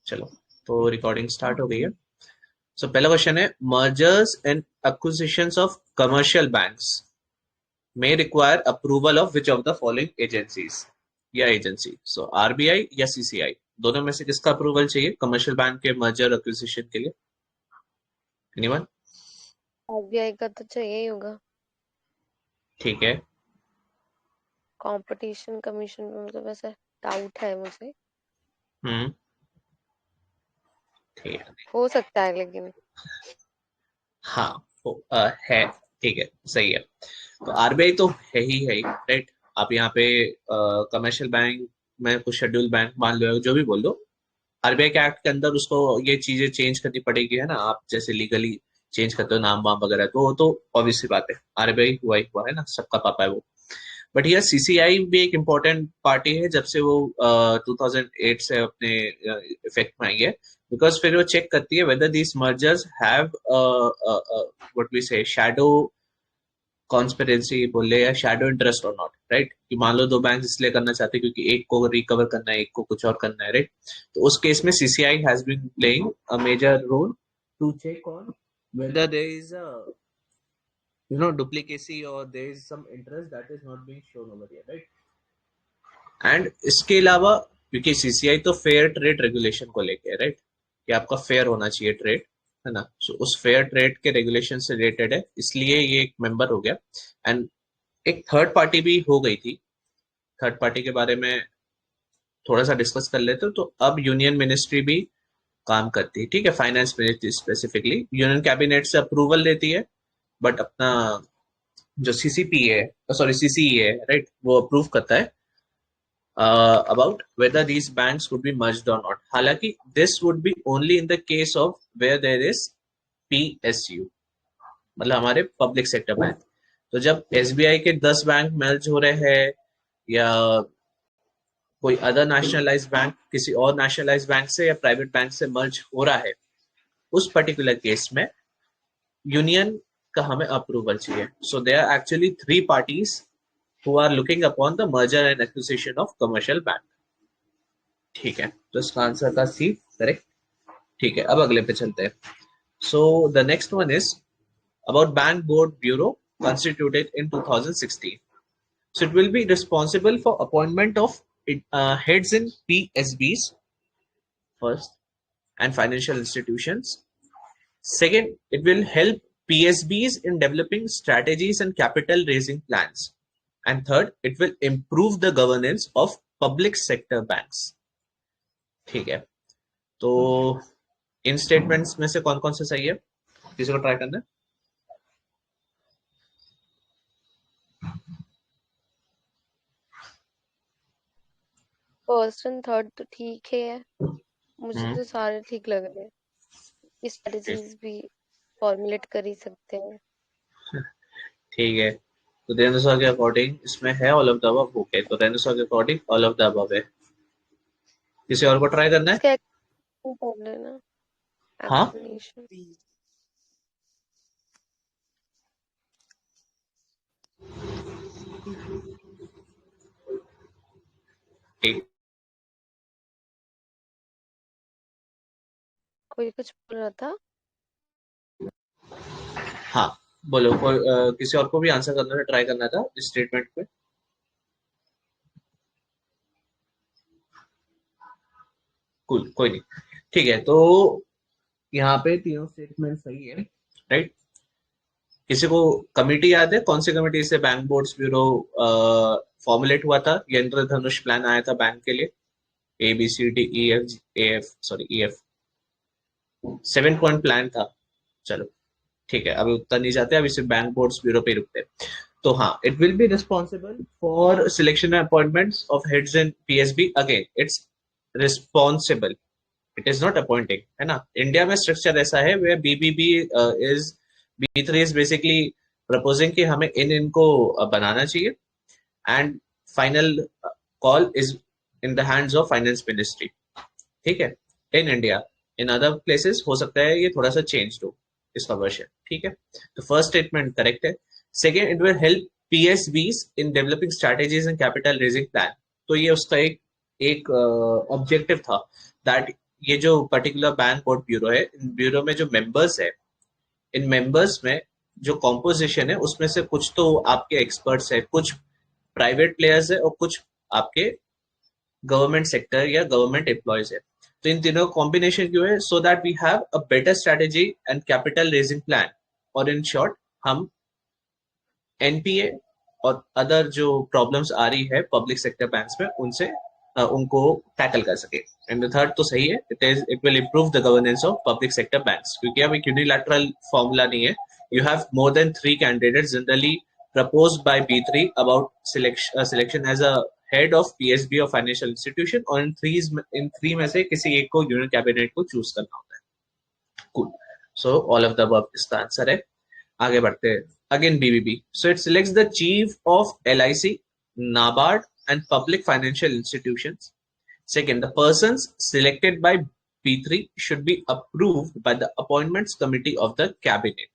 चलो, तो recording start हो गई है। सो पहला क्वेश्चन है, mergers and acquisitions of commercial banks may require approval of which of the following agencies या एजेंसी। सो आरबीआई या सीसीआई, दोनों में से किसका अप्रूवल चाहिए कमर्शियल बैंक के मर्जर एक्विजिशन के लिए? एनीवन? आरबीआई का तो चाहिए ही होगा। ठीक है, कंपटीशन कमीशन में मतलब ऐसा डाउट है मुझे। हम्म, ठीक है, हो सकता है लेकिन हाँ, है, ठीक है, सही है। तो आरबीआई तो है ही राइट। आप यहाँ पे कमर्शियल बैंक में कुछ शेड्यूल बैंक मान लो, जो भी बोल लो, आरबीआई के एक्ट के अंदर उसको ये चीजें चेंज करनी पड़ेगी, है ना। आप जैसे लीगली चेंज करते हो नाम वाम वगैरह, तो वो तो ऑब्वियस सी बात है, आरबीआई हुआ ही हुआ है ना, सबका पापा है वो। बट यह सीसीआई भी एक इम्पोर्टेंट पार्टी है, जब से वो 2008 से अपने इफेक्ट में आई है। बिकॉज फिर वो चेक करती है whether these mergers have what we say shadow conspiracy बोले या शैडो इंटरेस्ट और नॉट, राइट। कि मान लो दो बैंक इसलिए करना चाहते हैं क्योंकि एक को रिकवर करना है, एक को कुछ और करना है, राइट। तो उस केस में CCI has been playing a major role to check on whether there is a duplicacy or there is some interest that is not being shown over here, right? And इसके अलावा क्योंकि CCI तो fair trade regulation को लेके, right, कि आपका fair होना चाहिए ट्रेड, है ना। सो उस फेयर ट्रेड के रेगुलेशन से रिलेटेड है, इसलिए ये एक मेंबर हो गया। एंड एक थर्ड पार्टी भी हो गई थी। थर्ड पार्टी के बारे में थोड़ा सा डिस्कस कर लेते हो, तो अब यूनियन मिनिस्ट्री भी काम करती है, ठीक है। Finance ministry specifically union cabinet से अप्रूवल लेती है, बट अपना जो सीसीपी है, सॉरी सीसीई है, राइट, वो अप्रूव करता है about whether these banks would be merged or not. हालांकि this would be only in the case of where there is PSU, मतलब हमारे पब्लिक सेक्टर बैंक। तो जब एसबीआई के 10 बैंक मर्ज हो रहे हैं, या कोई अदर नेशनलाइज बैंक किसी और नेशनलाइज बैंक से या प्राइवेट बैंक से मर्ज हो रहा है, उस पर्टिकुलर केस में यूनियन का हमें अप्रूवल चाहिए। So there are actually three parties who are looking upon the merger and acquisition of commercial bank। ठीक है, तो इसका आंसर था सी, करेक्ट। ठीक है, अब अगले पे चलते हैं। So the next one is about bank board bureau constituted in 2016. So it will be responsible for appointment of heads in PSBs first and financial institutions. Second, it will help PSBs in developing strategies and capital raising plans. And third, it will improve the governance of public sector banks। ठीक है, तो इन statements में से कौन कौन से सही है, किसी को ट्राई करना है? फर्स्ट एंड थर्ड तो ठीक है, मुझे तो सारे ठीक लग रहे हैं। स्ट्रेटजीज भी फॉर्मुलेट कर ही सकते हैं। ठीक है, तो रेणु सर के अकॉर्डिंग इसमें है all of the above. Okay, तो रेणु सर के according all of the above है। किसी और को ट्राई करना है? इसका एक्सप्लेनेशन कर लेना, हाँ, एक्सप्लेनेशन। ठीक, कोई कुछ बोल रहा था? हाँ, बोलो। किसी और को भी आंसर करना था, ट्राई करना था इस स्टेटमेंट पे? कुल कोई नहीं, ठीक है। तो यहाँ पे तीनों स्टेटमेंट सही है, राइट। किसी को कमिटी याद है, कौन सी कमिटी से बैंक बोर्ड्स ब्यूरो फॉर्मुलेट हुआ था, ये इंद्रधनुष प्लान आया था बैंक के लिए? ए 7 पॉइंट प्लान था। चलो, ठीक है, अभी उत्तर नहीं जाते, अभी सिर्फ बैंक बोर्ड्स ब्यूरो पे रुकते हैं। तो हाँ, it will be responsible for selection and appointments of heads in PSB. Again it's responsible, it is not appointing, है ना। इंडिया में स्ट्रक्चर ऐसा है वे BBB is B3 is basically proposing कि हमें इनको बनाना चाहिए, and final call is in the hands of finance ministry, ठीक है, in India. In other places हो सकता है ये थोड़ा सा चेंज हो इसका वर्जन, ठीक है। तो फर्स्ट स्टेटमेंट करेक्ट है। Second, it will help PSBs in developing strategies and capital raising plan. तो ये उसका एक एक ऑब्जेक्टिव था, दैट ये जो पर्टिकुलर बैंक बोर्ड ब्यूरो है, इन ब्यूरो में जो मेंबर्स है, इन मेंबर्स में जो कॉम्पोजिशन है उसमें से कुछ तो आपके एक्सपर्ट्स है, कुछ प्राइवेट प्लेयर्स है और कुछ आपके गवर्नमेंट सेक्टर या गवर्नमेंट एम्प्लॉयज है। तो इन तीनों कॉम्बिनेशन क्यों है? So that we have a better strategy and capital raising plan, और इन शॉर्ट हम एनपीए और अदर जो प्रॉब्लम्स आ रही है पब्लिक सेक्टर बैंक्स में उनसे उनको टैकल कर सके। एंड द थर्ड तो सही है, it will improve the governance of public sector banks, क्योंकि अब एक यूनिलैटरल फॉर्मूला नहीं है। You have more than 3 candidates generally proposed by B3 about selection as a head of PSB or financial institution, और in three में से किसी एक को यूनियन कैबिनेट को चूज करना होता है। Cool, so all of the above इसका आंसर है। आगे बढ़ते हैं। Again BBB, so it selects the chief of LIC, NABARD and public financial institutions. Second, the persons selected by P3 should be approved by the appointments committee of the cabinet.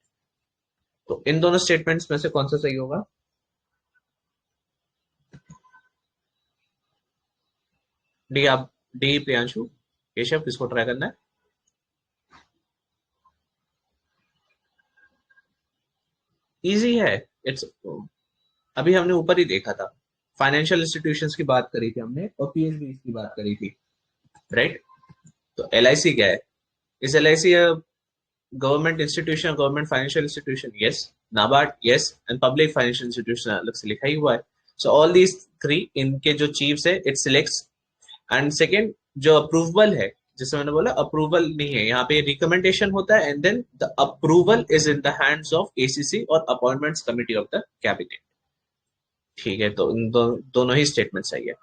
तो इन दोनों statements में से कौन सा सही होगा? डी आप, D Priyanshu, Keshav, किसको ट्राई करना है? इजी है, इट्स, अभी हमने ऊपर ही देखा था, फाइनेंशियल इंस्टीट्यूशंस की बात करी थी हमने और पीएसबी की बात करी थी, राइट? तो एलआईसी क्या है? इस LIC government institution, government financial institution, yes. NABARD, yes. And public financial institution अलग से लिखा ही हुआ है। सो ऑल दीज थ्री, इनके जो चीफ्स है इट सिलेक्ट्स। एंड सेकेंड, जो अप्रूवल है, जैसे मैंने बोला अप्रूवल नहीं है यहाँ पे, रिकमेंडेशन होता है and then the approval is in the hands of ACC और appointments committee of the cabinet. ठीक है, तो इन दोनों ही स्टेटमेंट सही है।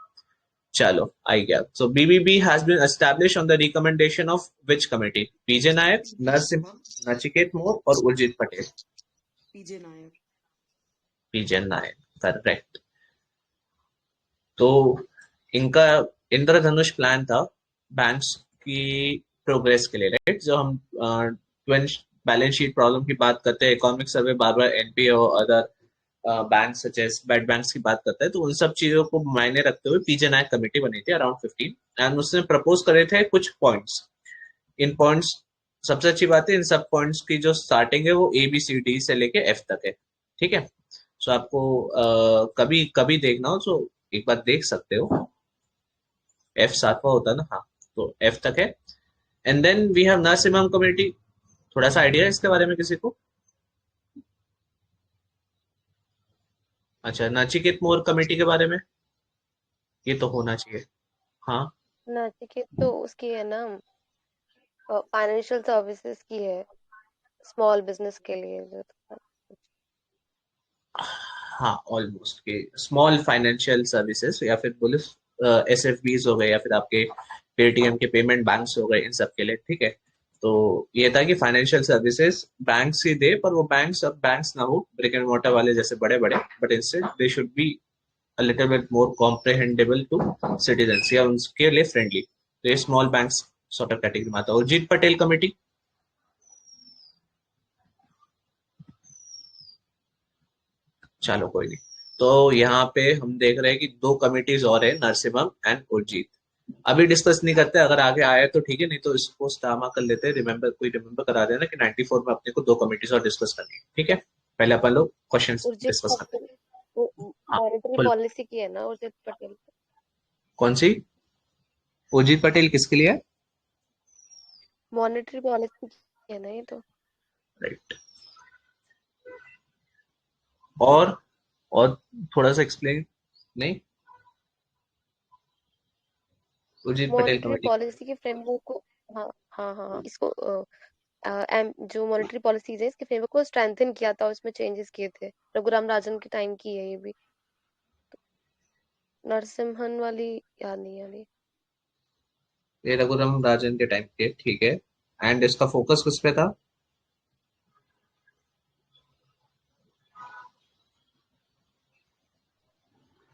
चलो आई गया। So BBB has been establish on the recommendation of which committee? PJ Nair, Narasimha, Nachiket Mor और Urjit Patel. PJ Nair. PJ Nair, correct. तो इनका इंद्रधनुष प्लान था बैंक्स की प्रोग्रेस के लिए, राइट? जो हम ट्विन बैलेंस शीट प्रॉब्लम की बात करते हैं, इकोनॉमिक सर्वे बार बार एनपीए और other bank such as bed banks की बात करते हैं, तो उन सब चीजों को मायने रखते हुए पीजे नायक कमेटी बनी थी अराउंड 15, एंड उसने प्रपोज करे थे कुछ पॉइंट्स। इन पॉइंट्स, सबसे अच्छी बात है इन सब पॉइंट्स की जो स्टार्टिंग है वो ए बी सी डी से लेके एफ तक है, ठीक है? सो आपको कभी कभी देखना हो तो एक बार देख सकते हो। एफ सातवां होता है ना, हाँ, तो एफ तक है। And then we have Narasimham committee. थोड़ा सा आइडिया है इसके बारे में किसी को? अच्छा, नचिकेत मोर कमेटी के बारे में ये तो होना चाहिए, हाँ। नचिकेत तो उसकी है ना, फाइनेंशियल सर्विसेज की है, स्मॉल बिजनेस के लिए जो था। हाँ, ऑलमोस्ट के स्मॉल फाइनेंशियल सर्विसेज या फिर बोले एसएफबीज हो गए या फिर आपके पेटीएम के पेमेंट बैंक्स हो गए, इन सब के लिए, ठीक है? तो ये था कि फाइनेंशियल सर्विसेज बैंक्स ही दे, पर वो बैंक्स अब बैंक्स ना हो ब्रिक एंड मोर्टर वाले जैसे बड़े बड़े, but instead they should be a little bit more comprehendable to citizens या उनके लिए फ्रेंडली। तो ये small banks sort of category में आता है। उर्जित पटेल कमेटी, चलो कोई नहीं। तो यहाँ पे हम देख रहे हैं कि दो कमिटीज और है, नरसिम्हम एंड उर्जित। अभी डिस्कस नहीं करते, अगर आगे आए तो ठीक है, नहीं तो इसको स्टामा कर लेते हैं। रिमेंबर, कोई रिमेंबर करा देना कि 94 में अपने को दो कमिटीज और डिस्कस करनी है, ठीक है? पहले अपन लोग क्वेश्चंस उर्जित डिस्कस करते हैं। हाँ, मॉनेटरी बोलो। पॉलिसी की है ना उर्जित पटेल? कौन सी? उर्जित पटेल किसके लिए? मॉनेटरी पॉलिसी की है ना ये तो। राइट। और थोड़ा सा एक्सप्लेन, नहीं? Urjit Patel monetary committee. Policy के फ्रेमवर्क को, हाँ हाँ हाँ, इसको जो मॉनेटरी पॉलिसीज है इसके फ्रेमवर्क को स्ट्रेंथन किया था, उसमें चेंजेस किए थे। रघुराम राजन के टाइम की है ये भी। नरसिम्हन वाली याद नहीं आ रही। ये रघुराम राजन के टाइम के, ठीक है। एंड इसका फोकस किस पे था?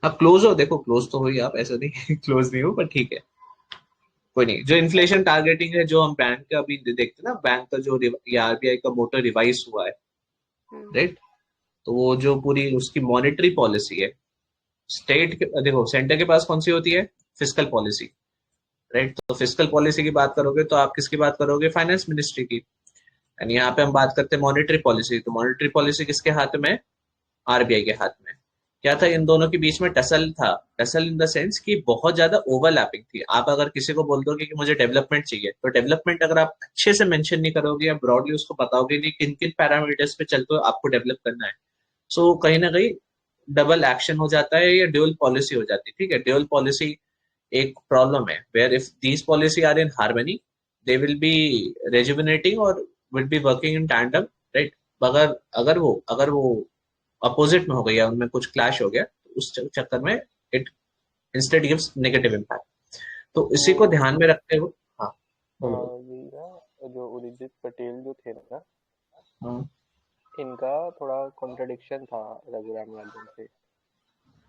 आप क्लोज हो, देखो क्लोज तो हुई आप, ऐसा नहीं क्लोज नहीं हो, पर ठीक है, कोई नहीं। जो इन्फ्लेशन टारगेटिंग है, जो हम बैंक का अभी देखते हैं ना, बैंक का जो आरबीआई का मोटर रिवाइज हुआ है, हम्म। राइट? तो वो जो पूरी उसकी मॉनेटरी पॉलिसी है, स्टेट के, देखो सेंटर के पास कौन सी होती है? Fiscal policy, right. तो फिस्कल पॉलिसी की बात करोगे तो आप किसकी बात करोगे, फाइनेंस मिनिस्ट्री की। एंड यहाँ पे हम बात करते हैं मॉनेटरी पॉलिसी, तो मॉनेटरी पॉलिसी किसके हाथ में, आरबीआई के हाथ में। क्या था इन दोनों के बीच में, टसल था। टसल इन द सेंस कि बहुत ज्यादा ओवरलैपिंग थी। आप अगर किसी को बोल दोगे कि मुझे डेवलपमेंट चाहिए, तो डेवलपमेंट अगर आप अच्छे से मेंशन नहीं करोगे या ब्रॉडली उसको बताओगे नहीं किन किन पैरामीटर्स पे चलते हुए आपको डेवलप करना है, सो कहीं ना कहीं डबल एक्शन हो जाता है या ड्यूअल पॉलिसी हो जाती है। ठीक है, ड्यूअल पॉलिसी एक प्रॉब्लम है, where if these policy are in harmony they will be rejuvenating और will be working in tandem, right. अगर अगर वो अपोजिट में हो गया, उनमें कुछ क्लैश हो गया, तो उस चक्कर में it instead gives negative impact. तो इसी को तो ध्यान में रखते हुए, हाँ बोलो। यही ना, जो उदित पटेल जो थे ना, हाँ, इनका थोड़ा कॉन्ट्रडिक्शन था रघुराम राजन से।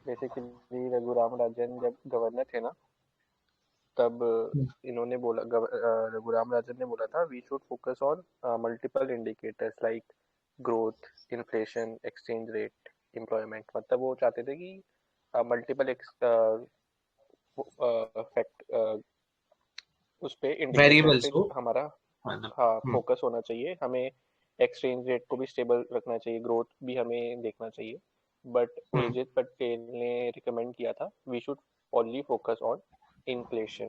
बेसिकली रघुराम राजन जब गवर्नर थे ना, तब इन्होंने बोला, रघुराम राजन ने बोला था we should focus on multiple indicators like growth, inflation, exchange rate, employment. मतलब वो चाहते थे कि मल्टीपल फैक्ट उस पे इंडिकेटर्स वेरिएबल्स पे हो, हमारा, हाँ ना। हाँ, फोकस होना चाहिए। हमें एक्सचेंज रेट को भी स्टेबल रखना चाहिए, ग्रोथ भी हमें देखना चाहिए। बट हम्म, उर्जित पटेल ने रिकमेंड किया था we should only focus on inflation.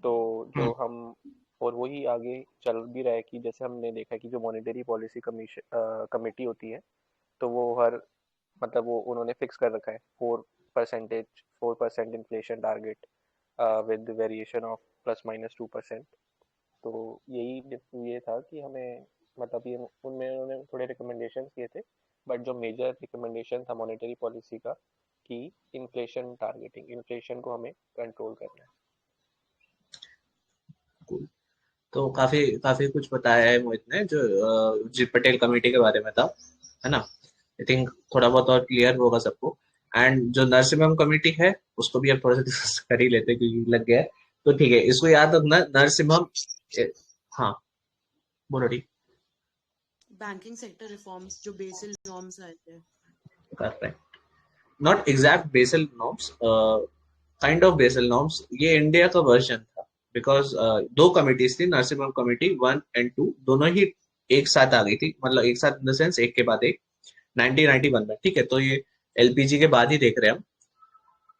Hmm हम्म, जो हम, और वही आगे चल भी रहा है कि जैसे हमने देखा कि जो मॉनेटरी पॉलिसी कमीशन कमेटी होती है, तो वो हर, मतलब वो उन्होंने फिक्स कर रखा है 4%, 4% inflation target with variation of +- 2%। तो यही ये था कि हमें, मतलब ये उनमें उन्होंने थोड़े रिकमेंडेशंस किए थे, बट जो मेजर रिकमेंडेशन था मॉनेटरी पॉलिसी का, कि इन्फ्लेशन टारगेटिंग, इन्फ्लेशन को हमें कंट्रोल करना है। cool। तो काफी काफी कुछ बताया है मोहित ने, जो जी पटेल कमेटी के बारे में था, है ना। आई थिंक थोड़ा बहुत और क्लियर होगा सबको। एंड जो नरसिम्हम कमेटी है, उसको भी अब थोड़ा सा डिस्कस कर ही लेते हैं, क्योंकि लग गया है। तो ठीक है, इसको याद रखना, नरसिम्हम। हाँ, बोलो ठीक। बैंकिंग सेक्टर रिफॉर्म्स जो बेसिल नॉर्म्स आए थे। Correct. Not exact Basel norms, kind of Basel norms, ये इंडिया का वर्जन था। बिकॉज दो कमिटीज थी, नरसिम्हम कमेटी 1 और 2, दोनों ही एक साथ आ गई थी, मतलब एक साथ इन द सेंस एक के बाद एक, 1991 में। ठीक है, तो ये एलपीजी के बाद ही देख रहे हैं हम,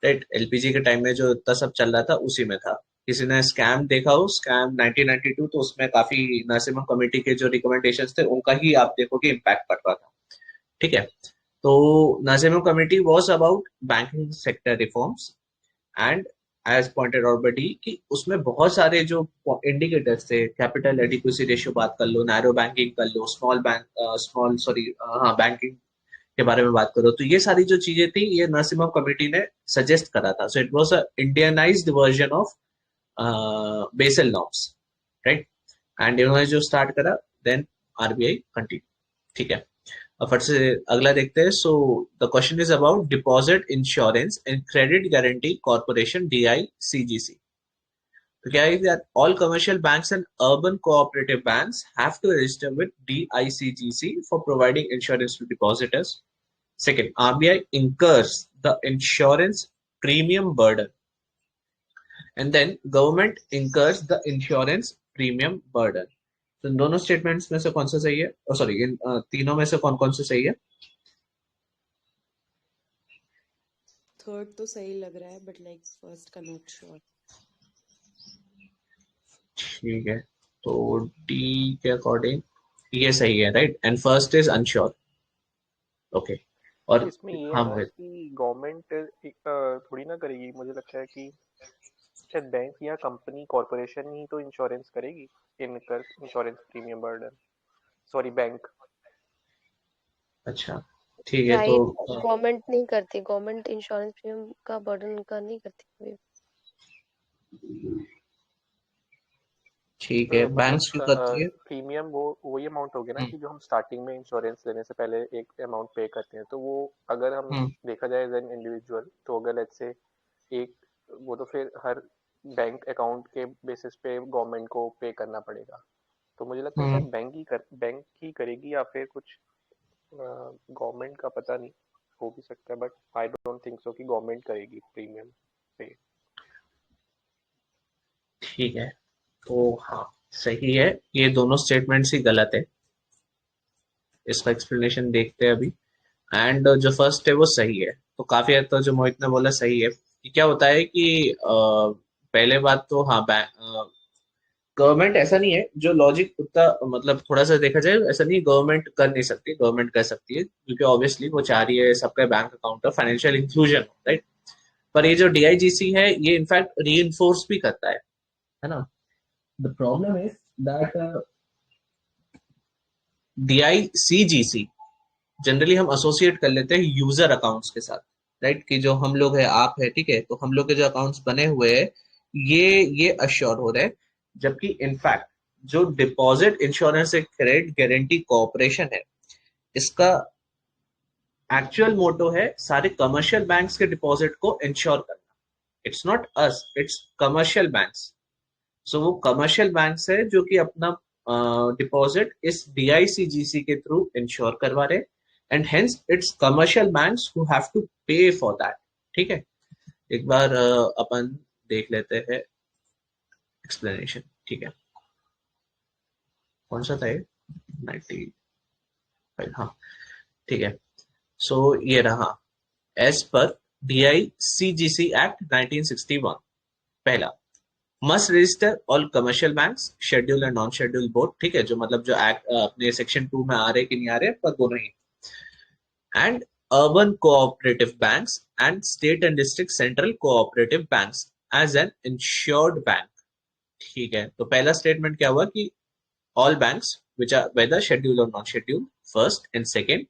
राइट। एलपीजी के टाइम में जो इतना सब चल रहा था उसी में था। किसी ने स्कैम देखा हो, स्कैम 1992, तो उसमें काफी नरसिम्हा कमेटी के जो रिकमेंडेशंस थे उनका ही आप देखोगे इम्पैक्ट पड़ रहा था। ठीक है, तो Narasimha committee was about banking sector reforms. And as pointed out by the कि उसमें बहुत सारे जो इंडिकेटर्स थे, कैपिटल एडिक्वेसी रेशियो बात कर लो, नैरो बैंकिंग कर लो, स्मॉल बैंक, स्मॉल सॉरी हाँ बैंकिंग के बारे में बात करो, तो ये सारी जो चीजें थी ये नरसिम्हा कमेटी ने सजेस्ट करा था। सो it was a Indianised version of Basel norms, right. And इन्होंने जो स्टार्ट करा, देन आरबीआई कंटिन्यू। ठीक है, अब फट से अगला देखते हैं। So the question is about deposit insurance and credit guarantee corporation, DICGC। तो क्या है that all commercial banks and urban cooperative banks have to register with DICGC for providing insurance to depositors. Second, RBI incurs the insurance premium burden, and then government incurs the insurance premium burden. तो इन दोनों statements में से कौन सा सही है, sorry इन तीनों में से कौन कौन सा सही है? थर्ड तो सही लग रहा है, बट लाइक फर्स्ट का नॉट श्योर। ठीक है, तो डी के अकॉर्डिंग ये सही है, right. And first is unsure. Okay, और इसमें ये है हाँ ना मोहित। कि गवर्नमेंट थोड़ी ना करेगी, मुझे लगता है कि शायद बैंक या कंपनी, कॉरपोरेशन ही तो इंश्योरेंस करेगी, इनकर insurance premium burden, sorry bank. अच्छा, ठीक है, तो राइट, गवर्नमेंट नहीं करती, गवर्नमेंट इंश्योरेंस प्रीमियम का बर्डन उनका नहीं करती कभी। ठीक है, मतलब बैंक्स क्यों करती है? प्रीमियम वो वही अमाउंट हो गया ना, हम्म, कि जो हम स्टार्टिंग में इंश्योरेंस लेने से पहले एक अमाउंट पे करते हैं, तो वो अगर हम हम्म, देखा जाए एज एन इंडिविजुअल, तो अगर लेट्स से एक, वो तो फिर हर बैंक अकाउंट के बेसिस पे गवर्नमेंट को पे करना पड़ेगा। तो मुझे लगता है हम्म। शायद बैंक ही करेगी, या फिर कुछ गवर्नमेंट का पता नहीं, हो भी सकता है, but I don't think so कि गवर्नमेंट करेगी प्रीमियम पे। ठीक है, तो हाँ सही है, ये दोनों स्टेटमेंट्स ही गलत है। इसका एक्सप्लेनेशन देखते हैं अभी। एंड जो फर्स्ट है वो सही है, तो काफी हद तक जो मोहित ने बोला सही है। कि क्या होता है कि पहले बात तो हाँ, गवर्नमेंट ऐसा नहीं है, जो लॉजिक उतना मतलब थोड़ा सा देखा जाए ऐसा नहीं, गवर्नमेंट कर नहीं सकती, गवर्नमेंट कर सकती है क्योंकि ऑब्वियसली वो चाह रही है सबका बैंक अकाउंट और फाइनेंशियल इंक्लूजन, राइट। पर ये जो डीआईजीसी है ये इनफैक्ट री भी करता है ना। The problem is that DICGC generally हम एसोसिएट कर लेते हैं यूजर अकाउंट्स के साथ, राइट। कि जो हम लोग है, आप है, ठीक है, तो हम लोग के जो अकाउंट्स बने हुए हैं ये अश्योर हो रहे हैं। जबकि इनफैक्ट जो डिपॉजिट इंश्योरेंस एक क्रेडिट गारंटी कॉर्पोरेशन है, इसका एक्चुअल मोटो है सारे कमर्शियल बैंक्स के डिपॉजिट को इंश्योर करना। It's not us, it's commercial banks. So वो कमर्शियल बैंक्स है जो कि अपना डिपॉजिट इस डीआईसीजीसी के थ्रू इंश्योर करवा रहे, and hence it's commercial banks who have to pay for that. ठीक है, एक बार अपन देख लेते हैं एक्सप्लेनेशन। ठीक है, कौन सा था ये? 95, हाँ ठीक है। सो ये रहा, एज पर डीआईसीजीसी एक्ट 1961, पहला must register all commercial banks schedule and non schedule board. ठीक है, जो मतलब जो एक्ट अपने सेक्शन 2 में आ रहे कि नहीं आ रहे, पर दोनों ही। And urban cooperative banks and state and district central cooperative banks as an insured bank. ठीक है, तो पहला स्टेटमेंट क्या हुआ कि all banks which are whether scheduled or non-scheduled, first, and second,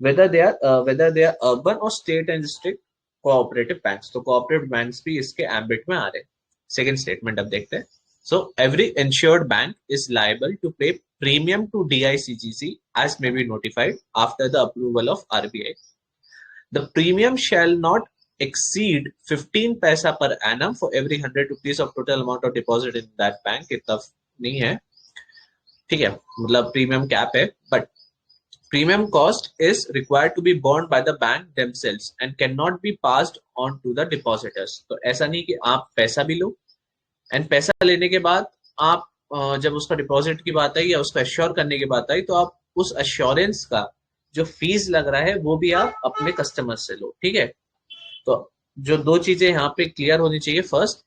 whether they are urban or state and district cooperative banks। तो cooperative banks भी इसके ambit में आ रहे। सेकेंड स्टेटमेंट अब देखते हैं। So every insured bank is liable to pay premium to DICGC as may be notified after the approval of RBI. The premium shall not exceed 15 पैसा per annum for every 100 rupees of total amount of deposit in that bank। इतना नहीं है, ठीक है, मतलब premium cap है, but premium cost is required to be borne by the bank themselves and can not be passed on to the depositors. तो ऐसा नहीं कि आप पैसा भी लो एंड पैसा लेने के बाद आप जब उसका डिपॉजिट की बात आई या उसको एश्योर करने की बात आई, तो आप उस एश्योरेंस का जो फीस लग रहा है वो भी आप अपने कस्टमर से लो। ठीक है, तो जो दो चीजें यहाँ पे क्लियर होनी चाहिए। First,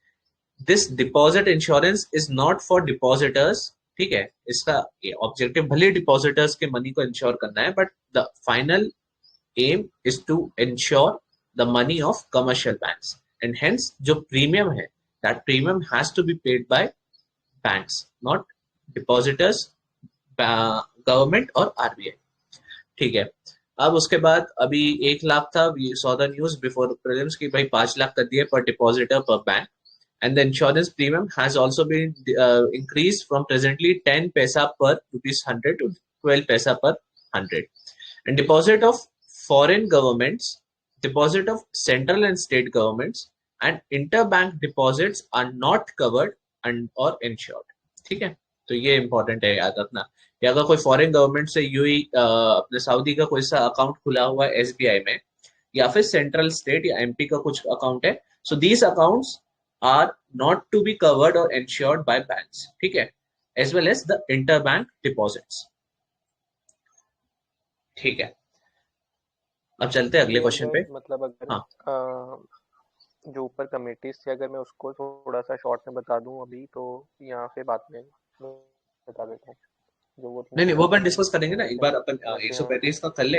this deposit insurance is not for depositors. ठीक है, इसका ये ऑब्जेक्टिव भले डिपॉजिटर्स के मनी को इंश्योर करना है, but the final aim is to insure the money of commercial banks, and hence जो प्रीमियम है that premium has to be paid by banks, not depositors, government और आरबीआई। ठीक है, अब उसके बाद अभी 1 लाख था, saw the news before prelims की भाई 5 लाख कर दिए पर डिपॉजिटर पर bank. And the insurance premium has also been increased from presently 10 paisa per rupees 100 to 12 paisa per 100. And deposit of foreign governments, deposit of central and state governments, and interbank deposits are not covered and or insured. ठीक है, तो ये important है, याद रखना। या अगर कोई फॉरेन गवर्नमेंट से यूई अपने सऊदी का कोई सा अकाउंट खुला हुआ है एसबीआई में, या फिर सेंट्रल स्टेट या एमपी का कुछ अकाउंट है, so these accounts are not to be covered or insured by banks। ठीक है, as well as the interbank deposits। ठीक है, अब चलते हैं अगले क्वेश्चन पे। मतलब अगर हाँ, जो ऊपर कमिटीज थी, अगर मैं उसको थोड़ा सा शॉर्ट में बता दूं अभी, तो यहाँ पे बाद में बता देता हूँ। जो वो नहीं वो अपन डिस्कस करेंगे ना, एक बार अपन 135 का कर ले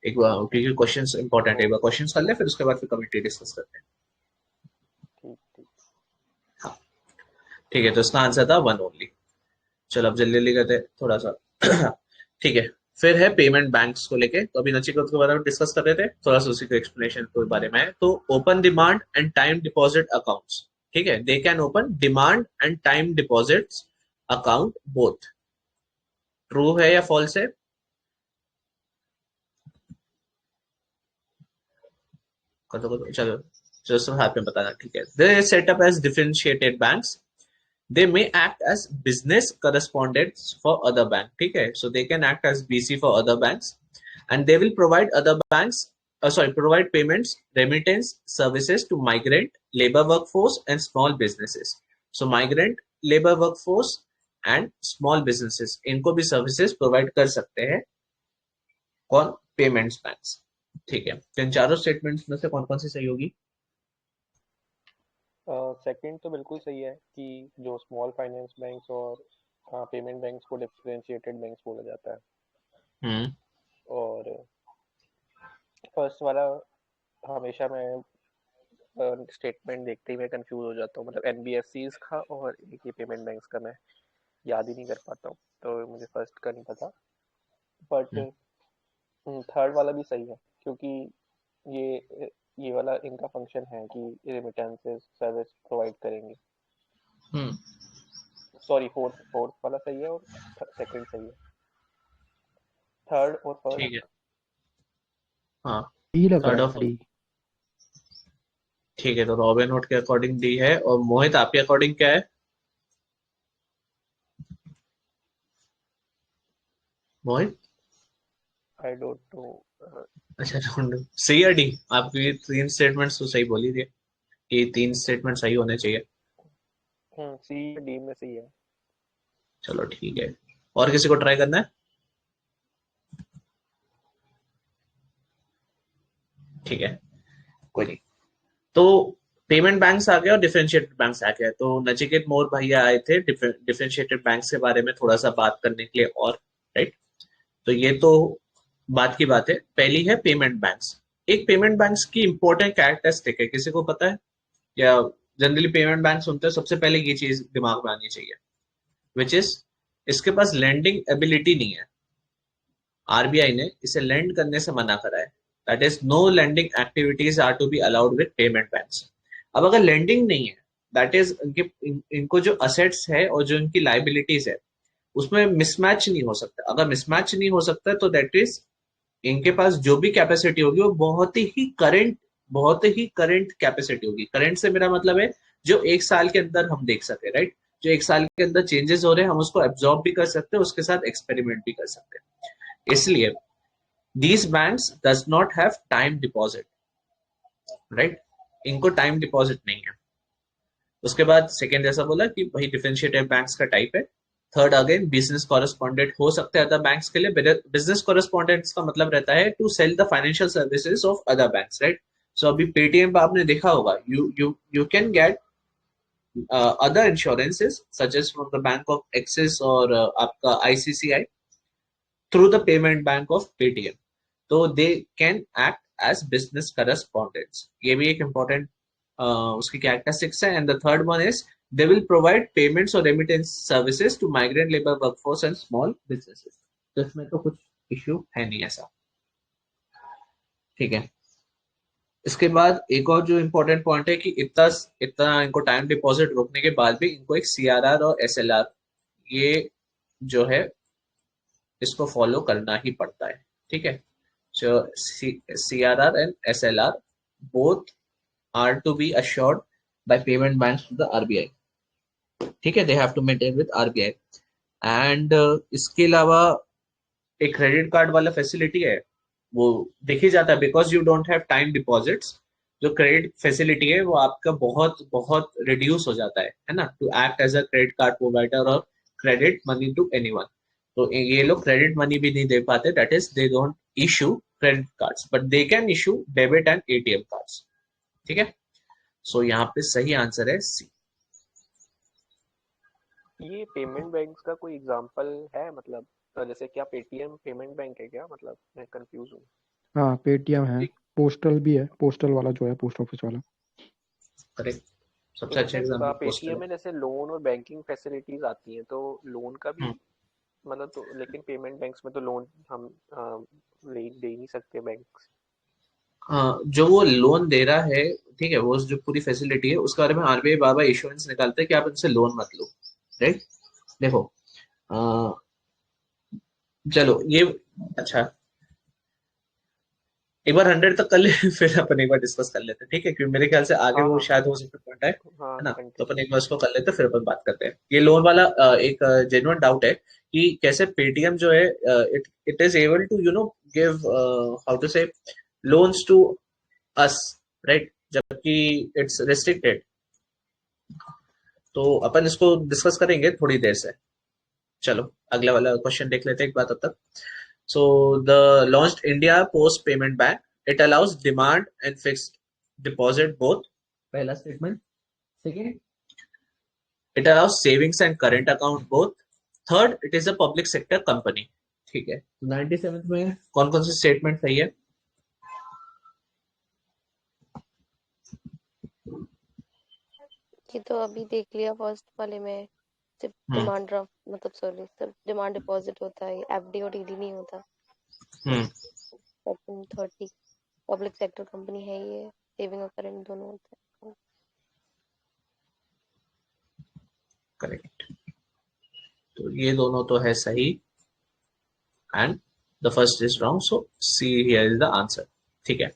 एक बार, क्योंकि क्वेश्चंस इंपॉर्टेंट है, एक बार क्वेश्चंस कर ले, फिर उसके बाद फिर कमिटी डिस्कस करते हैं। हाँ ठीक है, तो इसका आंसर था 1 ओनली। चलो अब जल्दी जल्दी करते हैं थोड़ा सा। ठीक है, फिर है पेमेंट बैंक्स को लेके, तो अभी नचिकेत के बारे में डिस्कस कर रहे थे, थोड़ा सा उसी के एक्सप्लेनेशन के बारे में है। तो open demand and time deposit accounts, ठीक है, they can open demand and time deposits account both. True है या फॉल्स है? चलो चलो हाथ में बताना। ठीक है, they setup as differentiated banks, they may act as business correspondents for other bank। ठीक है, so they can act as BC for other banks, and they will provide other banks provide payments, remittance services to migrant labor workforce and small businesses। So migrant labour workforce and small businesses, इनको भी services provide कर सकते हैं कौन? Payments banks. ठीक है, तो इन चारों स्टेटमेंट्स में से कौन कौन सी सही होगी? सेकंड तो बिल्कुल सही है कि जो स्मॉल फाइनेंस बैंक्स और पेमेंट बैंक्स को डिफरेंशिएटेड बैंक्स बोला जाता है। और फर्स्ट वाला हमेशा मैं स्टेटमेंट देखते ही मैं कंफ्यूज हो जाता हूँ, मतलब एनबीएफसीज का और एक ये पेमेंट बैंक्स का मैं याद ही नहीं कर पाता हूँ, तो मुझे फर्स्ट का नहीं पता। बट थर्ड वाला भी सही है, क्योंकि ये वाला इनका फंक्शन है कि रेमिटेंसेस सर्विस प्रोवाइड करेंगे। सॉरी, फोर्थ वाला सही है और सेकंड सही है। थर्ड और ठीक है, फर्स्ट हाँ, डी लग थर्ड रहा ऑफ, है, डी। ठीक है, तो रॉबिनहुड के अकॉर्डिंग डी है, और मोहित आपके अकॉर्डिंग क्या है? मोहित, आई डोंट नो। अच्छा, सी या डी? आपकी तीन स्टेटमेंट्स तो सही बोली थी, ये तीन स्टेटमेंट सही होने चाहिए। सी डी में सही है। चलो ठीक है, और किसी को ट्राई करना है? ठीक है, कोई नहीं। तो पेमेंट बैंक्स आ गए और डिफरेंशिएटेड बैंक्स आ गए, तो नचिकेत मोर भैया आए थे डिफरेंशिएटेड बैंक्स के बारे में थोड़ा सा बात करने के लिए, और राइट। तो ये तो बात की बात है। पहली है पेमेंट बैंक्स। एक पेमेंट बैंक्स की इंपॉर्टेंट कैरेक्टरिस्टिक है, किसी को पता है? या जनरली पेमेंट बैंक सुनते हैं सबसे पहले ये चीज दिमाग में आनी चाहिए, विच इज इसके पास लैंडिंग एबिलिटी नहीं है। आरबीआई ने इसे लैंड करने से मना करा है, that is no lending activities are to be allowed with payment banks. अब अगर लैंडिंग नहीं है, दैट इज इनको जो असेट्स है और जो इनकी लाइबिलिटीज है उसमें मिसमैच नहीं हो सकता। अगर मिसमैच नहीं हो सकता तो दैट इज इनके पास जो भी कैपेसिटी होगी वो बहुत ही करंट कैपेसिटी होगी। करंट से मेरा मतलब है जो एक साल के अंदर हम देख सके, राइट। जो एक साल के अंदर चेंजेस हो रहे हैं हम उसको एब्जॉर्ब भी कर सकते हैं, उसके साथ एक्सपेरिमेंट भी कर सकते हैं। इसलिए these banks does not have time deposit, right? इनको टाइम डिपॉजिट नहीं है। उसके बाद सेकेंड जैसा बोला कि भाई डिफरेंशिएटेड बैंक्स का टाइप है। थर्ड अगेन बिजनेस कॉरेस्पॉन्डेंट हो सकते हैं अदर बैंक्स के लिए। बिजनेस कॉरेस्पॉन्डेंट्स का मतलब रहता है to sell the financial services of other banks, right. So अभी पेटीएम पे आपने देखा होगा, you can get other insurances such as from the bank of Axis और आपका ICCI through the payment bank of Paytm. तो they can act as business correspondents. ये भी एक इंपॉर्टेंट उसकी कैरेक्टरिस्टिक्स है। And the third one is they will provide payments और remittance services to migrant labour workforce and small businesses. तो इसमें तो कुछ इश्यू है नहीं ऐसा, ठीक है। इसके बाद एक और जो इम्पोर्टेंट पॉइंट है कि इतना इतना इनको टाइम डिपॉजिट रोकने के बाद भी इनको एक सीआरआर और एसएलआर ये जो है इसको फॉलो करना ही पड़ता है, ठीक है। So CRR and SLR both are to be assured by payment banks to the RBI, ठीक है। They have to maintain with RBI. And इसके अलावा एक क्रेडिट कार्ड वाला फैसिलिटी है वो देखी जाता है, because you don't have time deposits. जो क्रेडिट फैसिलिटी है वो आपका बहुत बहुत रिड्यूस हो जाता है ना, to act as a credit card provider और क्रेडिट मनी टू एनीवन। तो ये लोग क्रेडिट मनी भी नहीं दे पाते, that is they don't issue credit cards but they can issue debit and ATM cards, ठीक है। सो यहाँ पे सही आंसर है सी। ये पेमेंट बैंक्स का कोई एग्जांपल है, मतलब जैसे क्या पेटीएम पेमेंट बैंक है क्या? मतलब मैं कंफ्यूज हूँ। हाँ, पेटीएम है, पोस्टल भी है, पोस्टल वाला जो है पोस्ट ऑफिस वाला। करेक्ट, तो सबसे अच्छा जैसे एग्जांपल पोस्टल पेटीएम है। में जैसे लोन और बैंकिंग फैसिलिटीज आती हैं, तो लोन का भी मतलब, तो लेकिन पेमेंट बैंक्स में तो लोन हम दे ही नहीं सकते बैंक्स। जो वो लोन दे रहा है, ठीक है, वो जो पूरी फैसिलिटी है उसके बारे में आरबीआई बार बार इश्योरेंस निकालता है कि आप इनसे लोन मत लो, राइट। देखो चलो ये अच्छा एक बार 100 तक कर ले फिर अपन एक बार डिस्कस कर लेते हैं, ठीक है, क्योंकि मेरे ख्याल से आगे हाँ वो हाँ शायद हो सकता पॉइंट है हाँ, ना। तो अपन कंटिन्यू। एक बार उसको कर लेते हैं फिर अपन बात करते हैं। ये लोन वाला एक जेन्युइन डाउट है कि कैसे पेटीएम जो है it is able to give how to say loans to us, right, जबकि इट्स रेस्ट्रिक्टेड। तो अपन इसको डिस्कस करेंगे थोड़ी देर से। चलो अगला वाला क्वेश्चन देख लेते हैं एक बार तब तक। So the launched India Post payment bank, it allows demand and fixed deposit both. पहला statement. Second, it allows savings and current account both. Third, it is a public sector company. ठीक है, 97 में कौन कौन सी स्टेटमेंट सही है? ये तो अभी देख लिया फर्स्ट वाले में, सिर्फ हम्म डिमांड ड्राफ्ट मतलब सॉरी सिर्फ डिमांड डिपॉजिट होता है, एफडी और ईडी नहीं होता। हम्म सेकंड थर्ड ठीक, पब्लिक सेक्टर कंपनी है ये, सेविंग और करंट दोनों होते हैं। करेक्ट। तो ये दोनों तो है सही and the first is wrong, so see here is the answer. ठीक है,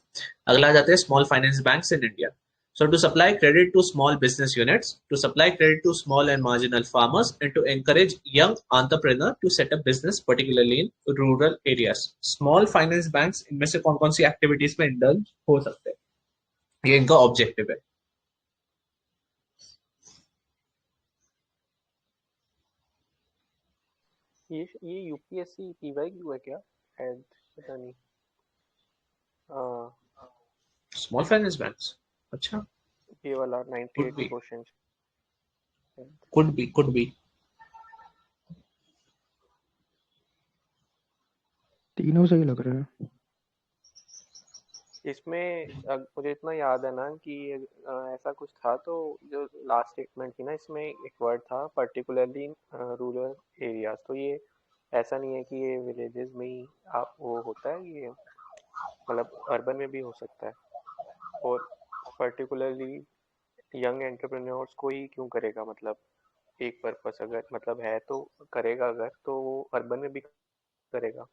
अगला आ जाते हैं small finance banks in India. So to supply credit to small business units, to supply credit to small and marginal farmers, and to encourage young entrepreneur to set up business, particularly in rural areas. Small finance banks इनमें से कौन कौन सी activities में indulge हो सकते हैं, ये इनका ऑब्जेक्टिव है। ये यूपीएससी पीवाईक्यू है क्या? शायद, पता नहीं। स्मॉल फाइनेंस बैंक्स, अच्छा, ये वाला could 98 be, question. Could be. तीनों सही लग रहे हैं। इसमें मुझे इतना याद है ना कि ऐसा कुछ था, तो जो लास्ट स्टेटमेंट थी ना, इसमें एक वर्ड था पर्टिकुलरली रूरल एरियाज। तो ये ऐसा नहीं है कि ये विलेजेस में ही आप वो होता है, ये मतलब अर्बन में भी हो सकता है। और पर्टिकुलरली यंग एंटरप्रेन्योर्स को ही क्यों करेगा, मतलब एक पर्पस अगर मतलब है तो करेगा, अगर तो वो अर्बन में भी करेगा।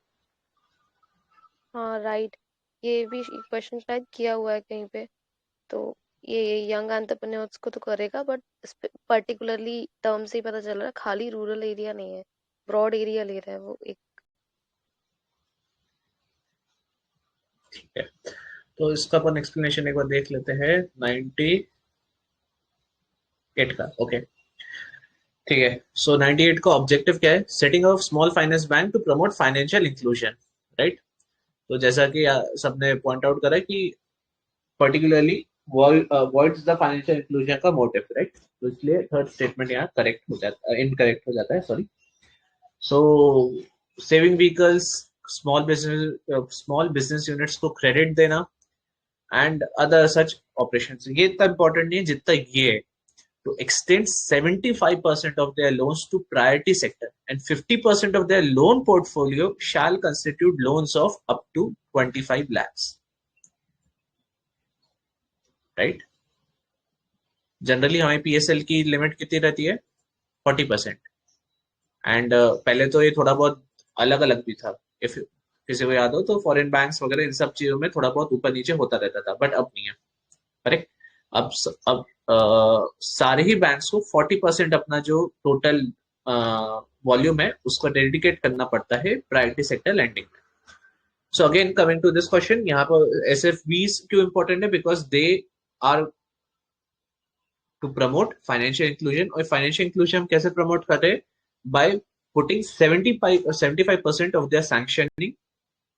हाँ राइट, ये भी क्वेश्चन शायद किया हुआ है कहीं पे। तो ये यंग एंटरप्रेन्योर्स को तो करेगा, बट पर्टिकुलरली टर्म से ही पता चल रहा है खाली रूरल एरिया नहीं है, ब्रॉड एरिया ले रहा है वो एक। ठीक है, तो इसका अपन एक्सप्लेनेशन एक बार देख लेते हैं 98 का। ओके ठीक है, सो 98 का ऑब्जेक्टिव क्या है? Setting of small finance bank to promote financial inclusion, right. तो जैसा कि सबने पॉइंट आउट करा कि particularly words the financial inclusion का मोटिव, राइट। तो इसलिए थर्ड स्टेटमेंट यहाँ करेक्ट हो जाता है, इनकरेक्ट हो जाता है, sorry. So saving vehicles, small business units को क्रेडिट देना एंड अदर सच ऑपरेशंस, ये इतना इंपॉर्टेंट नहीं है जितना ये है। To extend 75% of their loans to priority sector and 50% of their loan portfolio shall constitute loans of up to 25 lakhs, right? Generally हमारी पीएसएल की लिमिट कितनी रहती है? 40%। एंड पहले तो ये थोड़ा बहुत अलग अलग भी था, इफ किसी को याद हो तो फॉरेन बैंक्स वगैरह इन सब चीजों में थोड़ा बहुत ऊपर नीचे होता रहता था, बट अब नहीं है, करेक्ट। अब सारे ही बैंक्स को 40% अपना जो टोटल वॉल्यूम है उसको डेडिकेट करना पड़ता है प्रायोरिटी सेक्टर लैंडिंग में। So again coming to this question, यहाँ पर एसएफबीज क्यों इंपॉर्टेंट है? Because they are to promote financial inclusion. और फाइनेंशियल इंक्लूजन हम कैसे प्रमोट कर रहे हैं? By putting 75% of their sanctioning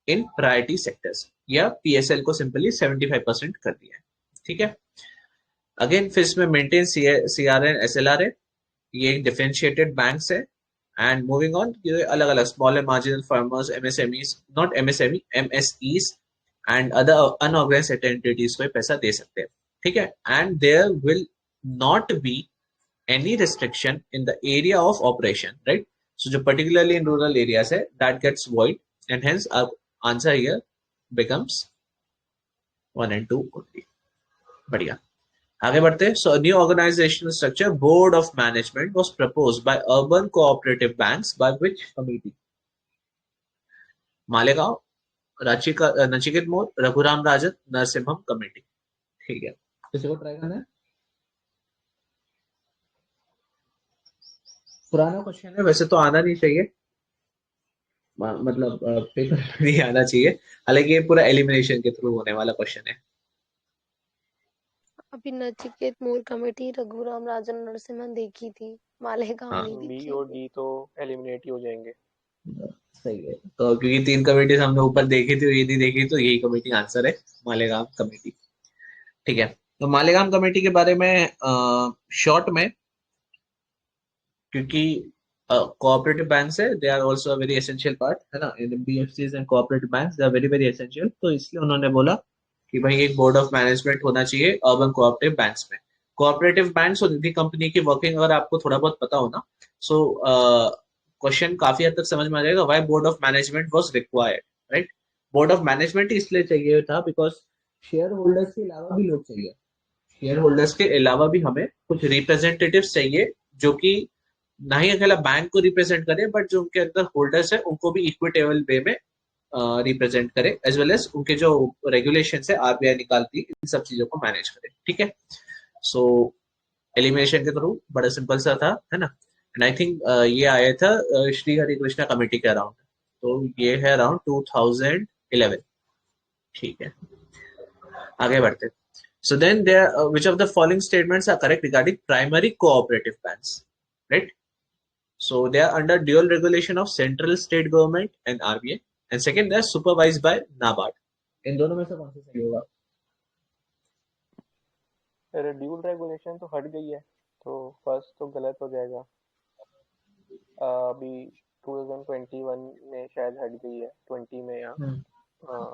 in priority sectors, या पीएसएल को सिंपली 75% कर दिया है। ठीक है, अगेन फिर इसमें मेंटेन सीआरएन एसएलआर है, ये एक डिफरेंशिएटेड बैंक्स है। एंड मूविंग ऑन, ये अलग अलग small and marginal farmers, MSMEs, not MSME, MSEs and other unorganised entities को पैसा दे सकते हैं। ठीक है, and there will not be any restriction in the area of operation, right? So जो particularly in rural areas है, that gets void, and hence our answer here becomes 1 and 2 only. बढ़िया, आगे बढ़ते हैं। So a new organizational structure, board of management, was proposed by urban cooperative banks by which committee? Malegaon, Nachiket more, Raghuram Rajan, Narasimham committee. ठीक है, किसी को try करना है? पुराना क्वेश्चन है, वैसे तो आना नहीं चाहिए, मतलब पेपर नहीं आना चाहिए, हालांकि ये पूरा एलिमिनेशन के थ्रू होने वाला क्वेश्चन है। अभी नचिकेत मूर कमेटी, रघुराम राजन नरसिम्हन देखी थी, मालेगांव हाँ नहीं बी देखी और अभी। डी तो एलिमिनेट ही हो जाएंगे। सही है। तो क्योंकि 3 कमेटीज हमने ऊपर देखी थी, ये नहीं देखी, तो यही कमेटी आंसर है, मालेगांव कमेटी। ठीक है। तो मालेगांव कमेटी के बारे में शॉर्ट में, क्योंकि कोऑपरेटिव बैंक्स है, they are also a very essential part, है ना, in NBFCs and cooperative banks, they are very very essential, तो इसलिए उन्होंने बोला कि भाई एक बोर्ड ऑफ मैनेजमेंट होना चाहिए अर्बन कोऑपरेटिव बैंक्स में। कोऑपरेटिव बैंक्स और निधि कंपनी की वर्किंग अगर आपको थोड़ा बहुत पता हो ना, सो क्वेश्चन काफी हद तक समझ में आ जाएगा, why board of management was required, right. Board of management इसलिए चाहिए था बिकॉज शेयर होल्डर्स के अलावा भी लोग चाहिए, शेयर होल्डर्स के अलावा भी हमें कुछ रिप्रेजेंटेटिव्स चाहिए, जो कि ना ही अकेला बैंक को रिप्रेजेंट करे, बट जो उनके अंदर होल्डर्स है उनको भी इक्विटेबल वे में रिप्रेजेंट करे, एज वेल एज उनके जो रेगुलेशन है आरबीआई निकालती है, इन सब चीजों को मैनेज करे। ठीक है। सो एलिमिनेशन के थ्रू बड़ा सिंपल सा था, है ना। एंड आई थिंक ये आया था श्री हरि कृष्णा कमेटी के अराउंड, तो ये है अराउंड 2011। ठीक है, आगे बढ़ते। So then there, which of the following statements are correct regarding primary cooperative banks, right? So they are under dual regulation of central state government and RBI, and second they are supervised by NABARD. इन दोनों में से कौन सा सही होगा? Dual regulation तो हट गई है, तो फर्स्ट तो गलत हो जाएगा। अभी 2021 में शायद हट गई है, 20 में या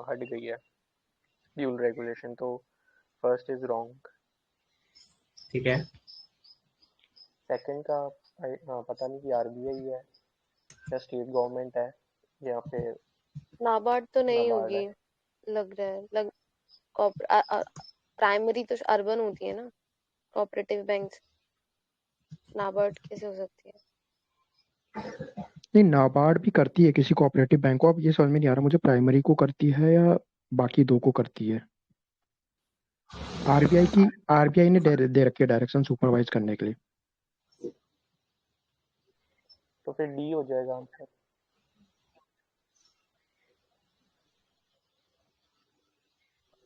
हट गई है ड्यूल रेगुलेशन, तो फर्स्ट इज रॉन्ग। ठीक है। सेकंड का पता नहीं कि आरबीआई है या स्टेट गवर्नमेंट है या फिर नाबार्ड तो नहीं नाबार्ड होगी, है। लग रहा है। प्राइमरी तो अर्बन होती है ना, कोऑपरेटिव बैंक्स, नाबार्ड कैसे हो सकती है? नहीं, नाबार्ड भी करती है किसी कोऑपरेटिव बैंक को। अब ये समझ में नहीं आ रहा मुझे, प्राइमरी को करती है या बाकी दो को करती है। आरबीआई ने दे रखी है डायरेक्शन सुपरवाइज करने के लिए। तो फिर डी हो जाएगा आंसर।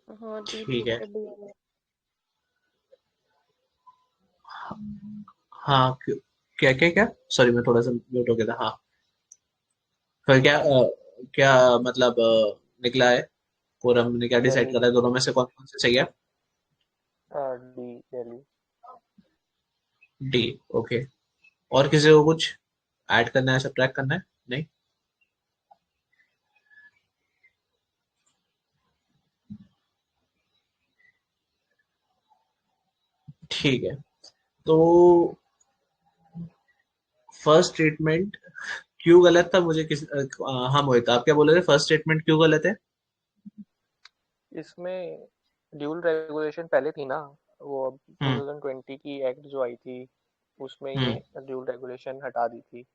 हाँ, डी ठीक है। पेपर डी है। हाँ, क्या क्या क्या, सॉरी मैं थोड़ा सा म्यूट हो गया था। हाँ, फिर क्या क्या मतलब निकला है, फोरम ने क्या डिसाइड दिल्ली करा है, दोनों में से कौन कौन से चाहिए? डी दिल्ली। डी। ओके। और किसी को कुछ ऐड करना है, सब्ट्रैक्ट करना है? नहीं। ठीक है। तो फर्स्ट स्टेटमेंट क्यों गलत था, मुझे हाँ मोहित, आप क्या बोले थे, फर्स्ट स्टेटमेंट क्यों गलत है? इसमें ड्यूल रेगुलेशन पहले थी ना, वो अब हम्म 2020 की एक्ट जो आई थी उसमें हम्म ये ड्यूल रेगुलेशन हटा दी थी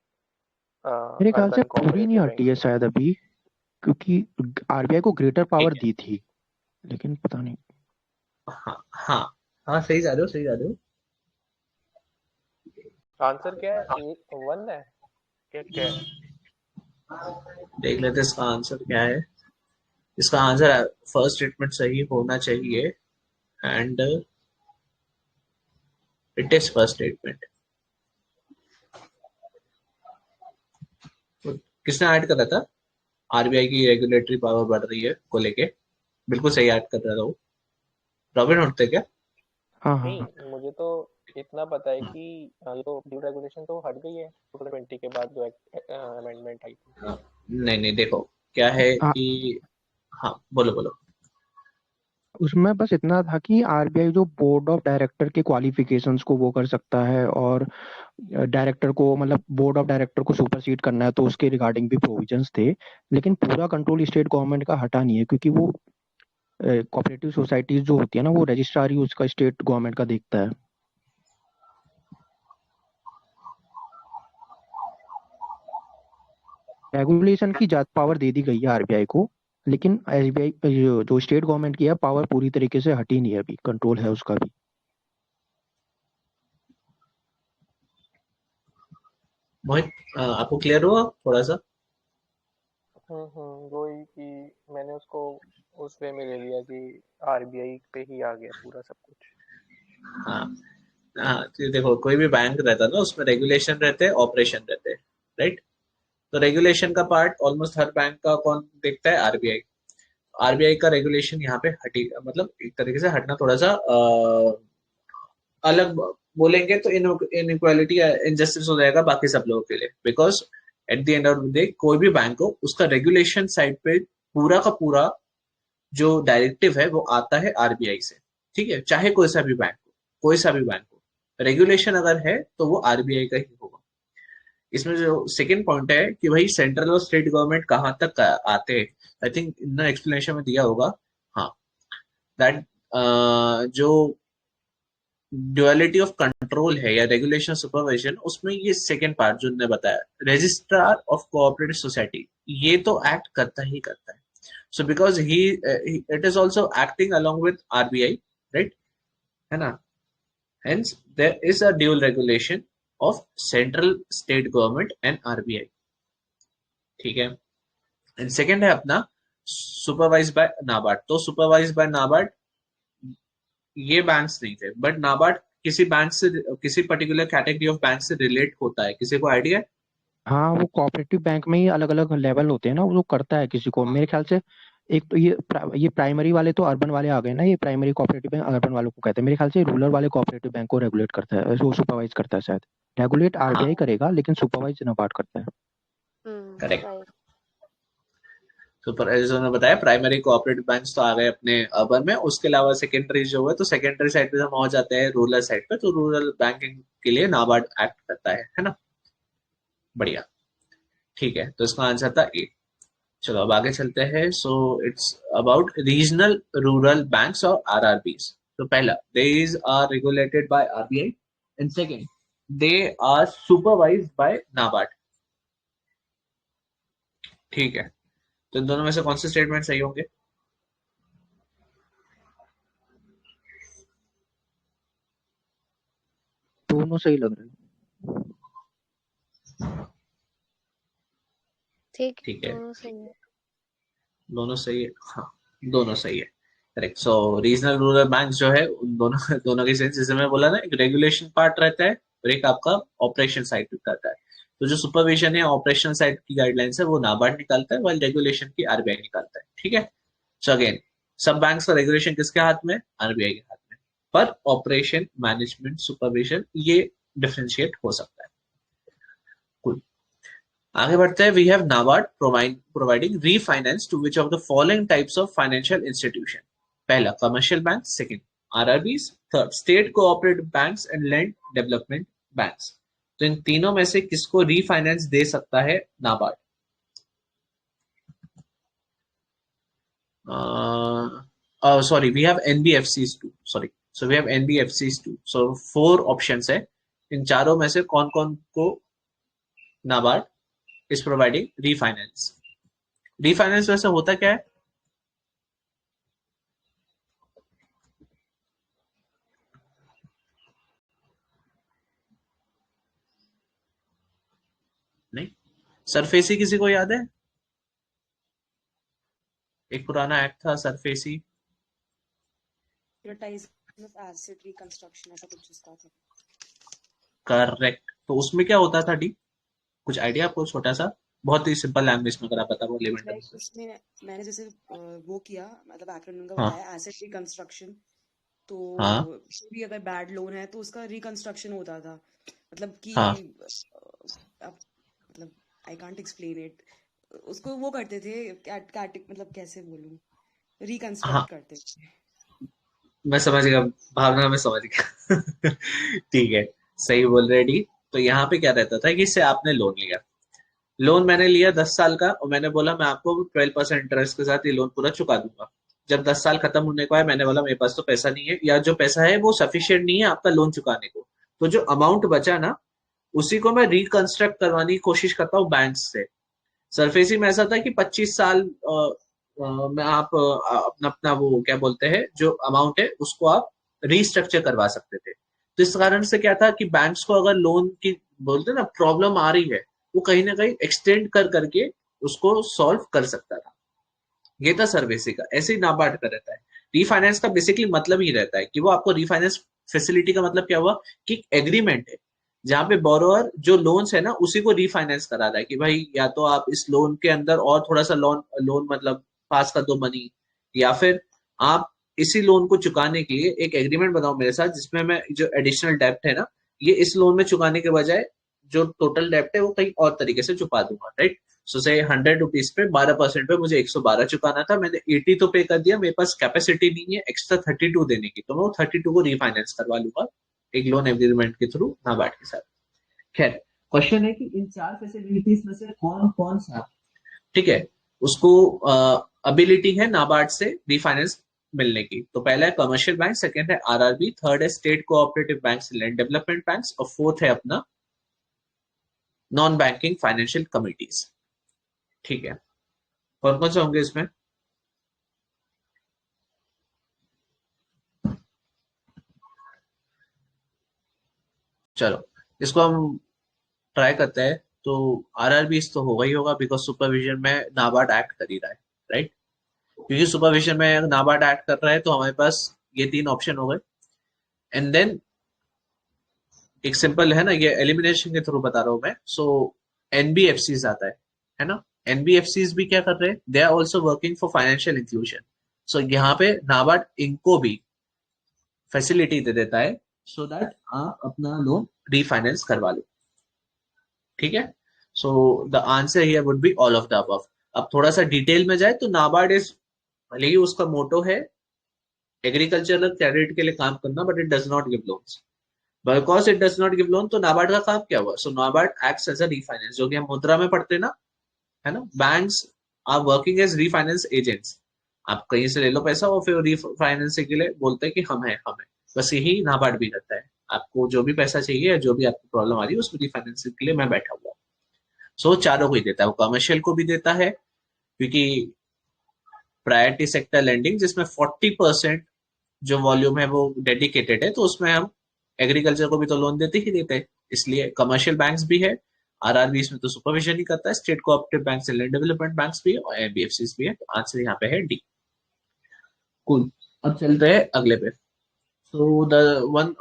मेरे ख्याल से अर्बन पूरी नहीं कोऑपरेटिव बैंक हटी है से। शायद अभी, क्योंकि आरबीआई को ग्रेटर ठीक पावर है। दी थी, लेकिन पता नहीं। हाँ हाँ हाँ, सही जा रहे हो, सही जा रहे हो। आंसर क्या है, ए वन है क्या, क्या है? देख लेते हैं इसका आंसर क्या है। इसका आंसर फर्स्ट स्टेटमेंट सही होना चाहिए, and it is first statement. किसने ऐड करा था आरबीआई की रेगुलेटरी पावर बढ़ रही है को लेके? बिल्कुल सही ऐड कर रहा था वो, रॉबिन हुड थे क्या? हाँ हाँ हाँ। नहीं, मुझे तो इतना पता है कि ये तो ड्यूल रेगुलेशन तो हट गई है 2020 के बाद जो अमेंडमेंट आई थी। नहीं नहीं, देखो क्या है हाँ, कि, हाँ बोलो बोलो। उसमें बस इतना था कि आरबीआई जो बोर्ड ऑफ डायरेक्टर के क्वालिफिकेशंस को वो कर सकता है, और डायरेक्टर को, मतलब बोर्ड ऑफ डायरेक्टर को सुपरसीड करना है, तो उसके रिगार्डिंग भी प्रोविजंस थे। लेकिन पूरा कंट्रोल स्टेट गवर्नमेंट का हटा नहीं है, क्योंकि वो कोऑपरेटिव सोसाइटीज जो होती है ना, वो रजिस्ट्रार ही उसका स्टेट गवर्नमेंट का देखता है। रेगुलेशन की ज्यादा पावर दे दी गई है आरबीआई को, लेकिन एसबीआई जो स्टेट गवर्नमेंट की है पावर पूरी तरीके से हटी नहीं है, अभी कंट्रोल है उसका भी। मोहित, आपको क्लियर हुआ थोड़ा सा? वही कि मैंने उसको उस वे में ले लिया कि आरबीआई पे ही आ गया पूरा सब कुछ। हाँ हाँ, तो देखो कोई भी बैंक रहता है ना, उसमें रेगुलेशन रहते हैं, ऑपरेशन रहते हैं, राइट। तो रेगुलेशन का पार्ट ऑलमोस्ट हर बैंक का कौन देखता है? आरबीआई। आरबीआई का रेगुलेशन यहाँ पे हटी, मतलब एक तरीके से हटना थोड़ा सा अलग बोलेंगे तो इनइक्वालिटी इनजस्टिस हो जाएगा बाकी सब लोगों के लिए, because at the end of the day कोई भी बैंक हो उसका रेगुलेशन साइड पे पूरा का पूरा जो डायरेक्टिव है वो आता है आरबीआई से, ठीक है, चाहे कोई सा भी बैंक हो, कोई सा भी बैंक हो, रेगुलेशन अगर है तो वो आरबीआई का ही होगा। इसमें जो सेकंड पॉइंट है कि भाई सेंट्रल और स्टेट गवर्नमेंट कहाँ तक आते हैं, आई थिंक इन एक्सप्लेनेशन में दिया होगा। हाँ, दैट जो ड्युअलिटी ऑफ कंट्रोल है या रेगुलेशन सुपरविजन, उसमें ये सेकंड पार्ट जो ने बताया, रजिस्ट्रार ऑफ कोऑपरेटिव सोसाइटी, ये तो एक्ट करता ही करता है। So because he it is also acting along with RBI, right, है ना। Hence there is a dual regulation of central state government and RBI, ठीक है। एंड सेकंड है अपना सुपरवाइज बाय नाबार्ड। तो सुपरवाइज बाय नाबार्ड ये बैंक्स नहीं थे, बट नाबार्ड किसी बैंक से, किसी पर्टिकुलर कैटेगरी ऑफ बैंक से रिलेट होता है, किसी को आइडिया है? हाँ, वो कोऑपरेटिव बैंक में ही अलग अलग लेवल होते हैं ना, वो करता है किसी को, मेरे ख्याल से। एक तो ये प्राइमरी वाले तो अर्बन वाले आ गए ना, ये प्राइमरी कोऑपरेटिव बैंक अर्बन वालों को कहते हैं। मेरे ख्याल से रूरल वाले कोऑपरेटिव बैंक को रेगुलेट करता है, वो सुपरवाइज करता है शायद। रेगुलेट आरबीआई हाँ, करेगा, लेकिन सुपरवाइज नाबार्ड करता है। करेक्ट। राइट। सुपर एजो ने बताया प्राइमरी कोऑपरेटिव बैंक्स तो आ गए अपने अर्बन में, उसके अलावा सेकेंडरी जो है, तो सेकेंडरी साइड पे हम पहुंच जाते हैं रूरल साइड पे, तो रूरल बैंकिंग के लिए नाबार्ड एक्ट करता है ना। बढ़िया, ठीक है, तो इसका आंसर था ए। चलो अब आगे चलते हैं। So it's about regional rural banks और आरआरबीज। तो पहला, they is are regulated by RBI, and second, they are supervised by NABARD, ठीक है। तो इन दोनों में से कौन से स्टेटमेंट सही होंगे? दोनों सही लग रहे हैं। ठीक, ठीक है, दोनों सही है। दोनों सही है, हाँ, दोनों सही है, करेक्ट। सो रीजनल रूरल बैंक जो है उन दोनों दोनों की सेंस, जैसे मैं बोला ना, एक रेगुलेशन पार्ट रहता है और एक आपका ऑपरेशन साइड रहता है। तो जो सुपरविजन है ऑपरेशन साइड की गाइडलाइंस है वो नाबार्ड निकालता है, वाइल रेगुलेशन की आरबीआई निकालता है, ठीक है। सो अगेन, सब बैंक्स का रेगुलेशन किसके हाथ में? आरबीआई के हाथ में, पर ऑपरेशन, मैनेजमेंट, सुपरविजन ये डिफरेंशिएट हो सकता है। Cool. आगे बढ़ते हैं। We have NABARD providing refinance to which of the following types of financial institution. पहला, commercial bank, second RRBs, third state cooperative banks and land development banks. तो इन तीनों में से किसको रीफाइनेंस दे सकता है NABARD? Sorry, we have NBFCs too, sorry, so we have NBFCs too. So 4 options है, इन चारों में से कौन कौन को NABARD is providing refinance? Refinance वैसे होता क्या है? नहीं, सरफेसी किसी को याद है? एक पुराना एक्ट था SARFAESI. Securitization of asset reconstruction ऐसा कुछ उसका था। करेक्ट। तो उसमें क्या होता था डी? कुछ आइडिया आपको? छोटा सा, बहुत ही सिंपल लैंग्वेज में अगर आप बता वो लेमेंट। लाइक उसमें मैंने जैसे वो किया, मतलब एक्रोनिम का हाँ बताया, एसेट रिकंस्ट्रक्शन। तो हाँ भी अगर बैड लोन है तो उसका रिकंस्ट्रक्शन होता था, मतलब कि हाँ अब मतलब आई कांट एक्सप्लेन इट। उसको वो करते थे, मतलब कैसे बोलूं, हाँ, रिकंस्ट्रक्ट करते थे। मैं समझ गया, भावना में समझ गया। ठीक है, सही बोल रहे डी। तो यहाँ पे क्या रहता था कि इससे आपने लोन लिया, लोन मैंने लिया 10 साल का, और मैंने बोला मैं आपको 12% इंटरेस्ट के साथ ये लोन पूरा चुका दूंगा। जब 10 साल खत्म होने को आया, मैंने बोला मेरे पास तो पैसा नहीं है, या जो पैसा है वो सफिशियंट नहीं है आपका लोन चुकाने को, तो जो अमाउंट बचा ना, उसी को मैं रिकंस्ट्रक्ट करवाने की कोशिश करता हूँ बैंक से। सरफेसी में ऐसा था कि 25 साल में आप अपना अपना वो क्या बोलते हैं जो अमाउंट है उसको आप रिस्ट्रक्चर करवा सकते थे। तो इस कारण से क्या था कि बैंक्स को अगर लोन की बोलते ना प्रॉब्लम आ रही है, वो कहीं ना कहीं एक्सटेंड कर करके उसको सॉल्व कर सकता था। ये था सर्वेसी का। ऐसे ही नाबार्ड का रहता है। रीफाइनेंस का बेसिकली मतलब ही रहता है कि वो आपको रीफाइनेंस फैसिलिटी का मतलब क्या हुआ कि एग्रीमेंट है जहां पे बोरोअर जो लोन्स है ना उसी को रीफाइनेंस करा रहा है कि भाई या तो आप इस लोन के अंदर और थोड़ा सा लोन लोन मतलब पास कर दो मनी, या फिर आप इसी लोन को चुकाने के लिए एक एग्रीमेंट बनाओ मेरे साथ जिसमें मैं जो एडिशनल डेप्ट है ना ये इस लोन में चुकाने के बजाय जो टोटल डेप्ट है वो कहीं और तरीके से चुका दूंगा, राइट। सो से 100 रुपीज पे 12% पे मुझे 112 चुकाना था, मैंने 80 तो पे कर दिया, मेरे पास कैपेसिटी नहीं है एक्स्ट्रा 32 देने की, तो मैं वो 32 को रीफाइनेंस करवा लूंगा एक लोन एग्रीमेंट के थ्रू नाबार्ड के साथ। खैर, क्वेश्चन है कि इन चार फैसिलिटीज में से कौन कौन सा, ठीक है, उसको अबिलिटी है नाबार्ड से रिफाइनेंस मिलने की। तो पहला है कमर्शियल बैंक, सेकंड है आरआरबी, थर्ड है state cooperative banks, land development banks, और फोर्थ है अपना नॉन बैंकिंग फाइनेंशियल कमिटीज। ठीक है, कौन कौन से होंगे इसमें? चलो इसको हम ट्राई करते हैं। तो आरआरबी तो होगा ही होगा बिकॉज सुपरविजन में नाबार्ड एक्ट कर ही रहा है, राइट। क्योंकि सुपरविजन में नाबार्ड एक्ट कर रहा है तो हमारे पास ये तीन ऑप्शन हो गए। एंड देन एक सिंपल है ना, ये एलिमिनेशन के थ्रू बता रहा हूं मैं। सो एनबीएफसीज आता है ना। एनबीएफसीज भी क्या कर रहे हैं, they are also working for financial inclusion. So यहाँ पे नाबार्ड इनको भी फैसिलिटी दे देता है सो दैट आप अपना लोन रीफाइनेंस करवा लो। ठीक है, so the answer here would be all of the above. अब थोड़ा सा डिटेल में जाए तो नाबार्ड इज, भले ही उसका मोटो है एग्रीकल्चरल क्रेडिट के लिए काम करना, but it does not give loans. Because it does not give loan, तो नाबार्ड का काम क्या हुआ? So NABARD acts as a refinance, जो कि हम मुद्रा में पढ़ते ना, है ना। Banks are working as refinance agents. आप कहीं से ले लो पैसा और फिर रीफाइनेंसिंग के लिए बोलते हैं कि हम है, बस यही नाबार्ड भी रहता है। आपको जो भी पैसा चाहिए या जो भी आपको प्रॉब्लम आ रही है उसमें रीफाइनेंसिंग के लिए मैं बैठा हुआ हूँ। सो चारों को ही देता है, वो कमर्शियल को भी देता है क्योंकि प्रायोरिटी सेक्टर लेंडिंग जिसमें 40% जो वॉल्यूम है वो डेडिकेटेड है, तो उसमें हम एग्रीकल्चर को भी तो लोन देते ही देते हैं, इसलिए कमर्शियल बैंक्स भी है। आरआरबी इसमें तो सुपरविजन ही करता है, state cooperative bank, land development banks भी है, और एनबीएफसी भी है। तो आंसर यहाँ पे है डी। कूल, अब चलते हैं अगले पे। So the one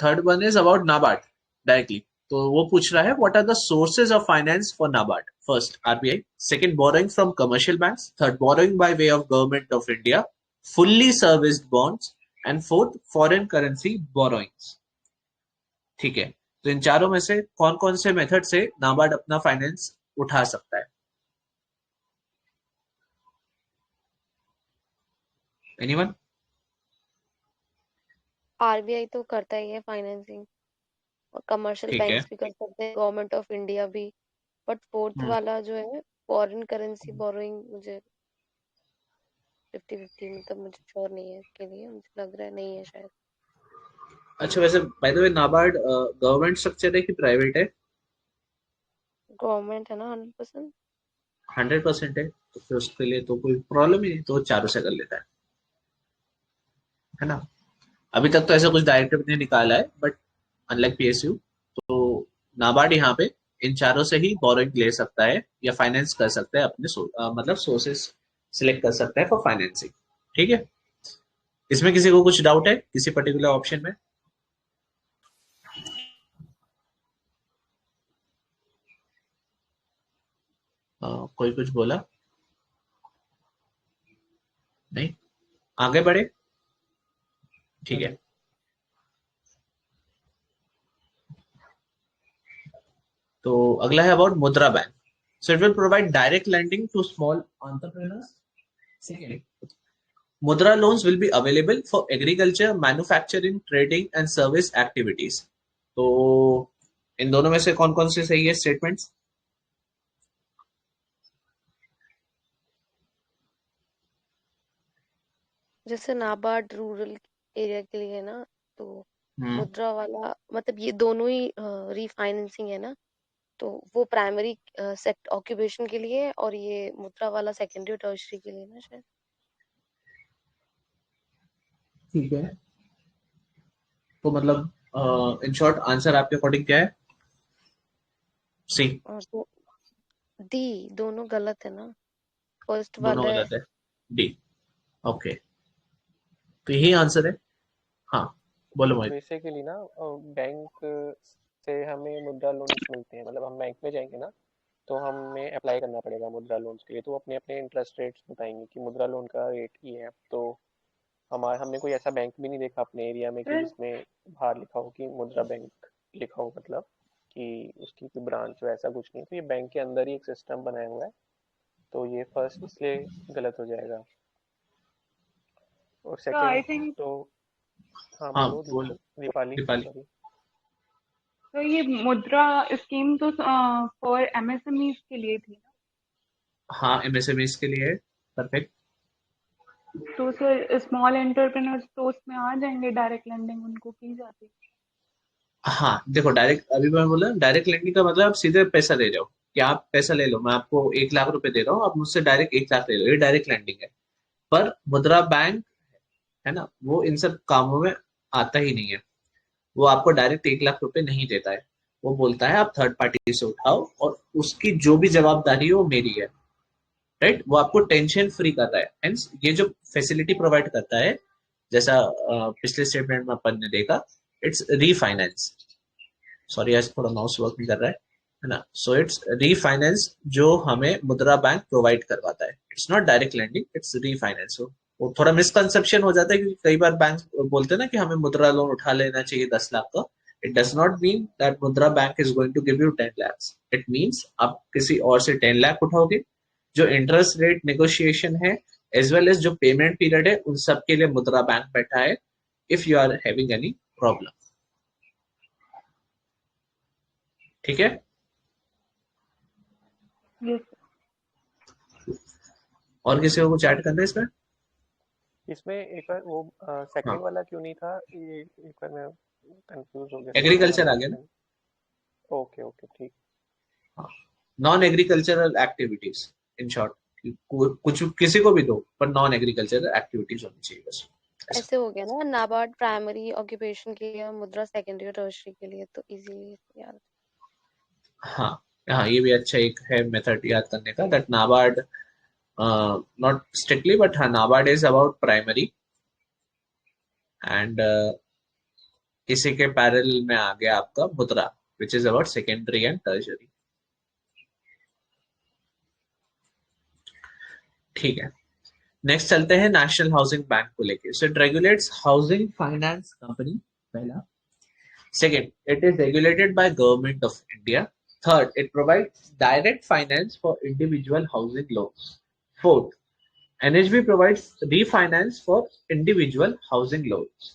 third one is about NABARD directly. तो वो पूछ रहा है what are the sources of finance for NABARD? First RBI, second borrowing from commercial banks, third borrowing by way of government of India, fully serviced bonds, and fourth foreign currency borrowings. ठीक है, तो इन चारों में से कौन कौन से मेथड से नाबार्ड अपना फाइनेंस उठा सकता है? एनीवन? आरबीआई तो करता ही है फाइनेंसिंग, और कमर्शियल ठीक है। बैंक्स भी कर सकते हैं, गवर्नमेंट ऑफ इंडिया भी। बट फोर्थ हम्म, वाला जो है फॉरेन करेंसी बोरोइंग, मुझे 50-50 मतलब मुझे श्योर नहीं है इसके लिए, मुझे लग रहा है नहीं है शायद। अच्छा, वैसे by the way NABARD government structure है कि प्राइवेट है? गवर्नमेंट है ना 100%। 100% है, तो फिर उसके लिए तो कोई प्रॉब्लम ही नहीं, तो वो चारों से कर लेता है ना। अभी तक तो ऐसा कुछ डायरेक्टिव नहीं निकाला है, बट अनलाइक पीएसयू, तो नाबार्ड यहाँ पे इन चारों से ही बोरोइंग ले सकता है या फाइनेंस कर सकता है अपने मतलब सोर्सेस सिलेक्ट कर सकता है फॉर फाइनेंसिंग। ठीक है, इसमें किसी को कुछ डाउट है किसी पर्टिकुलर ऑप्शन में? कोई कुछ बोला नहीं? आगे बढ़े, ठीक है। तो अगला है about Mudra bank. So it will provide direct lending to small entrepreneurs. Second, Mudra loans will be available for agriculture, manufacturing, trading and service activities. तो इन दोनों में से कौन कौन से सही है स्टेटमेंट्स? जैसे नाबार्ड रूरल एरिया के लिए है ना, तो हम्म, मुद्रा वाला मतलब ये दोनों ही रीफाइनेंसिंग है ना, तो वो प्राइमरी सेक्टर ऑक्यूपेशन के लिए है, और ये मुद्रा वाला सेकेंडरी और टर्शरी के लिए ना शायद। ठीक है, तो मतलब इन शॉर्ट आंसर आपके अकॉर्डिंग क्या है? सी? और तो डी दोनों गलत है ना, फर्स्ट दोनों वाला है। गलत है, डी। ओके, तो यही आंसर है। हाँ, बोलो मोहित। बेसिकली ना बैंक से हमें मुद्रा लोन्स मिलते हैं, मतलब हम बैंक में जाएंगे ना तो हमें अप्लाई करना पड़ेगा मुद्रा लोन्स के लिए, तो वो अपने अपने इंटरेस्ट रेट्स बताएंगे कि मुद्रा लोन का रेट ये है। तो हमने कोई ऐसा बैंक भी नहीं देखा अपने एरिया में कि जिसमें बाहर लिखा हो कि मुद्रा बैंक लिखा हो, मतलब कि उसकी कोई ब्रांच हो, ऐसा कुछ नहीं। तो ये बैंक के अंदर ही एक सिस्टम बनाया हुआ है, तो ये फर्स्ट इसलिए गलत हो जाएगा। और आई सेकंड थिंक तो हाँ हाँ बोलो बोलो दीपाली, दीपाली। सॉरी। तो ये मुद्रा स्कीम तो फॉर एमएसएमई के लिए थी ना, हाँ एमएसएमईज के लिए है, परफेक्ट। तो सर स्मॉल एंटरप्रेन्योर्स तो उसमें आ जाएंगे, डायरेक्ट लेंडिंग उनको की जाती है। हाँ देखो, डायरेक्ट अभी मैं बोला डायरेक्ट लेंडिंग का मतलब आप सीधे पैसा दे रहे हो कि आप पैसा ले लो, मैं आपको 1 लाख रुपए दे रहा हूँ, आप मुझसे डायरेक्ट 1 लाख ले लो, ये डायरेक्ट लेंडिंग है। पर मुद्रा बैंक है ना, वो इन सब कामों में आता ही नहीं है। वो आपको डायरेक्ट 1 लाख रुपए नहीं देता है। वो बोलता है आप थर्ड पार्टी से उठाओ और उसकी जो भी जवाबदारी है वो मेरी है। राइट, वो आपको टेंशन फ्री करता है। हेंस ये जो फैसिलिटी प्रोवाइड करता है, जैसा पिछले स्टेटमेंट में अपन ने देखा, इट्स रीफाइनेंस। सॉरी आज थोड़ा माउस वर्क नहीं कर रहा है ना। सो इट्स रीफाइनेंस जो हमें मुद्रा बैंक प्रोवाइड करवाता है। It's not direct lending, it's refinance. वो थोड़ा मिसकंसेप्शन हो जाता है क्योंकि कई बार बैंक बोलते हैं ना कि हमें मुद्रा लोन उठा लेना चाहिए 10 लाख का। It does not mean that Mudra bank is going to give you 10 lakhs। It means आप किसी और से 10 लाख उठाओगे, जो इंटरेस्ट रेट नेगोशिएशन है एज वेल एज जो पेमेंट पीरियड है, उन सब के लिए मुद्रा बैंक बैठा है if you are having any problem. ठीक है। यस और किसी को कुछ ऐड करना है इसमें? इसमें एक बार वो सेकंड हाँ, वाला क्यों नहीं था, ये एक बार मैं कंफ्यूज हो गया सेकंड वाला एग्रीकल्चर आ गया ना। क्वेश्चन। ओके ओके ठीक। Non agricultural activities, in short कुछ किसी को भी दो पर नॉन एग्रीकल्चरल एक्टिविटीज होनी चाहिए बस, ऐसा। ऐसे हो गया ना, नाबार्ड प्राइमरी ऑक्यूपेशन के लिए और मुद्रा सेकेंडरी और टर्शरी के लिए, तो इजीली याद। हाँ हाँ, ये भी अच्छा एक है मेथड याद करने का, that NABARD not strictly but हाँ NABARD is about primary and इसी के पैरेलल में आ गया आपका Mudra which is about secondary and tertiary. ठीक है, नेक्स्ट चलते हैं नेशनल हाउसिंग बैंक को लेके। So it regulates housing finance company, पहला। Second, it is regulated by Government of India. Third, it provides direct finance for individual housing loans. Fourth, NHB provides refinance for individual housing loans.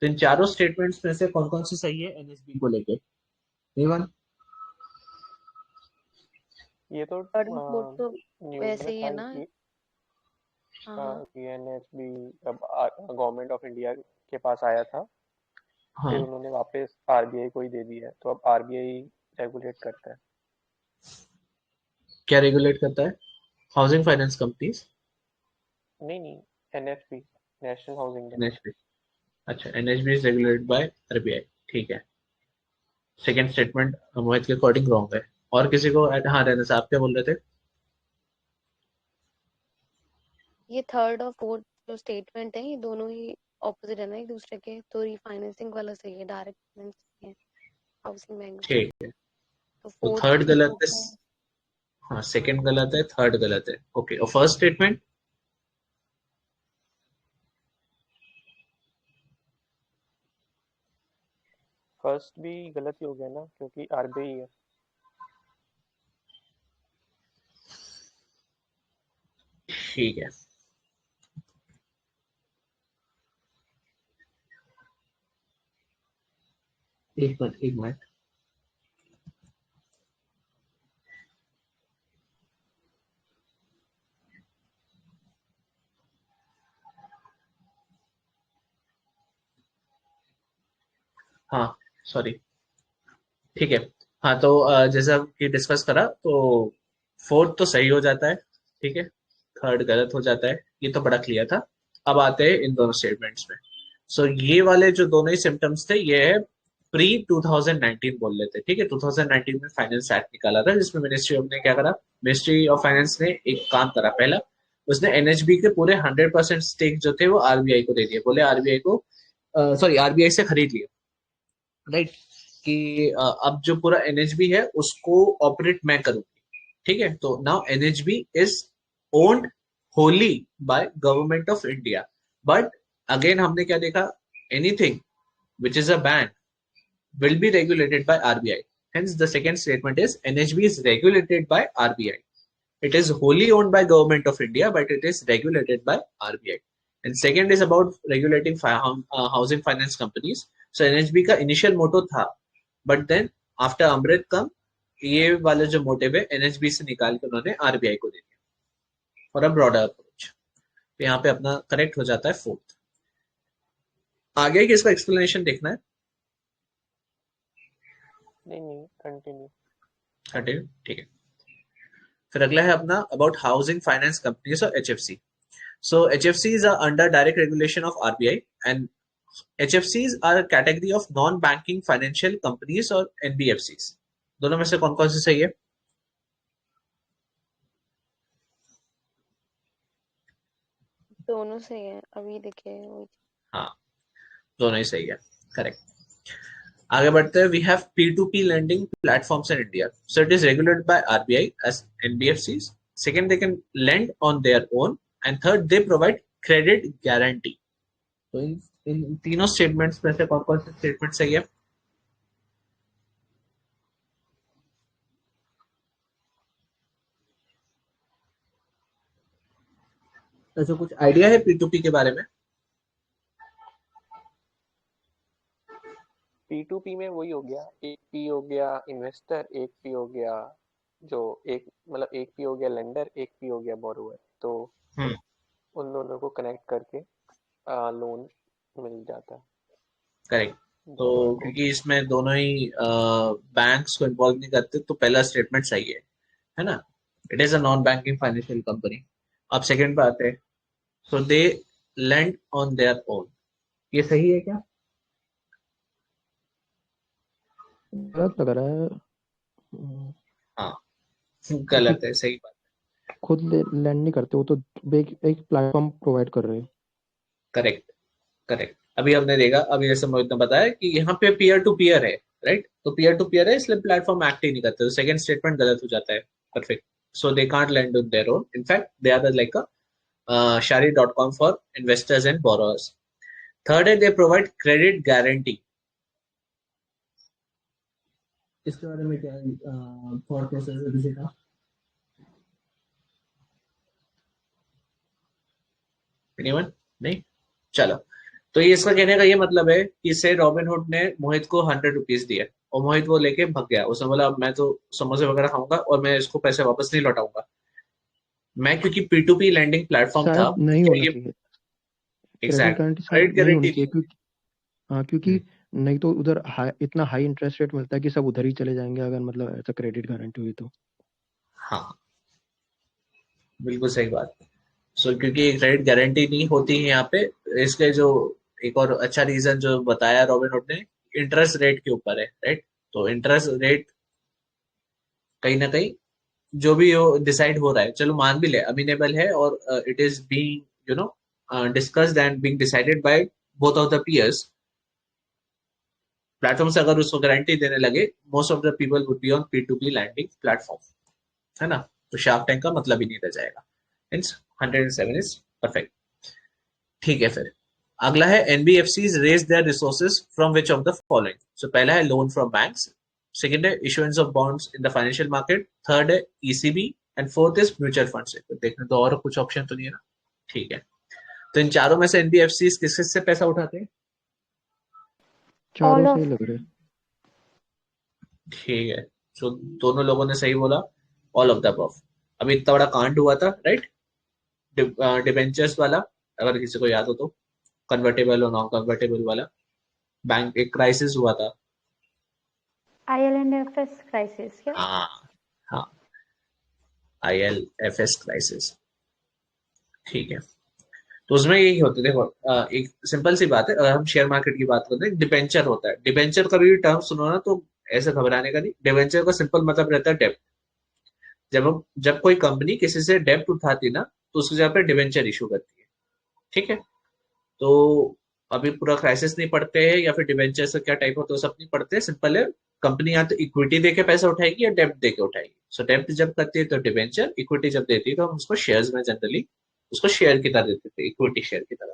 तो इन चारों statements में से कौन कौन सी सही है एनएसबी को लेके? वन ये तो थर्ड और फोर्थ तो न्यूज वैसे में ही था है ना। कि हाँ एनएचबी अब गवर्नमेंट ऑफ इंडिया के पास आया था, हाँ, फिर उन्होंने वापस आरबीआई को ही दे दिया है, तो अब आरबीआई रेगुलेट करता है। क्या रेगुलेट करता है? Housing finance companies? नहीं नहीं, NHB national housing bank. NHB. अच्छा, NHB is regulated by RBI. ठीक है, सेकेंड स्टेटमेंट मोहित के अकॉर्डिंग रॉन्ग है। और किसी को हाँ, रहना साहब क्या बोल रहे थे? ये थर्ड और फोर्थ जो स्टेटमेंट है, ये दोनों ही ऑपोजिट है ना एक दूसरे के, तो रीफाइनेंसिंग वाला सही है, डायरेक्ट फाइनेंस है हाउसिंग बैंक से। ठीक है, तो तो फोर्थ थर्ड गलत है। है। हाँ, सेकंड गलत है, थर्ड गलत है। ओके, और फर्स्ट स्टेटमेंट? फर्स्ट भी गलत ही हो गया ना, क्योंकि आरबीआई है। ठीक है, एक मिनट। हाँ सॉरी, ठीक है। हाँ तो जैसा कि डिस्कस करा, तो फोर्थ तो सही हो जाता है, ठीक है, थर्ड गलत हो जाता है, ये तो बड़ा क्लियर था। अब आते हैं इन दोनों स्टेटमेंट्स में। सो ये वाले जो दोनों ही सिम्टम्स थे, ये है प्री 2019 बोल लेते हैं, ठीक है। 2019 में फाइनेंस एक्ट निकाला था जिसमें मिनिस्ट्री ऑफ ने क्या करा, मिनिस्ट्री ऑफ फाइनेंस ने एक काम करा। पहला, उसने एनएचबी के पूरे 100% स्टेक जो थे वो आरबीआई को दे दिए। बोले आरबीआई को सॉरी आरबीआई से खरीद लिया, राइट, कि अब जो पूरा एनएचबी है उसको ऑपरेट मैं करूंगी, ठीक है। तो now NHB is owned Holi bye government of India, but again हमने क्या देखा, anything which is a bank will be regulated by RBI. Hence, the second statement is NHB is regulated by RBI. It is wholly owned by Government of India, but it is regulated by RBI. And second is about regulating housing finance companies. So NHB का initial motto था, but then after Amrit come, ये वाला जो motive है NHB से निकाल के उन्होंने RBI को दे दिया फॉर अ ब्रॉडर अप्रोच। तो यहाँ पे अपना करेक्ट हो जाता है फोर्थ। आगे की इसका एक्सप्लेनेशन देखना है, नहीं कंटिन्यू। कंटिन्यू, ठीक है। फिर अगला है अपना अबाउट हाउसिंग फाइनेंस कंपनीज और HFC. So एचएफसीज are under direct regulation of RBI and एचएफसीज are category of non banking financial companies और एनबीएफसीज। दोनों में से कौन कौन सी सही है? दोनों सही है, अभी देखिए वही। हाँ, दोनों ही सही है, करेक्ट। आगे बढ़ते हैं, we have P2P lending platforms in India. So it is regulated by RBI as NBFCs. Second, they can lend on their own, and third, they provide credit guarantee. तो इन तीनों स्टेटमेंट्स में से कौन कौन से स्टेटमेंट सही है? तो कुछ आइडिया है P2P के बारे में? P2P में वही हो गया, एक पी हो गया इन्वेस्टर, एक पी हो गया जो एक मतलब एक पी हो गया लेंडर, एक पी हो गया बोरोवर। तो उन दोनों को कनेक्ट करके लोन मिल जाता है, करेक्ट। तो borrower को। क्योंकि इसमें दोनों ही बैंक्स को इन्वॉल्व नहीं करते, तो पहला स्टेटमेंट सही है ना? It is a non banking financial company. अब सेकंड पे आते हैं, सो दे लेंड ऑन देयर ओन। ये सही है क्या? गलत लग रहा है। हाँ, गलत है, सही बात। खुद लैंड नहीं करते, वो तो एक प्लेटफॉर्म प्रोवाइड कर रहे हैं। Correct, correct. अभी हमने देखा, अभी जैसे मोहित ने बताया कि यहाँ पे पीयर टू पीयर है, राइट? तो पीयर टू पीयर है, इसलिए प्लेटफॉर्म एक्ट ही नहीं करते, तो सेकंड स्टेटमेंट गलत हो जाता है। Perfect. So they can't lend on their own, in fact they are like a shari.com for investors and borrowers. Third है, they provide credit guarantee. इसके बारे में क्या थॉट प्रोसेस है किसी का? एनीवन? नहीं, चलो। तो ये इसका कहने का ये मतलब है कि से रॉबिनहुड ने मोहित को 100 रुपीज दिए और मोहित वो लेके भाग गया। उसने बोला अब मैं तो समोसे वगैरह खाऊंगा और मैं इसको पैसे वापस नहीं लौटाऊंगा। मैं क्योंकि P2P लैंडिंग प्लेटफॉर्म था, शायद नहीं होना ये चाहिए, क्रेडिट एग्जैक्ट गारंटी शायद क्रेडिट नहीं होनी गारंटी। चाहिए, क्योंकि हाँ, क्योंकि नहीं तो उधर इतना हाई इंटरेस्ट रेट मिलता है कि सब उधर ही चले जाएंगे, अगर मतलब ऐसा क्रेडिट गारंटी हुई तो। हाँ, बिल्कुल सही बात। सो क्योंकि क्रेडिट गारंटी नहीं होती है यहाँ पे, इसके जो एक और अच्छा रीजन जो बताया रॉबिनहुड ने, इंटरेस्ट रेट के ऊपर है, राइट? तो इंटरेस्ट रेट कहीं ना कहीं जो भी हो डिसाइड हो रहा है, चलो मान भी ले अमीनेबल है और it is being discussed and being decided by both of the peers. Platform से अगर उसको गारंटी देने लगे, most of the people would be on P2P lending platform, है ना? तो शार्क टैंक का मतलब ही नहीं रह जाएगा। Means 107 is perfect. ठीक है, फिर अगला है NBFCs raise their resources from which of the following. So पहला है लोन फ्रॉम बैंक्स, सेकंड है issuance of bonds in the financial market, third है ECB and fourth is mutual fund से। तो देखने तो और कुछ ऑप्शन तो नहीं है ना? ठीक है, तो इन चारों में से एनबीएफसीज किस किस से पैसा उठाते हैं? चारों All से of लग रहे हैं। ठीक है, तो दोनों लोगों ने सही बोला, ऑल ऑफ द अबव। अभी इतना बड़ा कांड हुआ था, राइट? डिबेंचर्स वाला, अगर किसी को याद हो तो, कन्वर्टेबल और नॉन कन्वर्टेबल वाला बैंक एक क्राइसिस हुआ था। IL&FS crisis, क्या? हाँ, हाँ, IL&FS क्राइसिस। ठीक है, तो उसमें यही होता है। देखो एक सिंपल सी बात है, अगर हम शेयर मार्केट की बात करते हैं, डिबेंचर होता है। डिबेंचर का भी टर्म सुनो ना तो ऐसे घबराने का नहीं। डिबेंचर का सिंपल मतलब रहता है डेब्ट। जब कोई कंपनी किसी से डेब्ट उठाती ना, तो उसकी जगह पे डिबेंचर इशू करती है, ठीक है? तो अभी पूरा क्राइसिस नहीं पढ़ते हैं, या फिर डिवेंचर से क्या टाइप होता है वो सब नहीं पढ़ते, सिंपल है। कंपनी या तो इक्विटी देके पैसा उठाएगी या डेब्ट देके उठाएगी। सो डेब्ट जब करती है तो डिवेंचर, इक्विटी जब देती है तो हम उसको शेयर्स में जनरली उसको शेयर की तरह देते थे, इक्विटी शेयर की तरह।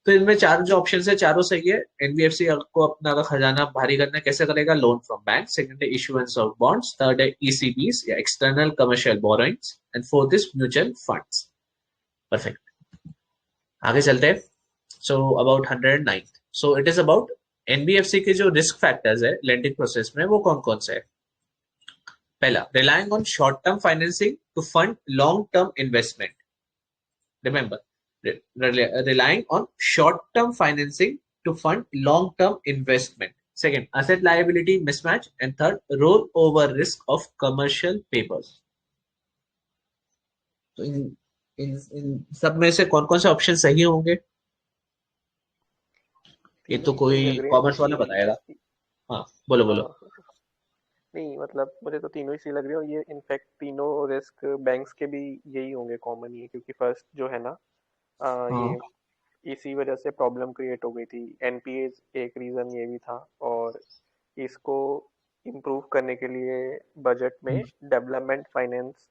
तो इनमें चार जो ऑप्शन है चारों सही है। एनबीएफसी को अपना अगर खजाना भारी करना कैसे करेगा? लोन फ्रॉम बैंक, सेकंड है इशुएंस ऑफ बॉन्ड्स, थर्ड है ईसीबीस या external commercial borrowings, and fourth is mutual funds. Perfect, आगे चलते हैं। So about 109, so it is about NBFC के जो रिस्क फैक्टर्स है लेंडिंग प्रोसेस में वो कौन कौन से है। पहला, relying on short term financing to fund long term investment. Remember, relying on short-term financing to fund long-term investment. Second, asset liability mismatch, and third, rollover risk of commercial papers. तो इन सब में से कौन कौन से ऑप्शन सही होंगे? ये तो कोई कॉमर्स वाला बताएगा। हाँ बोलो बोलो। नहीं मतलब मुझे तो तीनों ही सही लग रही है, और ये इनफैक्ट तीनों रिस्क बैंक्स के भी यही होंगे, कॉमन ही है, क्योंकि फर्स्ट जो है ना ये इसी वजह से प्रॉब्लम क्रिएट हो गई थी। एनपीएज एक रीजन ये भी था, और इसको इम्प्रूव करने के लिए बजट में डेवलपमेंट फाइनेंस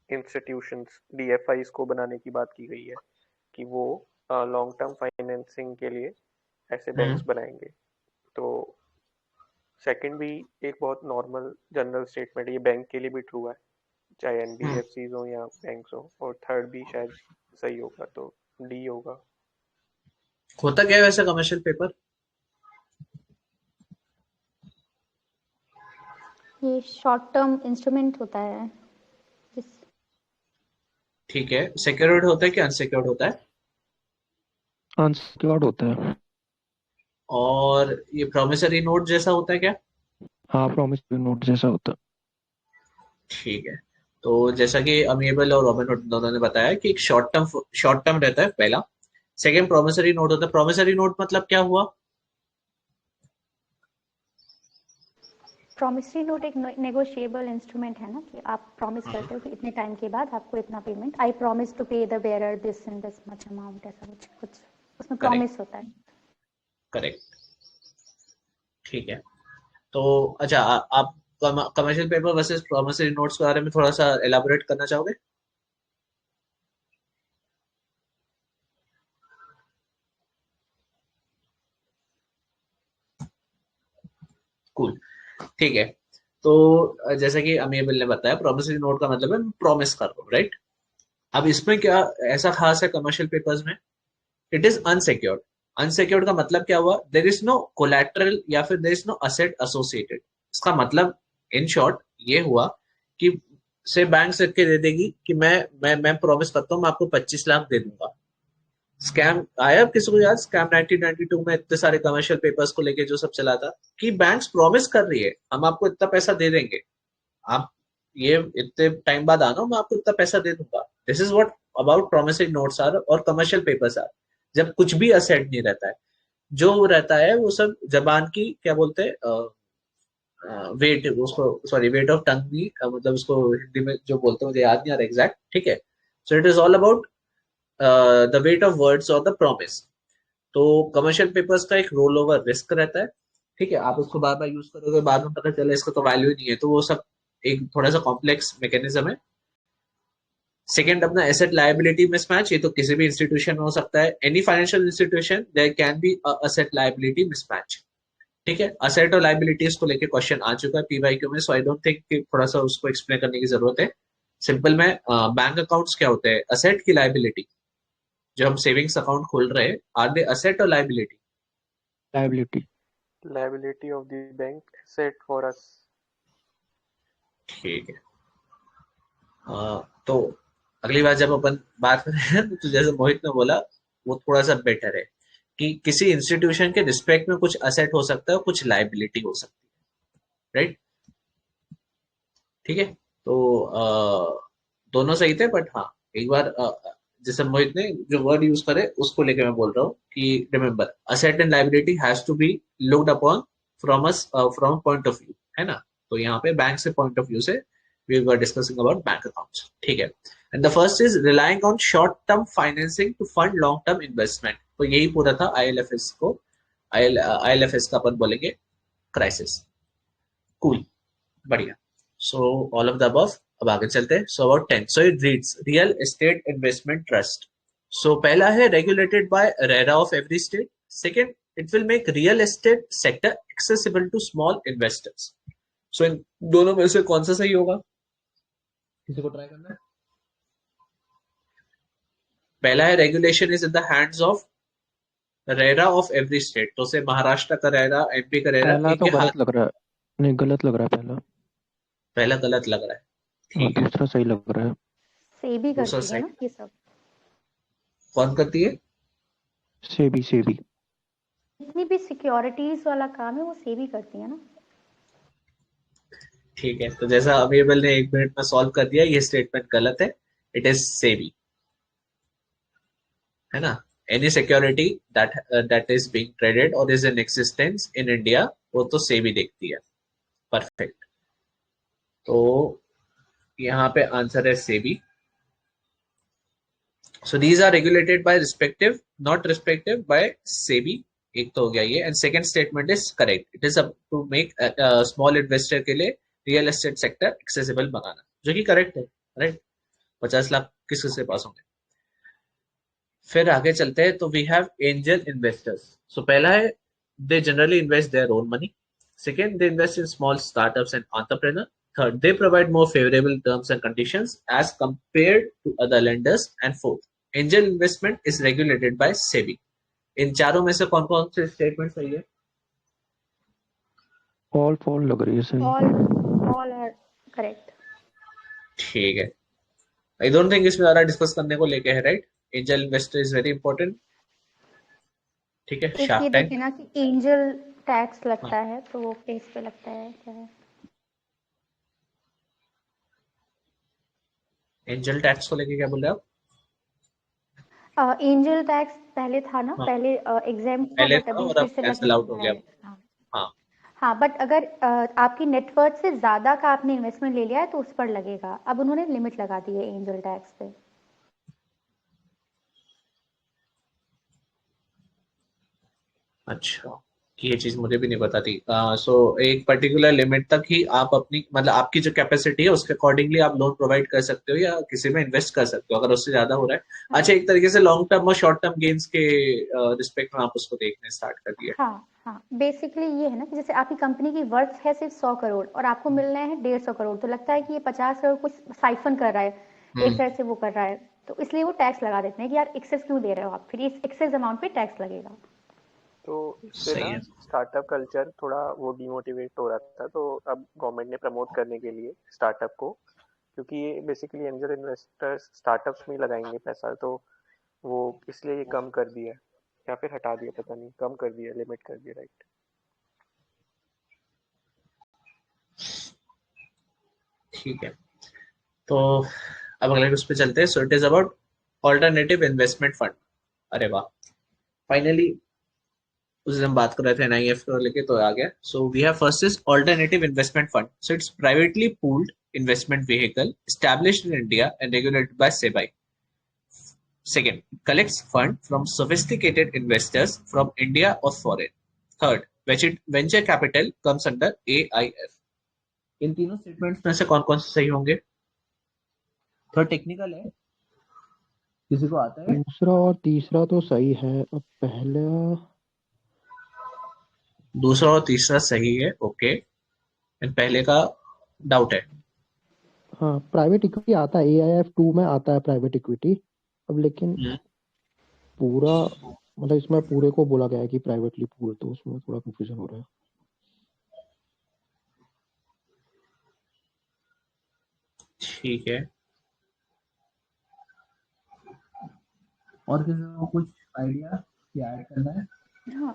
इंस्टीट्यूशंस डीएफआईज को बनाने की बात की गई है कि वो लॉन्ग टर्म फाइनेंसिंग के लिए ऐसे बैंक्स बनाएंगे। तो सेकंड भी एक बहुत नॉर्मल जनरल स्टेटमेंट, ये बैंक के लिए भी ट्रू है, चाहे एनबीएफसीज हो या बैंक्स हो। और थर्ड भी शायद सही होगा, तो डी होगा। होता क्या है वैसे कमर्शियल पेपर? ये शॉर्ट टर्म इंस्ट्रूमेंट होता है। ठीक है, सिक्योर्ड होता है कि अनसिक्योर्ड होता है? अनसिक्योर्ड होता है। और ये प्रॉमिसरी नोट जैसा होता है क्या? हाँ, प्रॉमिसरी नोट जैसा होता है। ठीक है, तो जैसा कि अमीएबल और रॉबिनहुड दोनों ने बताया कि एक शॉर्ट टर्म रहता है पहला, सेकंड प्रॉमिसरी नोट होता है। प्रॉमिसरी नोट मतलब क्या हुआ? प्रॉमिसरी नोट एक नेगोशिएबल इंस्ट्रूमेंट है ना, कि आप प्रॉमिस करते हो कि इतने टाइम के बाद आपको इतना पेमेंट, आई प्रॉमिस टू पे the bearer this and this much amount, ऐसा कुछ उसमें प्रॉमिस होता है। करेक्ट, ठीक है। तो अच्छा, आप commercial paper versus promissory notes के बारे में थोड़ा सा एलाबोरेट करना चाहोगे? कूल, ठीक है। तो जैसा कि अमीएबल ने बताया, प्रॉमिसरी नोट का मतलब है प्रॉमिस कर रहा हूं, राइट? अब इसमें क्या ऐसा खास है कमर्शियल पेपर्स में? It is unsecured. अनसिक्योर्ड का मतलब क्या हुआ? देयर इज नो कोलैटरल या फिर there is no asset associated. इसका मतलब इन शॉर्ट ये हुआ कि से बैंक से दे देगी कि मैं प्रॉमिस करता हूँ मैं आपको 25 लाख दे दूंगा। स्कैम आया किसी को याद? स्कैम 1992 में इतने सारे कमर्शियल पेपर्स को लेके जो सब चला था कि बैंक्स प्रॉमिस कर रही है हम आपको इतना पैसा दे देंगे, आप ये इतने टाइम बाद आना, मैं आपको इतना पैसा दे दूंगा। This is what about promising notes are और कमर्शियल पेपर्स आर। जब कुछ भी असेट नहीं रहता है, जो रहता है वो सब जबान की क्या बोलते हैं, वेट, उसको सॉरी वेट ऑफ टंग भी मतलब उसको हिंदी में जो बोलते हैं मुझे याद नहीं आ रहा एग्जैक्ट, ठीक है। So it is all about the weight of words और द प्रॉमिस। तो कमर्शियल पेपर्स का एक रोल ओवर रिस्क रहता है, ठीक है। आप उसको बार बार यूज करोगे, बाद में पता चला इसका तो वैल्यू ही नहीं है, तो वो सब एक थोड़ा सा कॉम्प्लेक्स मैकेनिज्म है। सेकेंड अपना एसेट लायबिलिटी मिसमैच, ये तो किसी भी इंस्टीट्यूशन में हो सकता है, any financial institution there can be asset liability mismatch, ठीक है। असेट और लायबिलिटीज को लेके क्वेश्चन आ चुका है पीवाईक्यू में, सो आई डोंट थिंक कि थोड़ा सा उसको एक्सप्लेन करने की जरूरत है। सिंपल में बैंक अकाउंट्स क्या होते हैं? असेट की लायबिलिटी, जो हम सेविंग्स अकाउंट खोल रहे हैं, आर दे असेट और liability? Liability of the bank, asset for us. ठीक है, तो अगली बार जब अपन बात करें तो जैसे मोहित ने बोला वो थोड़ा सा बेटर है कि किसी इंस्टीट्यूशन के रिस्पेक्ट में कुछ असेट हो सकता है और कुछ लायबिलिटी हो सकती है, राइट? ठीक है, तो दोनों सही थे, बट हाँ एक बार जैसे मोहित ने जो वर्ड यूज करे उसको लेके मैं बोल रहा हूँ कि remember asset and liability has to be looked upon from point of view, है ना? तो यहाँ पे बैंक से पॉइंट ऑफ व्यू से we were discussing about bank accounts, ठीक है। And the first is relying on short term financing to fund long term investment. तो यही पूरा था ILFS को, ILFS का अपन बोलेंगे क्राइसिस। कूल, बढ़िया। So all of the above. अब आगे चलते हैं। So about 10, so it reads real estate investment trust. So पहला है regulated by RERA of every state. Second, it will make real estate sector accessible to small investors. So इन दोनों में से कौन सा सही होगा, किसी को ट्राई करना है? पहला है regulation is in the hands of RERA of every state, तो से महाराष्ट्र का रेरा, MP का रेरा, पहला तो इनके हाथ। गलत लग रहा है, नहीं गलत लग रहा है पहला। पहला गलत लग रहा है, हाँ, ठीक है। दूसरा सही लग रहा है। सेबी दूसरा करती है सही, ना ये सब, कौन करती है? सेबी सेबी। जितनी भी सिक्योरिटीज वाला काम है वो सेबी करती है ना। ठीक है, तो जैसा अवेबल ने 1 मिनट में सॉल्व कर दिया, ये स्टेटमेंट गलत है, इट इज सेबी, है ना। Any security that is being traded और is in existence in India, वो तो सेबी देखती है। परफेक्ट, तो यहाँ पे आंसर है SEBI. So these are regulated by respective, not respective by SEBI. एक तो हो गया ये, and second statement is correct. It is up to make a small investor के लिए real estate sector accessible बनाना, जो कि correct है, right? 50 लाख किस से पास होंगे। फिर आगे चलते हैं, तो we have angel investors. So पहला है they generally invest their own money. Second, they invest in small startups and entrepreneurs. Third, they provide more favorable terms and conditions as compared to other lenders. And fourth, angel investment is regulated by SEBI. इन चारों में से कौन कौन से statement सही है? All लग रही है सही। All are correct. ठीक है, आई डोंट थिंक इसमें ज्यादा डिस्कस करने को लेके है, right? Angel investor is very important, ठीक है। एक ये शार्क टैंक, देखिए ना कि एंजल टैक्स लगता है, तो वो किस पे लगता है, क्या है? एंजल टैक्स को लेके क्या बोल रहे हो आप? एंजल टैक्स पहले था ना, हाँ, पहले एग्जाम था, पहले बट था अभी और फिर अब से कैंसिल लगने आउट हो लगा गया। है। हाँ हाँ, हाँ, बट अगर आपकी नेटवर्थ से ज्यादा का आपने इन्वेस्टमेंट ले लिया है तो उस पर लगेगा। अब उन्होंने लिमिट लगा दी है एंजल टैक्स पे। अच्छा, ये चीज मुझे भी नहीं पता थी। सो एक पर्टिकुलर लिमिट तक ही आप अपनी, मतलब आपकी जो कैपेसिटी है उसके अकॉर्डिंगली आप लोन प्रोवाइड कर सकते हो या किसी में इन्वेस्ट कर सकते हो, अगर उससे ज्यादा हो रहा है। अच्छा, एक तरीके से लॉन्ग टर्म और शॉर्ट टर्म गेन्स के रिस्पेक्ट में आप उसको देखने स्टार्ट कर दिया। हाँ हाँ, बेसिकली ये है ना कि जैसे आपकी कंपनी की वर्थ है सिर्फ 100 करोड़ और आपको मिल रहे हैं 150 करोड़, तो लगता है कि ये 50 करोड़ कुछ साइफन कर रहा है, एक तरह से वो कर रहा है, तो इसलिए वो टैक्स लगा देते हैं कि यार एक्सेस क्यों दे रहे हो आप, फिर इस एक्सेस अमाउंट पे टैक्स लगेगा। तो इससे सही ना है। स्टार्टअप कल्चर थोड़ा वो डिमोटिवेट हो रहा था, तो अब गवर्नमेंट ने प्रमोट करने के लिए स्टार्टअप को, क्योंकि ये बेसिकली एंजल इन्वेस्टर्स स्टार्टअप्स में ही लगाएंगे पैसा, तो वो इसलिए ये कम कर दिया या फिर हटा दिया, पता नहीं, कम कर दिया, लिमिट कर दिया, राइट। ठीक है, तो अब अगले उस पे चलते हैं। So it is about alternative investment fund. अरे वाह, फाइनली उस दिन हम बात कर रहे थे NIF को लेके, तो आ गया। So we have first is alternative investment fund. So it's privately pooled investment vehicle established in India and regulated by SEBI. Second, it collects fund from sophisticated investors from India or foreign. Third, venture capital comes under AIF. इन तीनों statements में से कौन कौन से सही होंगे? थोड़ा technical है, किसी को आता है? दूसरा और तीसरा तो सही है, अब पहला दूसरा और तीसरा सही है, ओके। एंड पहले का डाउट है। हाँ, प्राइवेट इक्विटी आता है, AIF 2 में आता है प्राइवेट इक्विटी। अब लेकिन पूरा मतलब इसमें पूरे को बोला गया है कि प्राइवेटली पूल, तो उसमें थोड़ा कंफ्यूजन हो रहा है। ठीक है, और किसी को कुछ आइडिया क्या ऐड करना है? हाँ,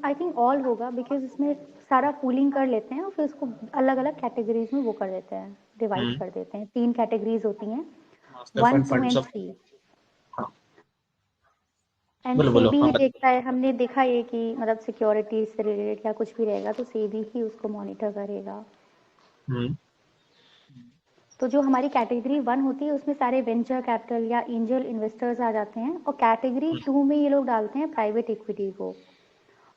आई थिंक ऑल होगा, बिकॉज इसमें सारा पूलिंग कर लेते हैं और फिर उसको अलग अलग कैटेगरीज में वो कर देते हैं, डिवाइड कर देते हैं। 3 कैटेगरीज होती हैं, master 1, fund, 2 funds end of, 3। हाँ, एंड बोलो बोलो, सेबी हाँ ही देखता है, हमने देखा ये कि मतलब सिक्योरिटीज से रिलेटेड या कुछ भी रहेगा तो सेबी ही उसको मॉनिटर करेगा। तो जो हमारी कैटेगरी 1 होती है उसमें सारे वेंचर कैपिटल या एंजल इन्वेस्टर्स आ जाते हैं, और कैटेगरी 2 में ये लोग डालते हैं प्राइवेट इक्विटी को,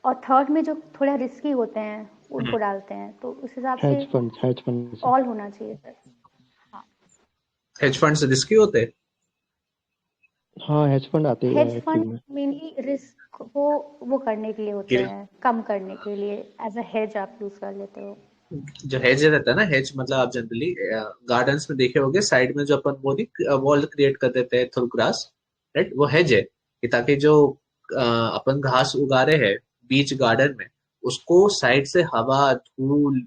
और थर्ड में जो थोड़ा रिस्की होते हैं उनको डालते हैं। तो उस हिसाब से हेज फंड ऑल होना चाहिए सर। हाँ, हेज फंड्स रिस्की होते हैं? हाँ हेज फंड आते हैं हेज एक्चुअली फंड में। मेनली रिस्क को वो करने के लिए होते कि- हैं, कम करने के लिए, एज अ हेज आप यूज कर लेते हो। जो हेज रहता है ना, हेज मतलब आप जनरली गार्डन्स में देखे होंगे, साइड में जो अपन वो वॉल क्रिएट कर देते हैं थ्रू ग्रास, राइट? वो हेज है कि ताकि जो अपन घास उगा रहे हैं बीच गार्डन में, उसको साइड से हवा, धूल,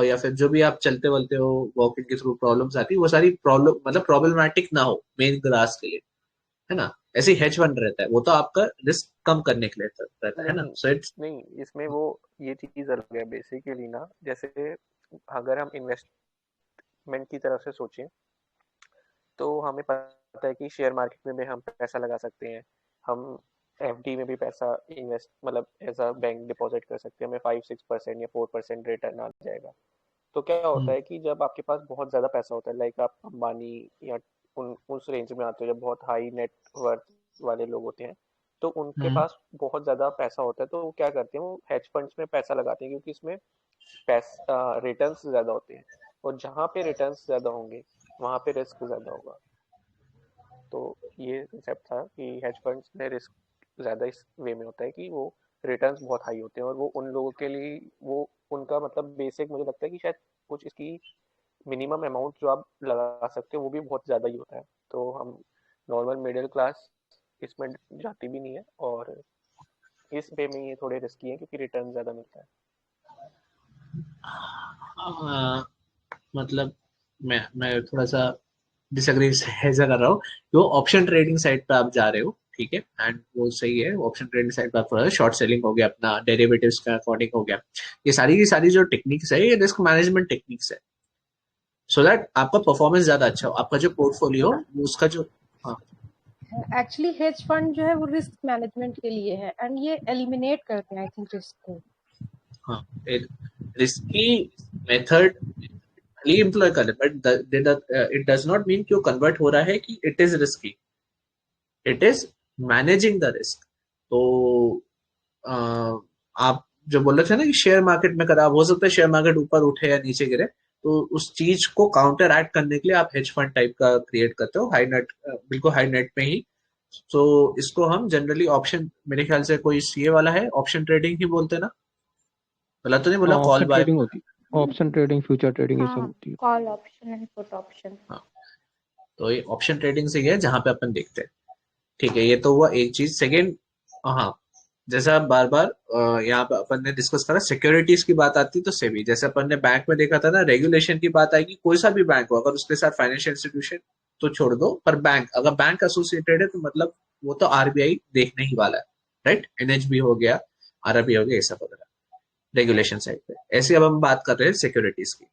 या फिर जो भी आप चलते वलते हो, वॉकिंग के थ्रू प्रॉब्लम्स आती है, वो सारी प्रॉब्लम मतलब प्रॉब्लमेटिक ना हो मेन ग्रास के लिए, है ना? ऐसे हेज फंड रहता है, वो तो आपका रिस्क कम करने के लिए रहता है ना, नहीं सो इट्स। नहीं, इसमें वो ये चीज अलग है बेसिकली ना। जैसे अगर हम इन्वेस्टमेंट की तरफ से सोचें तो हमें पता है कि शेयर मार्केट में भी हम पैसा लगा सकते हैं, हम एफडी में भी पैसा इन्वेस्ट मतलब एज अ बैंक डिपॉजिट कर सकते हैं, हमें 5-6% या 4% रिटर्न आ जाएगा। तो क्या होता है कि जब आपके पास बहुत ज़्यादा पैसा होता है, लाइक आप अंबानी या उस रेंज में आते हो जब बहुत हाई नेट वर्थ वाले लोग होते हैं, तो उनके पास बहुत ज़्यादा पैसा होता है, तो वो क्या करते हैं, वो हेज फंड्स में पैसा लगाते हैं क्योंकि इसमें पैसा रिटर्न्स ज़्यादा होते हैं, और जहाँ पे रिटर्न्स ज़्यादा होंगे वहाँ पे रिस्क ज़्यादा होगा। तो ये कंसेप्ट था कि हेज फंड्स में रिस्क ज़्यादा इस वे में होता है कि वो रिटर्न्स बहुत हाई होते हैं, और वो उन लोगों के लिए वो उनका मतलब बेसिक मुझे लगता है कि शायद कुछ इसकी मिनिमम अमाउंट जो आप लगा सकते हो वो भी बहुत ज़्यादा ही होता है। तो हम नॉर्मल मिडिल क्लास इसमें जाती भी नहीं है, और इस वे में ये थोड़े रिस्की है क्योंकि रिटर्न ज़्यादा मिलता है। मतलब मैं थोड़ा सा डिसएग्री ऐसा कर रहा हूँ कि वो ऑप्शन ट्रेडिंग साइड पे आप जा रहे हो, ठीक है, एंड वो सही है। ऑप्शन ट्रेडिंग साइड पे आप थोड़ा शॉर्ट सेलिंग हो गया, अपना डेरिवेटिव्स का अकॉर्डिंग हो गया, ये सारी की सारी जो टेक्निक्स है, ये रिस्क मैनेजमेंट टेक्निक्स है, सो दैट आपका परफॉर्मेंस ज्यादा अच्छा हो, आपका जो पोर्टफोलियो उसका जो। हाँ, एक्चुअली हेज फंड जो है वो रिस्क मैनेजमेंट के लिए है, एंड ये एलिमिनेट करते हैं आई थिंक रिस्क को। हाँ, रिस्की मेथड ही इम्प्लॉय कर, but it does not mean कि वो कन्वर्ट हो रहा है कि it is risky, it is managing the risk. तो अ, आप जो बोल रहे थे ना कि शेयर मार्केट में खराब हो सकता है, शेयर मार्केट ऊपर उठे या नीचे गिरे, तो उस चीज को काउंटर एक्ट करने के लिए आप हेज फंड टाइप का क्रिएट करते हो, हाई नेट, बिल्कुल हाई नेट में ही। तो इसको हम जनरली ऑप्शन, मेरे ख्याल से कोई सीए वाला है, ऑप्शन ट्रेडिंग ही बोलते हैं ना? बोला तो नहीं बोला, हाँ कॉल ऑप्शन बाय। ट्रेडिंग होती है, ऑप्शन ट्रेडिंग, फ्यूचर ट्रेडिंग ये सब हाँ, होती है। Call option and put option. हाँ, तो ये ऑप्शन ट्रेडिंग से ही है जहां पे अपन देखते हैं, ठीक है। ये तो हुआ एक चीज। सेकेंड, हाँ, जैसा बार बार यहाँ पे अपन ने डिस्कस करा, सिक्योरिटीज की बात आती तो सेबी, जैसे अपन ने बैंक में देखा था ना, रेगुलेशन की बात आएगी, कोई सा भी बैंक हो, अगर उसके साथ फाइनेंशियल इंस्टीट्यूशन तो छोड़ दो, पर बैंक, अगर बैंक एसोसिएटेड है तो मतलब वो तो आरबीआई देखने ही वाला है, राइट? एनएचबी हो गया, आरबीआई हो गया, ये सब वगैरह रेगुलेशन साइड पे। ऐसे अब हम बात कर रहे हैं सिक्योरिटीज की।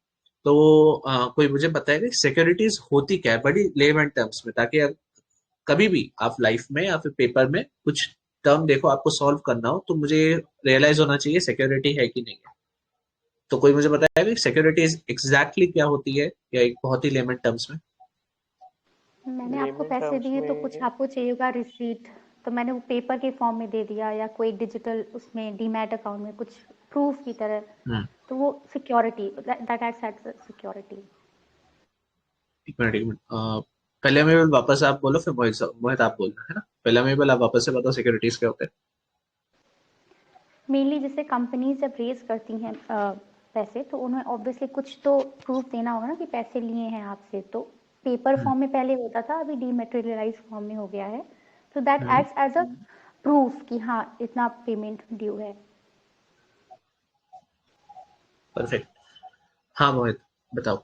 तो कोई मुझे बताएगा सिक्योरिटीज होती क्या है, बड़ी लेमन टर्म्स में, ताकि कभी भी आप लाइफ में या फिर पेपर में कुछ टर्म देखो, आपको सॉल्व करना हो, तो मुझे रियलाइज होना चाहिए सिक्योरिटी है कि नहीं है। तो कोई मुझे बताएगा सिक्योरिटी एग्जैक्टली क्या होती है, या एक बहुत ही लेमन टर्म्स में? मैंने आपको लेमन पैसे टर्म्स दिए तो कुछ में आपको चाहिए होगा रिसीट, तो मैंने वो पेपर के फॉर्म में दे दिया, या कोई डिजिटल उसमें डीमैट अकाउंट में कुछ प्रूफ की तरह, तो वो security, that acts as security. एक मिनट, एक मिनट, पहले में वापस आप बोलो, फिर मोहित आप बोलना, है ना? पहले में आप वापस से बताओ सिक्योरिटीज क्या होते हैं। मेनली जैसे कंपनीज जब रेज करती हैं पैसे, तो उन्हें ऑब्वियसली कुछ तो प्रूफ देना होगा ना कि पैसे लिए हैं आपसे। तो पेपर फॉर्म में पहले होता था, अभी डीमेटेरियलाइज फॉर्म में हो गया है, तो that acts as a proof कि हाँ इतना पेमेंट ड्यू है। परफेक्ट। हाँ मोहित, बताओ।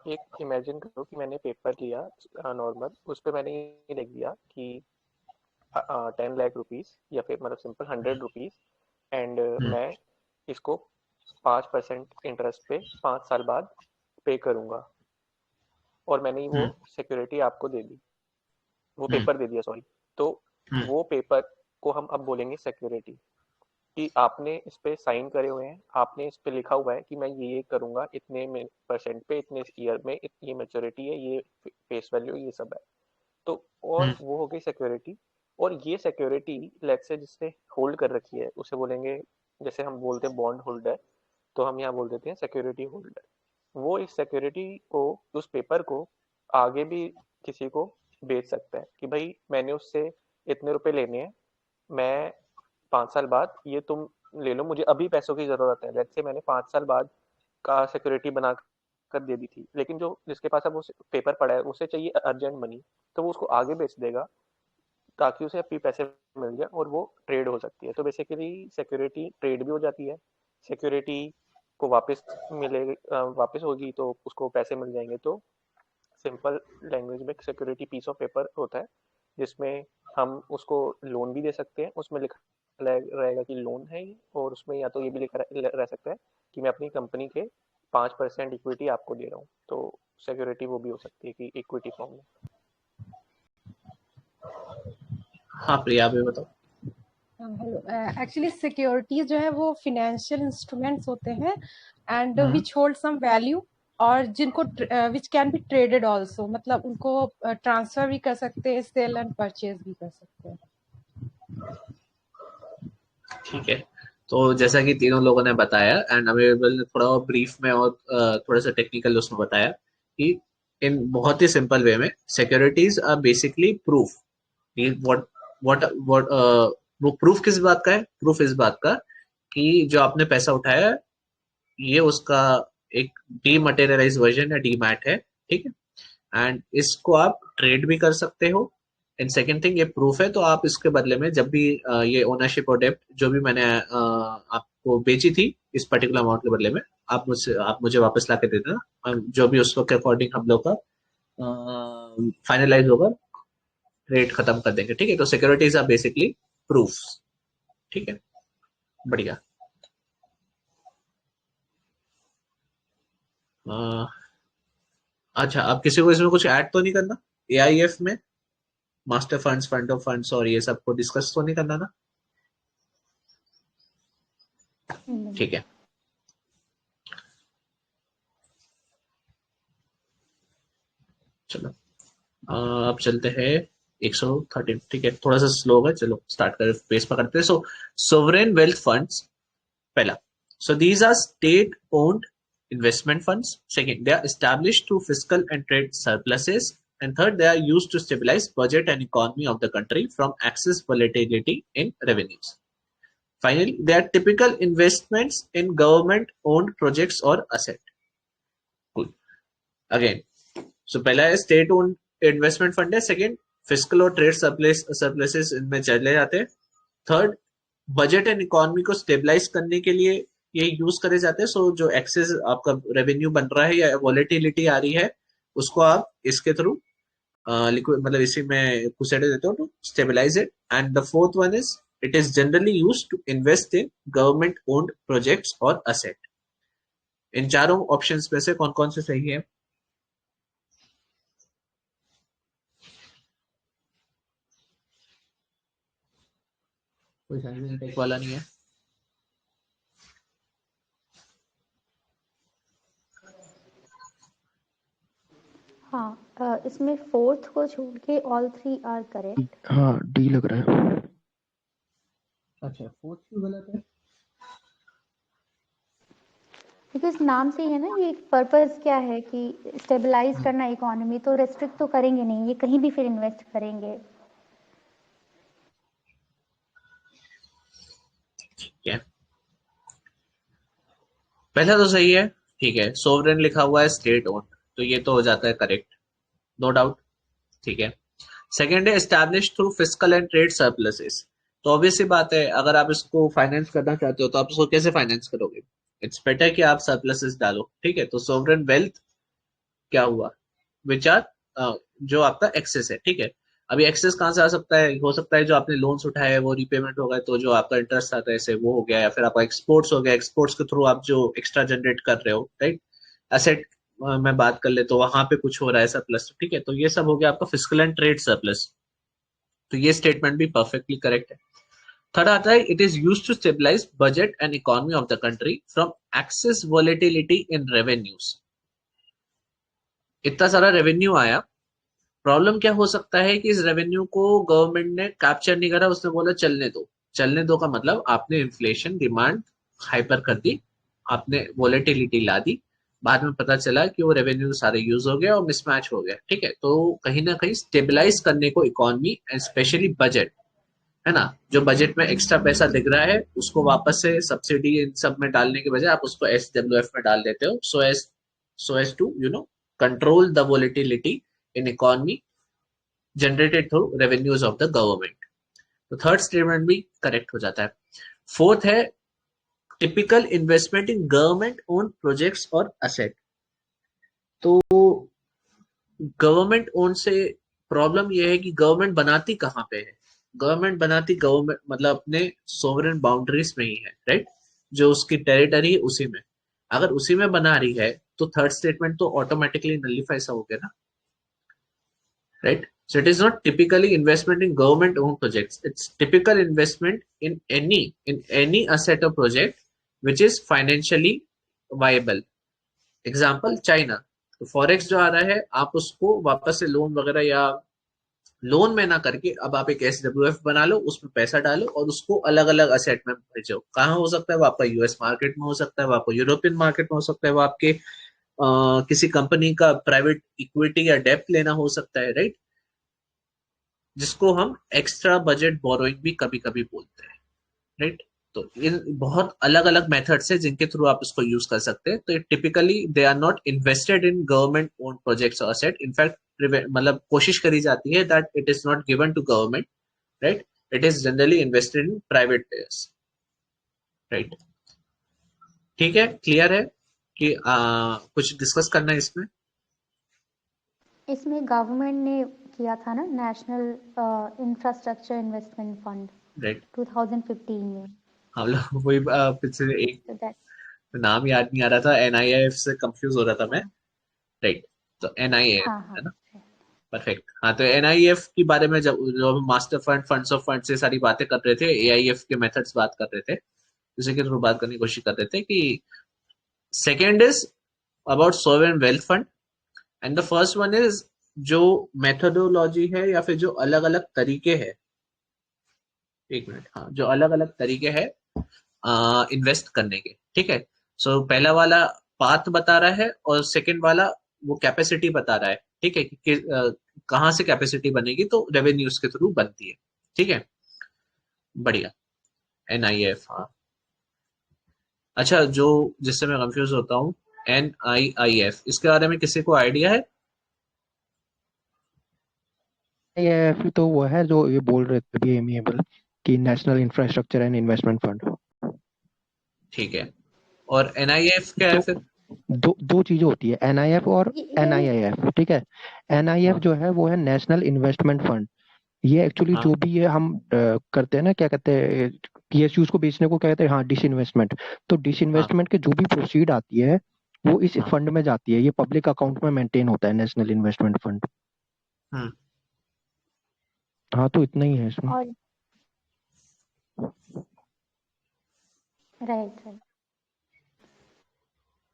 एक इमेजिन करो कि मैंने पेपर लिया नॉर्मल, उस पर मैंने ये लिख दिया कि 10 लाख रुपीज या फिर मतलब सिंपल 100 रुपीज, एंड मैं इसको 5% इंटरेस्ट पे 5 साल बाद पे करूंगा, और मैंने वो सिक्योरिटी आपको दे दी, वो पेपर दे दिया, सॉरी। तो वो पेपर को हम अब बोलेंगे सिक्योरिटी। कि आपने इस पे साइन करे हुए हैं, आपने इस पे लिखा हुआ है कि मैं ये करूंगा इतने में परसेंट पे, इतने ईयर में, ये मैच्योरिटी है, ये फेस वैल्यू, ये सब है। तो और वो हो गई सिक्योरिटी। और ये सिक्योरिटी लेट्स से जिसने होल्ड कर रखी है उसे बोलेंगे, जैसे हम बोलते हैं बॉन्ड होल्डर, तो हम यहाँ बोल देते हैं सिक्योरिटी होल्डर। वो इस सिक्योरिटी को, उस पेपर को आगे भी किसी को बेच सकता है कि भाई मैंने उससे इतने रुपए लेने हैं, मैं 5 साल बाद ये तुम ले लो, मुझे अभी पैसों की जरूरत है, लेट्स से मैंने 5 साल बाद का सिक्योरिटी बना कर दे दी थी, लेकिन जो जिसके पास अब वो पेपर पड़ा है उसे चाहिए अर्जेंट मनी, तो वो उसको आगे बेच देगा ताकि उसे अपनी पैसे मिल जाए और वो ट्रेड हो सकती है। तो बेसिकली सिक्योरिटी ट्रेड भी हो जाती है, सिक्योरिटी को वापस वापस होगी तो उसको पैसे मिल जाएंगे। तो सिंपल लैंग्वेज में सिक्योरिटी पीस ऑफ पेपर होता है जिसमें हम उसको लोन भी दे सकते हैं, उसमें लिखा रहेगा कि लोन है ये, और उसमें या तो ये भी लिखा रह सकता है कि मैं अपनी कंपनी के 5% इक्विटी आपको दे रहा हूँ। तो सिक्योरिटी वो भी हो सकती है कि इक्विटी फॉर्म में। हाँ प्रिया, आप भी बताओ। हेलो, एक्चुअली सिक्योरिटीज जो है वो फिनेंशियल इंस्ट्रूमेंट्स होते हैं and which hold some value, और जिनको which can be traded also, मतलब उनको ट्रांसफर भी कर सकते हैं, सेल एंड परचेज भी कर सकते हैं। ठीक है, तो जैसा कि तीनों लोगों ने बताया एंड अवेलेबल ने थोड़ा और ब्रीफ में और थोड़ा सा टेक्निकल उसमें बताया कि इन बहुत ही सिंपल वे में securities are basically proof. What what what वो प्रूफ किस बात का है? प्रूफ इस बात का कि जो आपने पैसा उठाया है ये उसका एक डीमटेरियलाइज वर्जन या डीमैट है, ठीक है। एंड इसको आप ट्रेड भी कर सकते हो। एंड सेकेंड थिंग, ये प्रूफ है, तो आप इसके बदले में जब भी ये ओनरशिप और डेप्ट जो भी मैंने आपको बेची थी इस पर्टिकुलर अमाउंट के बदले में, आप मुझे वापस ला के दे देना, जो भी उस वक्त के अकॉर्डिंग हम लोग का फाइनलाइज होगा, रेट खत्म कर देंगे, ठीक है। तो सिक्योरिटीज आर बेसिकली प्रूफ, ठीक है, बढ़िया। अच्छा, अब किसी को इसमें कुछ ऐड तो नहीं करना? एआईएफ में master funds, fund of funds और ये सब को डिस्कस तो नहीं करना ना? ठीक है, चलो अब चलते हैं 113, ठीक है, थोड़ा सा स्लो होगा, चलो स्टार्ट करें, पेस पकड़ते हैं। सो सोवरेन वेल्थ फंड्स, पहला, so these are state owned investment funds. Second, they are established through fiscal and trade surpluses. And third, they are used to stabilize budget and economy of the country from excess volatility in revenues. Finally, they are typical investments in government owned projects or asset. Cool. Again, so पहला है state owned investment fund है, second fiscal और trade surpluses इनमें चले जाते हैं, third budget and economy को stabilise करने के लिए ये यूज करे जाते हैं। सो जो एक्सेस आपका रेवेन्यू बन रहा है या वॉलेटिलिटी आ रही है उसको आप इसके थ्रू लिक्विड, मतलब इसी में घुसेड़ देते हो to stabilize it. And the fourth one is it is generally used to invest in government owned projects और असेट। इन चारों ऑप्शंस में से कौन कौन से सही है? कोई साइलेंट टेक वाला नहीं है? हाँ, इसमें फोर्थ को छोड़ के ऑल थ्री आर करेक्ट। हाँ, डी लग रहा है। अच्छा, फोर्थ क्यों गलत है? बिकॉज नाम से ही है ना, ये पर्पस क्या है कि स्टेबलाइज करना इकोनॉमी, तो रेस्ट्रिक्ट तो करेंगे नहीं, ये कहीं भी फिर इन्वेस्ट करेंगे। ठीक है, पहला तो सही है, ठीक है। सोवरेन लिखा हुआ है स्टेट ओन, तो ये तो हो जाता है करेक्ट, नो डाउट, ठीक है। सेकेंड है establish through fiscal and trade surpluses, तो ऑब्वियस सी बात है, अगर आप इसको फाइनेंस करना चाहते हो तो आप इसको कैसे फाइनेंस करोगे? इट्स बेटर कि आप सरप्लसेस डालो, ठीक है। तो सोवरेन वेल्थ क्या हुआ? विच आर जो आपका एक्सेस है, ठीक है। अभी एक्सेस कहाँ से आ सकता है? हो सकता है जो आपने लोन्स उठाए वो रीपेमेंट हो गए, तो जो आपका इंटरेस्ट आता है ऐसे वो हो गया, या फिर आपका एक्सपोर्ट्स हो गया, एक्सपोर्ट्स के थ्रू आप जो एक्स्ट्रा जनरेट कर रहे हो, राइट। एसेट में बात कर ले तो वहां पे कुछ हो रहा है सरप्लस, ठीक है। तो ये सब हो गया आपका फिस्कल एंड ट्रेड सरप्लस, तो ये स्टेटमेंट भी परफेक्टली करेक्ट है। थर्ड आता है it is used to stabilize budget and economy of the country from excess volatility in revenues. इतना सारा रेवेन्यू आया, प्रॉब्लम क्या हो सकता है कि इस रेवेन्यू को गवर्नमेंट ने कैप्चर नहीं करा, उसने बोला चलने दो। चलने दो का मतलब आपने इन्फ्लेशन डिमांड हाइपर कर दी, आपने वॉलेटिलिटी ला दी, बाद में पता चला कि वो रेवेन्यू सारे यूज हो गया और मिसमैच हो गया। ठीक है, तो कहीं ना कहीं स्टेबलाइज करने को इकोनॉमी एंड स्पेशली बजट, है ना, जो बजट में एक्स्ट्रा पैसा दिख रहा है उसको वापस से सब्सिडी इन सब में डालने के बजाय आप उसको SWF में डाल देते हो, so as to control the volatility in economy generated through revenues of the government. तो थर्ड स्टेटमेंट भी करेक्ट हो जाता है। फोर्थ है typical investment in government own projects और असेट। तो गवर्नमेंट ओन से प्रॉब्लम यह है कि गवर्नमेंट बनाती कहाँ पे है, गवर्नमेंट बनाती गवर्नमेंट मतलब अपने सोवरेन बाउंड्रीज में ही है, राइट, जो उसकी टेरिटरी है उसी में। अगर उसी में बना रही है तो थर्ड स्टेटमेंट तो ऑटोमेटिकली नलिफाई सा हो गया ना, right? So it is not typically investment in government owned projects. It's typical investment in any asset or project which is financially viable. Example China, तो फॉरेक्स जो आ रहा है आप उसको वापस से लोन वगैरह या लोन में ना करके अब आप एक SWF बना लो, उसमें पैसा डालो और उसको अलग अलग असेट में भेजो। कहाँ हो सकता है वो आपका US मार्केट में हो सकता है, वो आपको यूरोपियन मार्केट में हो सकता है, वो आपके किसी कंपनी का प्राइवेट इक्विटी या डेप्ट लेना हो सकता है, राइट, जिसको हम एक्स्ट्रा बजट बोरोइंग भी कभी कभी बोलते हैं, राइट। तो इन बहुत अलग अलग मेथड्स है जिनके थ्रू आप इसको यूज कर सकते हैं। तो typically they are not invested in government own projects और असेट, इनफैक्ट मतलब कोशिश करी जाती है that it is not given to government, right, it is generally invested in private players, right. ठीक है, क्लियर है कि कुछ डिस्कस करना है इसमें? इसमें गवर्नमेंट ने किया था ना national infrastructure investment fund, right, 2015 में। हम लोग वही पिछले एक So that नाम याद नहीं आ रहा था, NIIF से कंफ्यूज हो रहा था मैं, राइट। तो NIIF हाँ है हाँ ना, परफेक्ट। हाँ, तो NIIF के बारे में जब जो हम master fund, funds of fund से सारी बातें कर रहे थे, AIF के मेथड्स बात कर रहे थे, उसी के थ्रू बात करने की कोशिश कर रहे थे कि second is about sovereign wealth fund and the first one is जो मेथोडोलॉजी है या फिर जो अलग अलग तरीके हैं, एक मिनट, हाँ, जो अलग अलग तरीके हैं इन्वेस्ट करने के। ठीक है, सो पहला वाला पाथ बता रहा है और सेकंड वाला वो कैपेसिटी बता रहा है। ठीक है, कि कहाँ से कैपेसिटी बनेगी, तो रेवेन्यूज के थ्रू बनती है। ठीक है, बढ़िया। NIF, हाँ, अच्छा, जो जिससे मैं कंफ्यूज होता हूँ NIIF, इसके बारे में किसी को आइडिया है? ये तो वो है जो ये बोल रहे थे अभी एमिएबल कि national infrastructure and investment fund. ठीक है, और NIF क्या है तो फिर? दो चीजें होती है, NIF और ये NIIF। ठीक है, NIF हाँ, जो है वो है नेशनल इन्वेस्टमेंट फंड। ये एक्चुअली हाँ, जो भी ये हम करते हैं ना, क्या कहते हैं, PSUs को बेचने को क्या कहते हैं, हाँ, डिसइन्वेस्टमेंट। तो हाँ, डिसइन्वेस्टमेंट के जो भी प्रोसीड आती है वो इस हाँ, फंड में जाती है। ये पब्लिक अकाउंट में मेंटेन होता है, नेशनल इन्वेस्टमेंट फंड। हम्म, हाँ, तो इतना ही है इसमें। और राइट राइट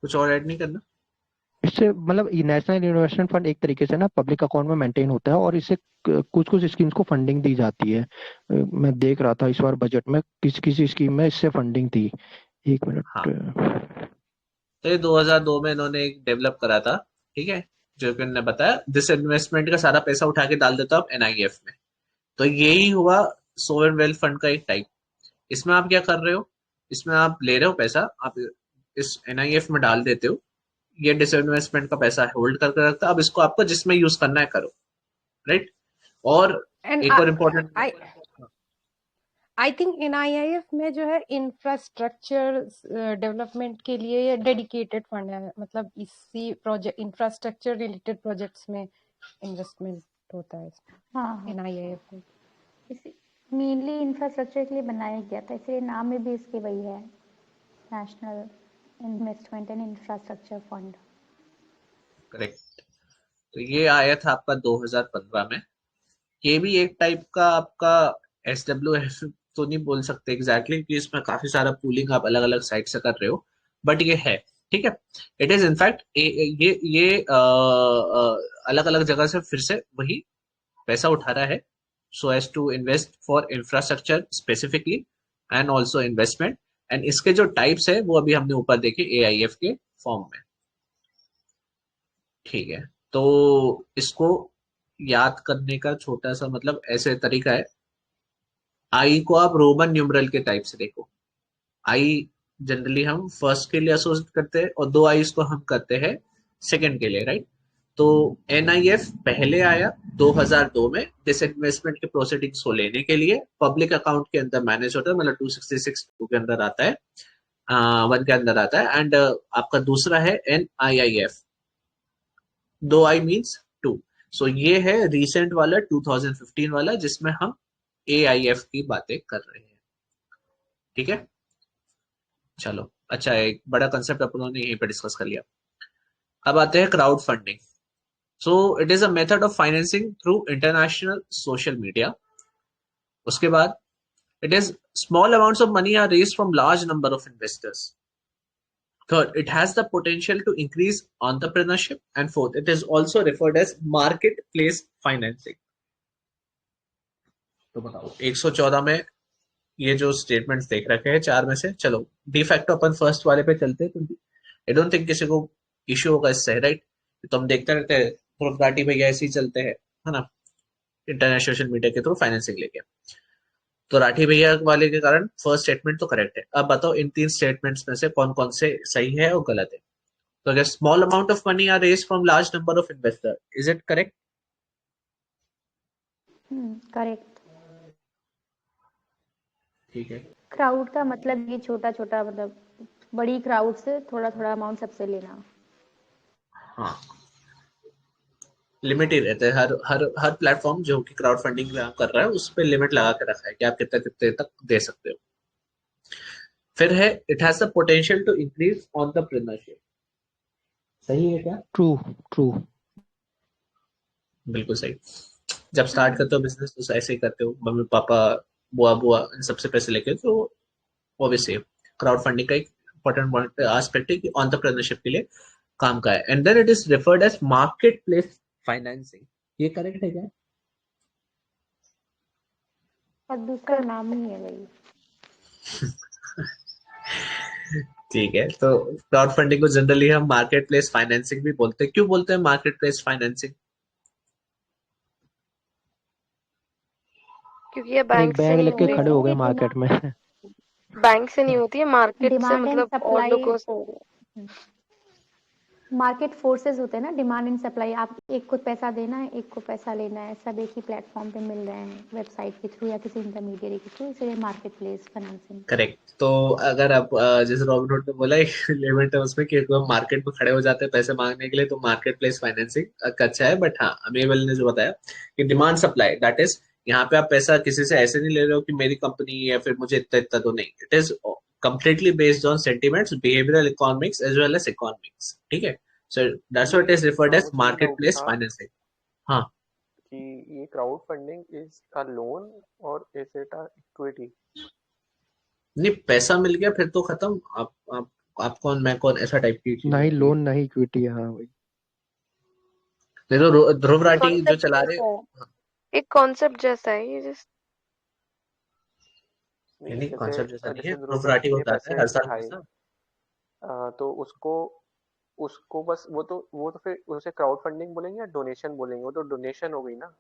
कुछ और ऐड नहीं करना? इससे मतलब ये नेशनल इन्वेस्टमेंट फंड एक तरीके से ना पब्लिक अकाउंट में मेंटेन होता है और इससे कुछ कुछ स्कीम्स को फंडिंग दी जाती है। मैं देख रहा था इस बार बजट में किसी किसी स्कीम में इससे फंडिंग थी। एक मिनट। हाँ, तो ये 2002 में इन्होंने एक डेवलप करा था। ठीक है, जो कि उन्होंने बताया दिस इन्वेस्टमेंट का सारा पैसा उठा के डाल देता आप NIF में। तो यही हुआ सोवरेन वेल्थ फंड का एक टाइप। इसमें आप क्या कर रहे हो, इसमें आप ले रहे हो पैसा, आप इस NIF में डाल देते हो, ये डिसइन्वेस्टमेंट का पैसा होल्ड करके रखता है। अब इसको आपको जिसमें यूज करना है करो, राइट। और एंड एक और इम्पोर्टेंट, आई थिंक NIIF में जो है इंफ्रास्ट्रक्चर डेवलपमेंट के लिए ये डेडिकेटेड फंड है, मतलब इसी प्रोजेक्ट इंफ्रास्ट्रक्चर रिलेटेड प्रोजेक्ट्स में इन्वेस्टमेंट होता है हाँ हाँ NIIF में। इसी मेनली इंफ्रास्ट्रक्चर के लिए बनाया गया था, इसलिए नाम में भी इसके वही है, national investment and infrastructure fund. Correct. तो ये आया था आपका 2015 में। ये भी एक टाइप का आपका SWF तो नहीं बोल सकते एग्जैक्टली कि इसमें काफी सारा पूलिंग आप अलग अलग साइड से कर रहे हो, बट ये है। ठीक है, इट इज इनफैक्ट ये अलग अलग जगह से फिर से वही पैसा उठा रहा है so as to invest for infrastructure specifically and also investment. And इसके जो टाइप्स है वो अभी हमने ऊपर देखे AIF के फॉर्म में। ठीक है, तो इसको याद करने का छोटा सा मतलब ऐसे तरीका है, आई को आप रोमन न्यूमरल के टाइप से देखो। आई जनरली हम फर्स्ट के लिए एसोसिएट करते हैं और 2 आईज को हम करते हैं सेकंड के लिए, राइट। तो NIF पहले आया 2002 में डिसइन्वेस्टमेंट के प्रोसीडिंग्स को लेने के लिए, पब्लिक अकाउंट के अंदर मैनेज होता है, मतलब 266 के अंदर आता है, 1 के अंदर आता है। एंड आपका दूसरा है NIIF, 2 आई मीन्स 2। सो ये है रिसेंट वाला 2015 वाला जिसमें हम AIF की बातें कर रहे हैं। ठीक है, चलो अच्छा, एक बड़ा कंसेप्ट अपन ने यहीं पे डिस्कस कर लिया। अब आते हैं crowd funding. So it is a method of financing through international social media. उसके बाद it is small amounts of money are raised from large number of investors. Third, it has the potential to increase entrepreneurship. And fourth, it is also referred as marketplace financing. तो बताओ 114 में ये जो statements देख रखे हैं 4 में से, चलो डिफैक्टो अपन फर्स्ट वाले पे चलते हैं, क्योंकि आई डोंट थिंक किसी को इश्यू होगा इससे, राइट। तो हम देखते रहते हैं ध्रुव राठी भैया ऐसे ही चलते हैं, है ना, इंटरनेशनल सोशल मीडिया के थ्रू फाइनेंसिंग लेके। तो राठी भैया वाले के कारण फर्स्ट स्टेटमेंट तो करेक्ट है। अब बताओ इन 3 स्टेटमेंट्स में से कौन कौन से सही है और गलत है। तो अगर small amount of money are raised from large number of investor, is it correct? Correct. ठीक है, क्राउड का मतलब ये छोटा छोटा, मतलब बड़ी क्राउड से थोड़ा थोड़ा अमाउंट सबसे लेना। हाँ, लिमिट ही रहता है, हर प्लेटफॉर्म जो कि क्राउड फंडिंग कर रहा है उस पर लिमिट लगा के रखा है कि आप कितने कितने तक दे सकते हो। फिर है it has the potential to increase entrepreneurship. सही है क्या? True true. बिल्कुल सही। जब स्टार्ट करते हो बिजनेस तो ऐसे ही करते हो, मम्मी पापा बुआ बुआ इन सबसे पैसे लेके, तो ऑब्वियसली क्राउड फंडिंग का एक इंपॉर्टेंट एस्पेक्ट है कि एंटरप्रेन्योरशिप के लिए काम का है। And then it is referred as market place financing. ये करेक्ट है क्या? और दूसरा नाम ही है भाई। ठीक है, तो क्राउड फंडिंग को जनरली हम मार्केट प्लेस फाइनेंसिंग भी बोलते हैं। क्यों बोलते हैं मार्केट प्लेस फाइनेंसिंग? क्योंकि ये एक बैंक से बैग नहीं लेके हो खड़े रही हो गए ये मार्केट में। बैंक से नहीं होती है, मार्केट से, डिमांड एंड मतलब और लोगों से। सप्लाई, मार्केट फोर्सेस होते हैं ना, डिमांड एंड सप्लाई। आप एक को पैसा देना है, एक को पैसा लेना है, सब एक ही प्लेटफॉर्म पे मिल रहे हैं, वेबसाइट के थ्रू या किसी इंटरमीडिएट के थ्रू, इसलिए मार्केट प्लेस फाइनेंसिंग। करेक्ट। तो अगर आप जैसे रॉबिनहुड ने बोला एक लिमिट है उसमें कि हम मार्केट में खड़े हो जाते हैं पैसे मांगने के लिए, तो मार्केट प्लेस फाइनेंसिंग अच्छा है। बट हाँ, अमीबल ने जो बताया कि डिमांड सप्लाई, दैट इज यहाँ पे आप पैसा किसी से ऐसे नहीं ले रहे हो कि मेरी कंपनी या फिर मुझे इतना इतना दो, नहीं। It is completely based on sentiments, behavioral economics as well as economics. ठीक है, so that's what is referred as उसमें डाउट marketplace था financing. हाँ, कि ये crowd funding is a loan और इज इट अ इक्विटी? नहीं पैसा मिल गया फिर तो खत्म। आप कौन मैं कौन, ऐसा टाइप की चीज नहीं होती है। लोन नहीं इक्विटी। हाँ भाई। नहीं तो ध्रुव राठी जो कॉन्सेप्ट चला रहे, जैसा है, एक कॉन्सेप्ट जैसा है ये, जस्ट नहीं कॉन्सेप्ट जैसा नहीं है। जैसे ध्रुव ध्रुव राठी राठी को ने बताता है पैसे हर साल बढ़ाए, पैसा। तो उसको उसको बस वो तो फिर उसे क्राउड फंडिंग बोलेंगे या डोनेशन बोलेंगे? वो तो डोनेशन हो गई ना,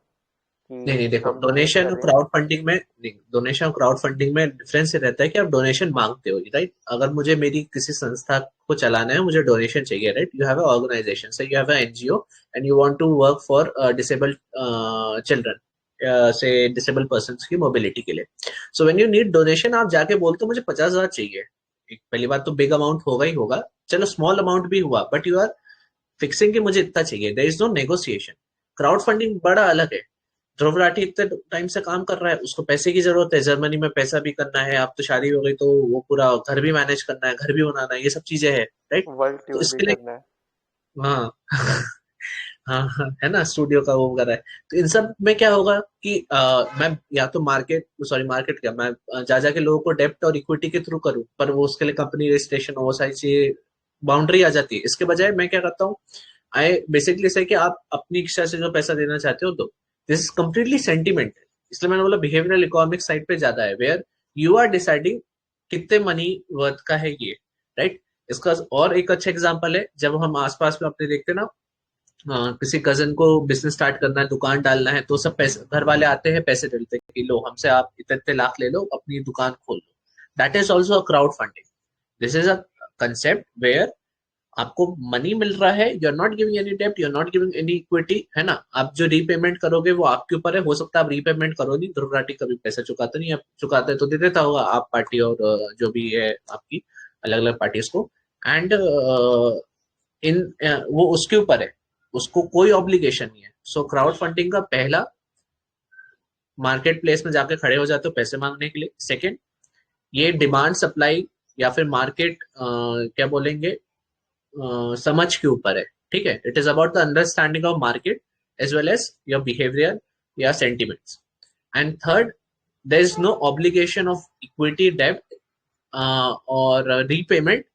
नहीं नहीं, कि देखो हम डोनेट डोनेशन कर और रहे हैं। क्राउड फंडिंग में नहीं, डोनेशन और क्राउड फंडिंग में डिफरेंस ये रहता है कि आप डोनेशन मांगते हो, राइट। अगर मुझे मेरी किसी संस्था को चलाना है, मुझे डोनेशन चाहिए, right. You have a organisation, say you have a NGO and you want to work for disabled children, say disable person की मोबिलिटी के लिए। So when you need donation, आप जाके बोलते हो मुझे 50,000 चाहिए। एक पहली बात तो बिग अमाउंट होगा ही होगा, चलो स्मॉल अमाउंट भी हुआ, बट यू आर फिक्सिंग कि मुझे इतना चाहिए, there is no negotiation. Crowd funding बड़ा अलग है। ध्रुव राठी इतने टाइम से काम कर रहा है, उसको पैसे की जरूरत है, जर्मनी में पैसा भी करना है, आप तो शादी हो गई तो वो पूरा घर भी मैनेज करना है, घर भी बनाना है, ये सब चीजें है, राइट। वर्ल्ड तो टूर भी इसके लिए करना है। हाँ हाँ हाँ, है ना, स्टूडियो का वो वगैरह है। तो इन सब में क्या होगा कि मैं या तो मार्केट क्या, मैं जा जाके लोगों को डेप्ट और इक्विटी के थ्रू करूं, पर वो उसके लिए कंपनी रजिस्ट्रेशन वो सारी चीजें बाउंड्री आ जाती है। इसके बजाय मैं क्या करता हूँ, आई बेसिकली से कि आप अपनी इच्छा से जो पैसा देना चाहते हो दो। दिस इज कम्प्लीटली सेंटिमेंट, इसलिए मैंने बोला बिहेवियरल इकोनॉमिक साइड पे ज्यादा है, वेयर यू आर डिसाइडिंग कितने मनी वर्थ का है ये, राइट। इसका और एक अच्छा एग्जांपल है, जब हम आसपास में अपने देखते हैं ना, किसी कजन को बिजनेस स्टार्ट करना है, दुकान डालना है, तो सब पैसे घर वाले आते हैं, पैसे डालते हैं कि लो हमसे आप इतने इतने लाख ले लो, अपनी दुकान खोल लो। That is also a crowd funding. This is a concept where आपको मनी मिल रहा है, you are not giving any डेप्ट, you are not giving any equity, है ना। आप जो रीपेमेंट करोगे वो आपके ऊपर है, हो सकता है आप रीपेमेंट करो नहीं, ध्रुव राठी कभी पैसा चुकाता नहीं, आप चुकाते तो दे देता होगा आप पार्टी और जो भी है आपकी अलग अलग पार्टीज को। एंड इन वो उसके ऊपर है, उसको कोई ऑब्लिगेशन नहीं है। सो क्राउड फंडिंग का पहला, मार्केट प्लेस में जाके खड़े हो जाते हो पैसे मांगने के लिए। सेकंड, ये डिमांड सप्लाई या फिर मार्केट क्या बोलेंगे, समझ के ऊपर है, ठीक है। It is about the understanding of market as well as your behaviour या sentiments. And third, there is no obligation of equity, डेब्ट और रीपेमेंट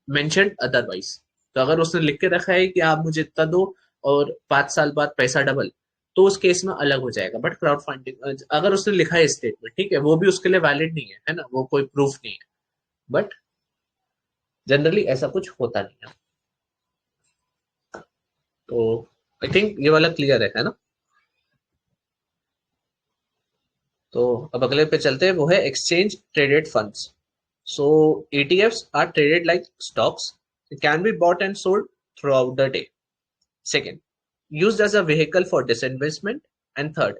मेंशन्ड अदरवाइज। तो अगर उसने लिख के रखा है कि आप मुझे इतना दो और 5 साल बाद पैसा डबल, तो उस केस में अलग हो जाएगा। बट क्राउड फंडिंग अगर उसने लिखा है स्टेटमेंट, ठीक है, वो भी उसके लिए वैलिड नहीं है ना, वो कोई प्रूफ नहीं है। बट जनरली ऐसा कुछ होता नहीं है। तो आई थिंक ये वाला क्लियर है ना। तो अब अगले पे चलते हैं, वो है exchange traded funds. So ETFs are traded like stocks, it can be bought and sold throughout the day. Second, used as a vehicle for disinvestment. And third,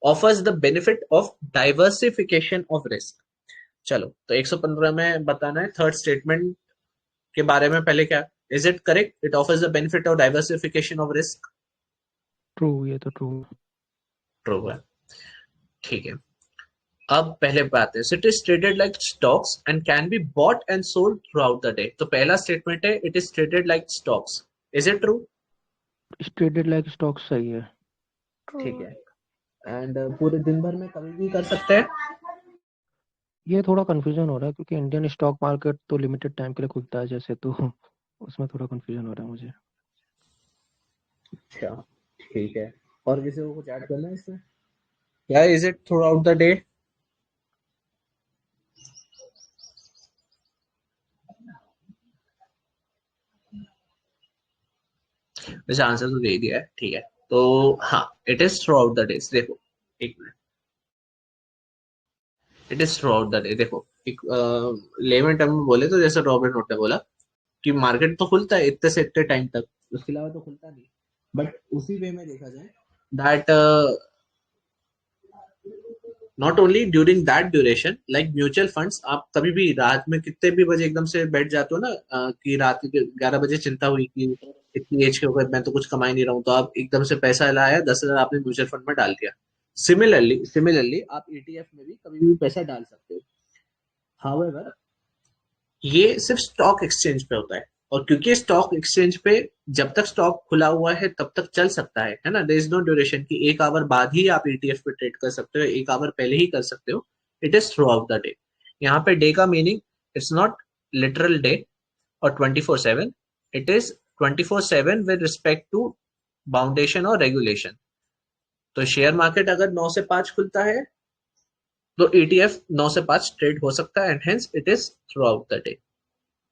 offers the benefit of diversification of risk. चलो, तो 115 में बताना है third statement के बारे में। पहले क्या, is it correct, it offers the benefit of diversification of risk? True, ये तो ट्रू। ट्रू है, ठीक है। अब पहले बात है, it is traded like stocks and can be bought and sold through out the day. तो पहला स्टेटमेंट है, it is traded like stocks. Is it true? Traded like stock सही है। ठीक ट्रू। है। एंड पूरे दिन भर में कभी भी कर सकते हैं? ये थोड़ा कंफ्यूजन हो रहा है क्योंकि इंडियन स्टॉक मार्केट तो लिमिटेड टाइम के लिए खुलता है जैसे, तो उसमें थोड़ा कंफ्यूजन हो रहा है मुझे। अच्छा, ठीक है। और किसी को कुछ ऐड करना है इसमें? क्या is it through out the day? वैसे आंसर तो दे ही दिया है, ठीक है। तो हाँ, it is throughout the day. देखो, एक minute, it is throughout the day. देखो, एक लेमन टर्म में बोले तो जैसे रॉबिन हुड ने बोला कि मार्केट तो खुलता है इतने से इतने टाइम तक, उसके अलावा तो खुलता नहीं। बट उसी वे में देखा जाए that not only during that duration, like mutual funds, आप कभी भी रात में कितने भी बजे एकदम से बैठ जाते हो ना, कि रात के 11 बजे चिंता हुई कि इतनी एज के हो गए, मैं तो कुछ कमा ही नहीं रहा हूँ, तो आप एकदम से पैसा लाया 10,000 आपने म्यूचुअल फंड में डाल दिया। सिमिलरली आप ETF में भी कभी भी पैसा डाल सकते हो। हाउएवर, ये सिर्फ स्टॉक एक्सचेंज पे होता है, और क्योंकि स्टॉक एक्सचेंज पे जब तक स्टॉक खुला हुआ है तब तक चल सकता है ना। देयर इज नो ड्यूरेशन कि 1 आवर बाद ही आप ETF पे ट्रेड कर सकते हो, 1 आवर पहले ही कर सकते हो। It is throughout the day. यहाँ पे डे का meaning, it's not literal day और 24/7, it is 24/7 with respect to boundation और रेगुलेशन। तो शेयर मार्केट अगर 9 से 5 खुलता है तो ETF 9 से 5 ट्रेड हो सकता है, and hence it is throughout the day,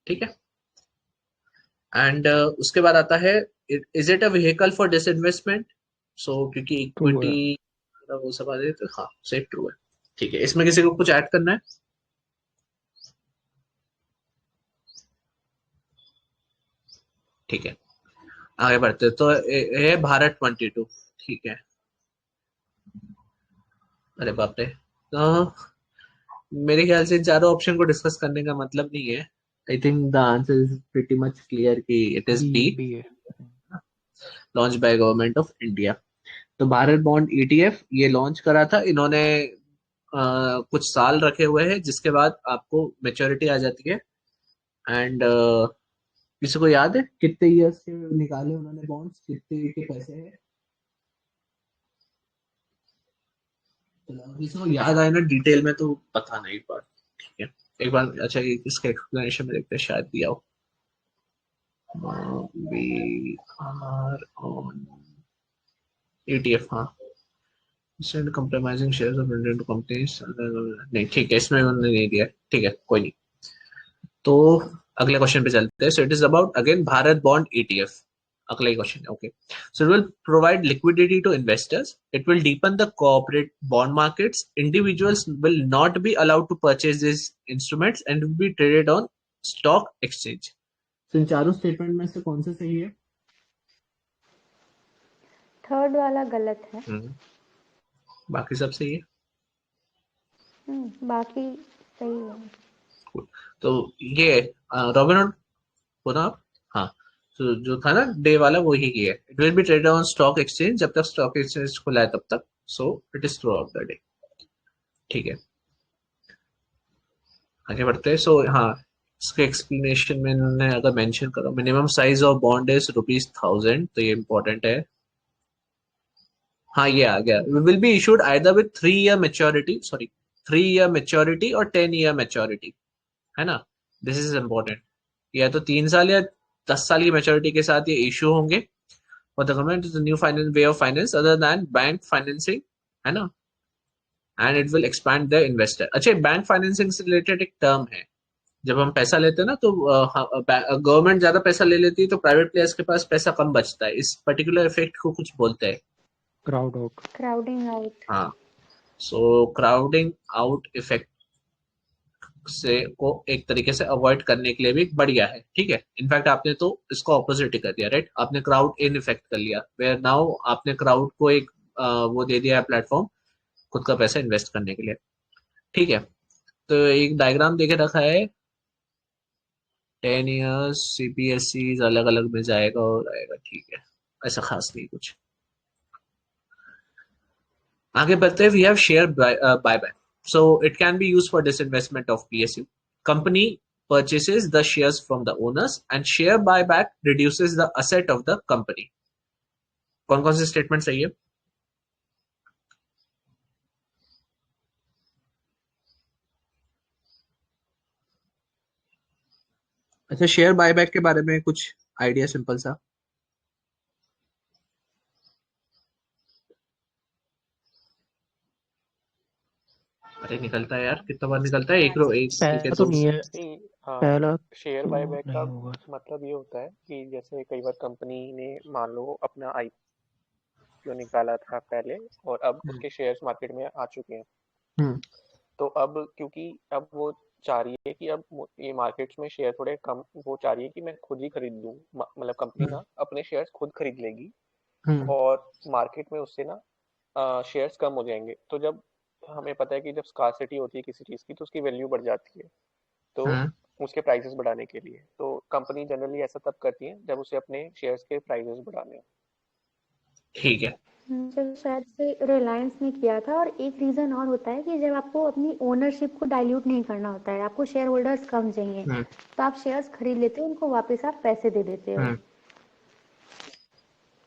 ठीक है। एंड उसके बाद आता है, is it a vehicle for disinvestment? So क्योंकि ट्रू है। इक्विटी वो सब आ जाए तो हाँ, सही, ट्रू है, ठीक है। इसमें किसी को कुछ ऐड करना है? ठीक है, आगे बढ़ते हैं। तो ये भारत 22, ठीक है। अरे बाप रे, तो मेरे ख्याल से इन चारों ऑप्शन को डिस्कस करने का मतलब नहीं है। I think the answer is pretty much clear कि इट इज बी, बी है। Launch by government of India. तो भारत बॉन्ड ETF ये लॉन्च करा था इन्होंने, कुछ साल रखे हुए हैं, जिसके बाद आपको मेच्योरिटी आ जाती है। एंड किसी को याद है कितने ईयर्स के निकाले उन्होंने बॉन्ड्स, कितने के पैसे हैं? किसी को याद आए ना डिटेल में तो पता नहीं, पर ठीक है एक बार। अच्छा इसका एक्सप्लेनेशन में देखते हैं, शायद दिया हो। वी आर ऑन ETF, हाँ। Instead compromising shares of Indian companies, नहीं ठीक है, इसमें उन्होंने नहीं दिया, ठीक है कोई नहीं। तो अगले क्वेश्चन पे चलते हैं। So it is about again Bharat bond ETF। अगला ही क्वेश्चन है, okay. So it will provide liquidity to investors, it will deepen the corporate bond markets, individuals will not be allowed to purchase this instruments and will be traded on stock exchange. तो इन चारों statement में से कौन सा सही है? Third वाला गलत है। बाकी सब सही है। बाकी सही है। तो ये रॉबिनहुड होना आप, हाँ। तो जो था ना डे वाला वो ही है, it will be traded on stock exchange, जब तक स्टॉक एक्सचेंज खुला है तब तक। सो it is throughout the day, ठीक है। आगे बढ़ते हैं। सो हाँ, इसके एक्सप्लेनेशन में इन्होंने अगर मेंशन करो, minimum size of bond is ₹1000, तो ये इंपॉर्टेंट है। हाँ ये आ गया, will be issued either with 3 year maturity, sorry 3 year maturity और 10 ईयर मेच्योरिटी, है ना। दिस इज इम्पोर्टेंट, या तो 3 साल या 10 साल की मेच्योरिटी के साथ ये इशू होंगे। For the government is new finance way of finance other than bank financing, है ना। And it will expand the investor. अच्छा, बैंक फाइनेंसिंग से रिलेटेड एक टर्म है, जब हम पैसा लेते हैं ना तो गवर्नमेंट ज्यादा पैसा ले लेती है तो प्राइवेट प्लेयर्स के पास पैसा कम बचता है। इस पर्टिकुलर इफेक्ट को कुछ बोलते हैं, क्राउड आउट, क्राउडिंग आउट। हाँ। सो क्राउडिंग आउट इफेक्ट से को एक तरीके से अवॉइड करने के लिए भी बढ़िया है, ठीक है। इनफैक्ट आपने तो इसको ऑपोजिट ही कर दिया, राइट। आपने क्राउड इन इफेक्ट कर लिया, वेयर नाउ आपने क्राउड को एक वो दे दिया है प्लेटफॉर्म खुद का पैसा इन्वेस्ट करने के लिए, ठीक है। तो एक डायग्राम देके रखा है, 10 ईयर्स CPSE अलग अलग में जाएगा और आएगा, ठीक है, ऐसा खास नहीं कुछ। आगे बढ़ते हैं। We have share buyback, so it can be used for disinvestment of PSU. Company purchases the shares from the owners and share buyback reduces the asset of the company. कौन कौन से स्टेटमेंट सही है? अच्छा, शेयर बायबैक के बारे में कुछ आइडिया सिंपल सा? अरे निकलता है यार, कितना बार निकलता है, एक ठीक है पहला तो नहीं है, नहीं, हाँ, पहला शेयर तो बायबैक का नहीं होगा। मतलब ये होता है कि जैसे कई बार कंपनी ने मान लो अपना IPO निकाला था पहले और अब उसके शेयर्स मार्केट में आ चुके हैं, हम्म तो अब क्योंकि अब वो चाह रही है कि अब ये मार्केट्स में शेयर थोड़े कम, वो चाह रही है कि मैं खुद ही खरीद लूँ, मतलब कंपनी ना अपने शेयर्स खुद खरीद लेगी हम्म और मार्केट में उससे ना शेयर्स कम हो जाएंगे। तो जब हमें पता है कि जब स्कार्सिटी होती है किसी चीज़ की तो उसकी वैल्यू बढ़ जाती है, तो हम्म उसके प्राइसेस बढ़ाने के लिए तो कंपनी जनरली ऐसा तब करती है जब उसे अपने शेयर्स के प्राइसेस बढ़ाने हो। ठीक है। जो शायद से रिलायंस ने किया था। और एक रीजन और होता है कि जब आपको अपनी ओनरशिप को डाइल्यूट नहीं करना होता है, आपको शेयर होल्डर्स कम चाहिए, हम्म तो आप शेयर्स खरीद लेते हो, उनको वापस आप पैसे दे देते हो, हम्म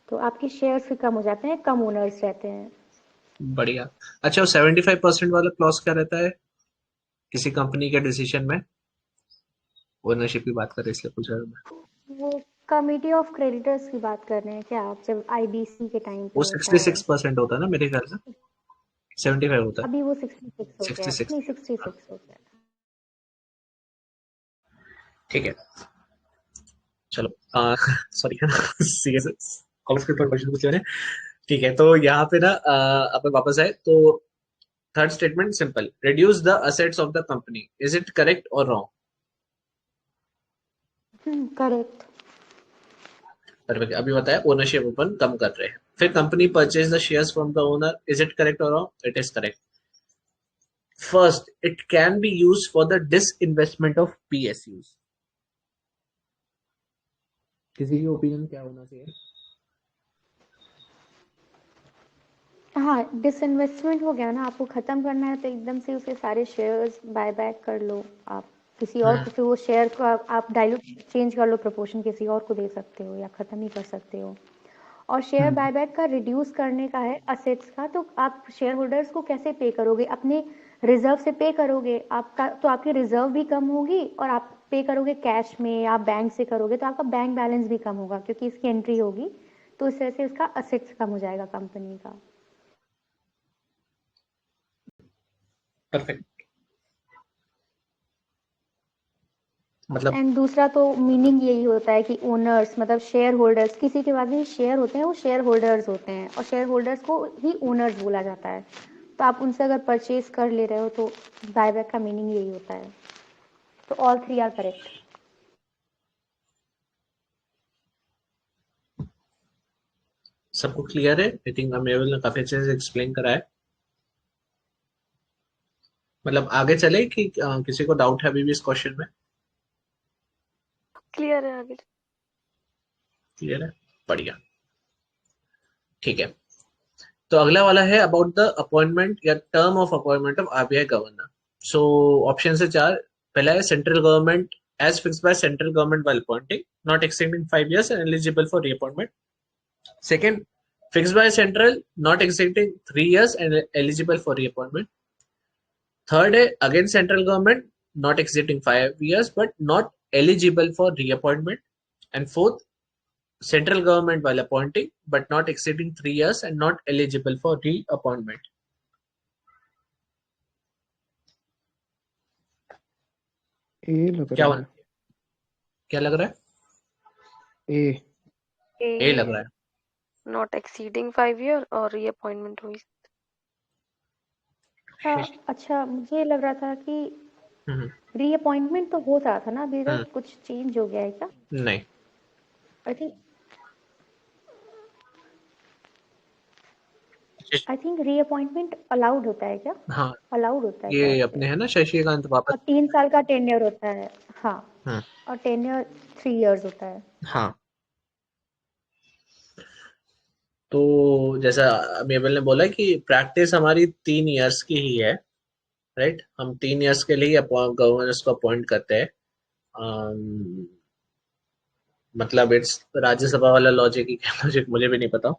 तो आपके शेयर्स भी कम हो जाते हैं, कम ओनर्स रहते हैं। बढ़िया। अच्छा, वो 75% वाला क्लॉज क्या रहता है किसी कंपनी के डिसीजन में? ओनरशिप की बात कर रहे इसलिए पूछ रहा हूं मैं। वो कमिटी ऑफ क्रेडिटर्स की बात कर रहे हैं क्या आप, जब IBC के टाइम पे वो होता है? 66% होता है ना मेरे ख्याल से, 75 होता है। अभी वो 66 हो गया, 66, नहीं 66 हो गया। ठीक है। चलो सॉरी सीरियस कॉलेज के ऊपर क्वेश्चन पूछे मैंने, ठीक है। तो यहाँ पे ना अपन वापस आए तो third statement simple, reduce the assets of the company, is it correct और रॉन्ग? करेक्ट। परफेक्ट, अभी बताया ओनरशिप अपन कम कर रहे हैं। फिर company purchase the shares from the owner, is it correct और wrong? It is correct. First, it can be used for the disinvestment of PSUs। किसी की ओपिनियन क्या होना चाहिए? हाँ, डिसइन्वेस्टमेंट हो गया ना, आपको खत्म करना है तो एकदम से उसके सारे शेयर्स बाय बैक कर लो आप, किसी और को, फिर वो शेयर को आप डाइल्यूट चेंज कर लो प्रोपोर्शन, किसी और को दे सकते हो या ख़त्म ही कर सकते हो। और शेयर बायबैक का रिड्यूस करने का है असेट्स का, तो आप शेयर होल्डर्स को कैसे पे करोगे? अपने रिजर्व से पे करोगे आपका, तो आपकी रिजर्व भी कम होगी, और आप पे करोगे कैश में या बैंक से करोगे तो आपका बैंक बैलेंस भी कम होगा क्योंकि इसकी एंट्री होगी, तो इस तरह से उसका असेट्स कम हो जाएगा कंपनी का। परफेक्ट। मतलब एंड दूसरा तो मीनिंग यही होता है कि ओनर्स, मतलब शेयर होल्डर्स, किसी के बाद भी शेयर होते हैं वो शेयर होल्डर्स होते हैं, और शेयर होल्डर्स को ही ओनर्स बोला जाता है। तो आप उनसे अगर परचेज कर ले रहे हो तो बायबैक का मीनिंग यही होता है। तो ऑल थ्री आर करेक्ट। सबको क्लियर है? आई थिंक अमेबल ने काफी अच्छे से एक्सप्लेन करा है। मतलब आगे चले कि किसी को डाउट है अभी भी इस क्वेश्चन में? क्लियर है आगे। क्लियर है, बढ़िया, ठीक है। तो अगला वाला है अबाउट द अपॉइंटमेंट या term of appointment of RBI governor. So option है 4। पहला है central government as fixed by central government while appointing, not exceeding 5 years and eligible for reappointment. Second, fixed by central, not exceeding 3 years and eligible for reappointment. Third है again central government, not exceeding 5 years but not eligible for reappointment. And fourth, central government while appointing but not exceeding 3 years and not eligible for reappointment. ए लग क्या रहा है, क्या लग रहा है? ए लग रहा है। नॉट एक्सीडिंग 5 ईयर और रीअपॉइंटमेंट हुई। अच्छा, मुझे लग रहा था कि हम्म, रीअपॉइंटमेंट तो हो रहा था ना अभी हम्म, तक, कुछ चेंज हो गया है क्या? नहीं, आई थिंक रीअपॉइंटमेंट अलाउड होता है क्या? हाँ, अलाउड होता है ये शायद अपने से। है ना शशिकांत वापस। और 3 साल का टेन्योर होता है। हाँ, हाँ, और टेन्योर 3 इयर्स होता है। हाँ। तो जैसा अमेबल ने बोला कि प्रैक्टिस हमारी 3 इयर्स की ही है, राइट? हम 3 इयर्स के लिए गवर्नर्स को अपॉइंट करते हैं। मतलब इट्स राज्यसभा वाला लॉजिक ही क्या लॉजिक मुझे भी नहीं पता।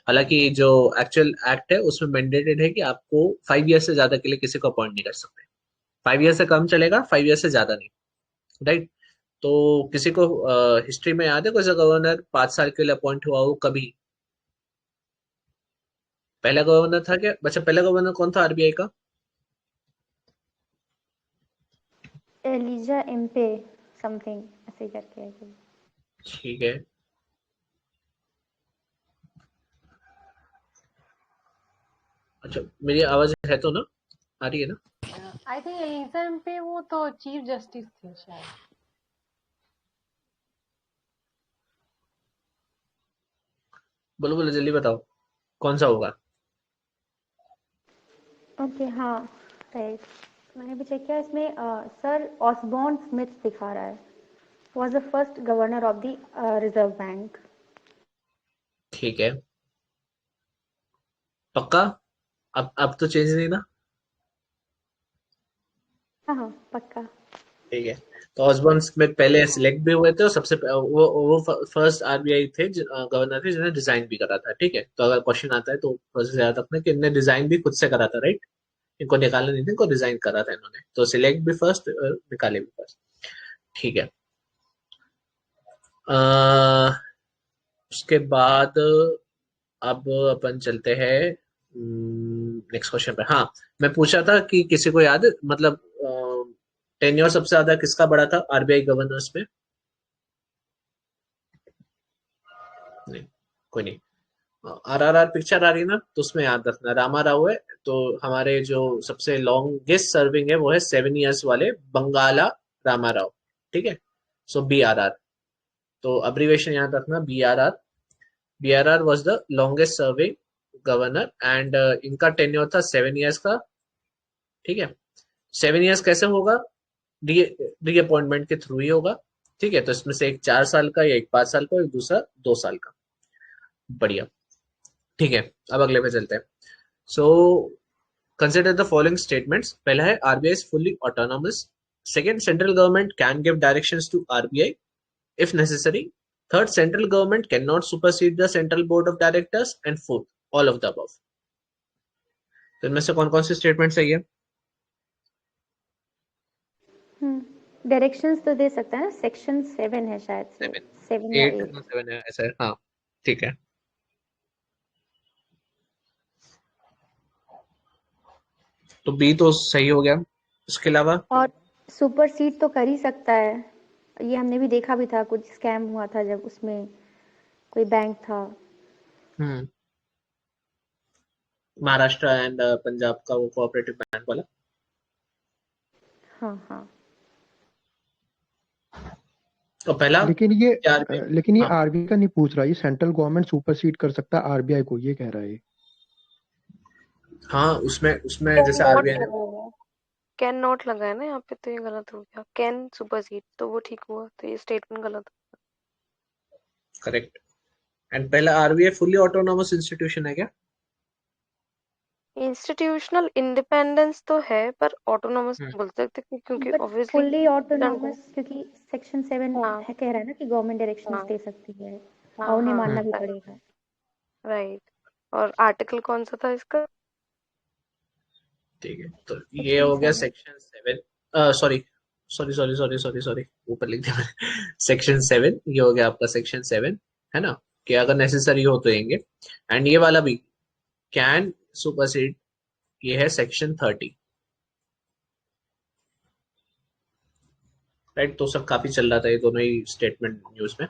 हालांकि जो एक्चुअल एक्ट है उसमें मैंडेटेड है कि आपको 5 ईयर से ज्यादा के लिए किसी को अपॉइंट नहीं कर सकते। 5 ईयर से कम चलेगा, 5 ईयर से ज्यादा नहीं, राइट? तो किसी को हिस्ट्री में याद है कोई सा गवर्नर 5 साल के लिए अपॉइंट हुआ हो कभी? पहला गवर्नर था क्या? अच्छा, पहला गवर्नर कौन था आरबीआई का? एलिजा एम्पे समथिंग ऐसे करके है कोई। ठीक है, अच्छा मेरी आवाज है तो ना, आ रही है ना? आई थिंक एलिजा पे वो तो चीफ जस्टिस थे शायद। बोलो बोलो जल्दी बताओ कौन सा होगा। ओके, हाँ राइट, मैंने भी चेक किया इसमें। सर ऑसबॉर्न स्मिथ दिखा रहा है, was the first governor of the Reserve Bank. ठीक है, पक्का? अब तो चेंज नहीं ना? हाँ पक्का। ठीक है, तो ऑसबॉर्न स्मिथ पहले सिलेक्ट भी हुए थे और सबसे वो फर्स्ट आरबीआई थे गवर्नर थे जिन्होंने डिजाइन भी करा था। ठीक है, तो अगर क्वेश्चन आता है तो प्रोसेस याद रखना कि इन्होंने डिजाइन भी खुद से करा था, राइट? इनको निकाला नहीं था, इनको डिजाइन करा था इन्होंने, तो सिलेक्ट भी फर्स्ट, निकाले भी फर्स्ट। ठीक है, उसके बाद अब अपन चलते हैं नेक्स्ट क्वेश्चन पे। हाँ, मैं पूछा था कि किसी को याद है, मतलब टेन्योर सबसे ज्यादा किसका बड़ा था आरबीआई गवर्नर्स में? नहीं, कोई नहीं। आरआरआर पिक्चर आ रही है ना, तो उसमें याद रखना रामा राव है। तो हमारे जो सबसे लॉन्गेस्ट सर्विंग है वो है 7 इयर्स वाले बंगाला रामा राव। ठीक है, सो BRR, तो अब्रीवेशन याद रखना BRR। BRR was the longest serving governor and इनका टेन्योर था 7 इयर्स का। ठीक है, 7 इयर्स कैसे होगा? री अपॉइंटमेंट के थ्रू ही होगा। ठीक है, तो इसमें से एक 4 साल का या एक 5 साल का, एक दूसरा 2 साल का। बढ़िया, ठीक है, अब अगले पे चलते हैं। So consider the following statements. पहला है RBI is fully autonomous. Second, central government can give directions to RBI if necessary. Third, central government cannot supersede the central board of directors. And fourth, all of the above. तो इनमें से कौन कौन सी statement सही है? Directions तो दे सकता है ना, सेक्शन 7 है शायद से, 7 या 8 7 है ऐसा है, हाँ ठीक है। तो बी तो सही हो गया। उसके अलावा और सुपरसीड तो कर ही सकता है, ये हमने भी देखा भी था, कुछ स्कैम हुआ था जब उसमें कोई बैंक था। महाराष्ट्र एंड पंजाब का वो कोऑपरेटिव बैंक वाला। हाँ हाँ, तो पहला लेकिन ये हाँ। आरबीआई का नहीं पूछ रहा, ये सेंट्रल गवर्नमेंट सुपरसीड कर सकता है आरबीआई को, ये कह रहा है। हाँ उसमें जैसे आरबीआई ने कैन नॉट लगा है ना यहाँ पे, तो ये गलत हो गया। कैन सुपरसीड तो वो ठीक हुआ, तो ये स्टेटमेंट गलत हो। करेक्ट। एंड पहला आरबीआई फुल्ली ऑटोनोमस इंस्टीट्यूशन है क्या? इंस्टीट्यूशनल इंडिपेंडेंस तो है, पर ऑटोनोमस बोल सकते क्योंकि ऑब्वियसली फुल्ली ऑटोनोमस, क्योंकि सेक्शन 7 हाँ। है, कह रहा है ना कि गवर्नमेंट डायरेक्शंस हाँ। दे सकती है हाँ, और उन्हें हाँ, मानना भी पड़ेगा। राइट। और आर्टिकल कौन सा था इसका? ठीक है, तो ये हो गया सेक्शन 7, सॉरी ऊपर लिख दिया मैंने। सेक्शन 7 ये हो गया आपका सेक्शन 7, है ना, कि अगर नेसेसरी हो तो देंगे। एंड ये वाला भी कैन सुपरसीड, ये है सेक्शन 30, राइट। तो सब काफी चल रहा था ये दोनों ही स्टेटमेंट न्यूज में।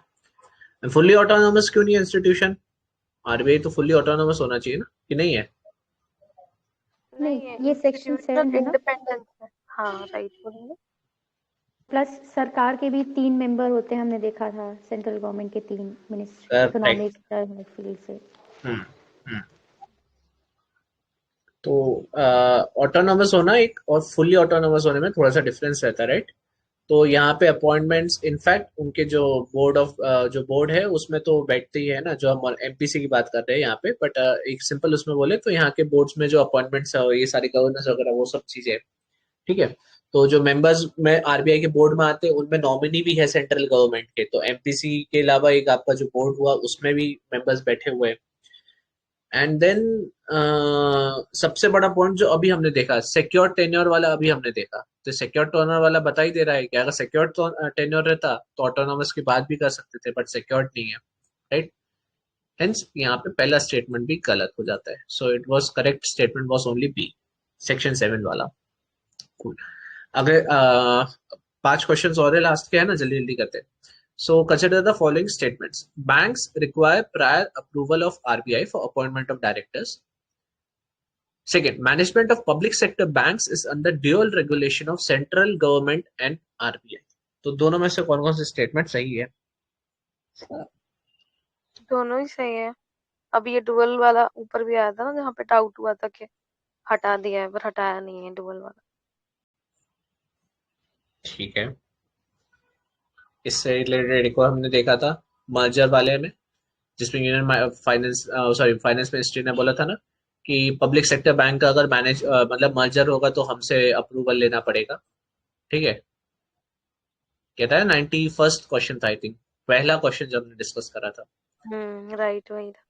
फुल्ली ऑटोनोमस क्यों नहीं है इंस्टीट्यूशन? आरबीआई तो फुल्ली ऑटोनोमस होना चाहिए ना, कि नहीं है? नहीं, ये सेक्शन 7 है ना, इंडिपेंडेंस है। हाँ राइट, बोलेंगे। प्लस सरकार के भी 3 मेंबर होते हैं, हमने देखा था सेंट्रल गवर्नमेंट के 3 मिनिस्ट्री, इकोनॉमिक फील्ड से। तो ऑटोनोमस होना एक और फुल्ली ऑटोनोमस होने में थोड़ा सा डिफरेंस रहता है, राइट। तो यहाँ पे अपॉइंटमेंट्स इनफैक्ट उनके जो बोर्ड है उसमें तो बैठते ही है ना, जो हम एमपीसी की बात कर रहे हैं यहाँ पे। बट एक सिंपल उसमें बोले तो यहाँ के बोर्ड्स में जो अपॉइंटमेंट्स है, ये सारी गवर्नेंस वगैरह वो सब चीजें, ठीक है। तो जो मेंबर्स में आरबीआई के बोर्ड में आते हैं उनमें नॉमिनी भी है सेंट्रल गवर्नमेंट के। तो एमपीसी के अलावा एक आपका जो बोर्ड हुआ उसमें भी मेंबर्स बैठे हुए हैं। एंड देन सबसे बड़ा पॉइंट जो अभी हमने देखा, सिक्योर टेन्योर वाला अभी हमने देखा, तो सिक्योर टेन्योर वाला बता ही दे रहा है कि अगर सिक्योर टेन्योर रहता तो ऑटोनोमस की बात भी कर सकते थे, बट सिक्योर्ड नहीं है, राइट। हेंस यहाँ पे पहला स्टेटमेंट भी गलत हो जाता है। So it was correct statement was only B, section 7 वाला। कूल। अगर 5 क्वेश्चंस और है लास्ट के, है ना, जल्दी जल्दी करते हैं। So consider the following statements. Banks require prior approval of RBI for appointment of directors. Second, management of public sector banks is under dual regulation of central government and RBI. तो दोनों में से कौन कौन से स्टेटमेंट सही है? दोनों ही सही है। अभी ये डुअल वाला ऊपर भी आया था ना, जहाँ पे डाउट हुआ था कि हटा दिया है, पर हटाया नहीं है डुअल वाला। ठीक है, इससे रिलेटेड एक और हमने देखा था मर्जर वाले में, जिसमें यूनियन फाइनेंस मिनिस्ट्री ने बोला था ना कि पब्लिक सेक्टर बैंक का अगर मतलब मर्जर होगा तो हमसे अप्रूवल लेना पड़ेगा, ठीक है। कहता है 91st क्वेश्चन था, आई थिंक पहला क्वेश्चन जब हमने डिस्कस करा था। राइट, वही था।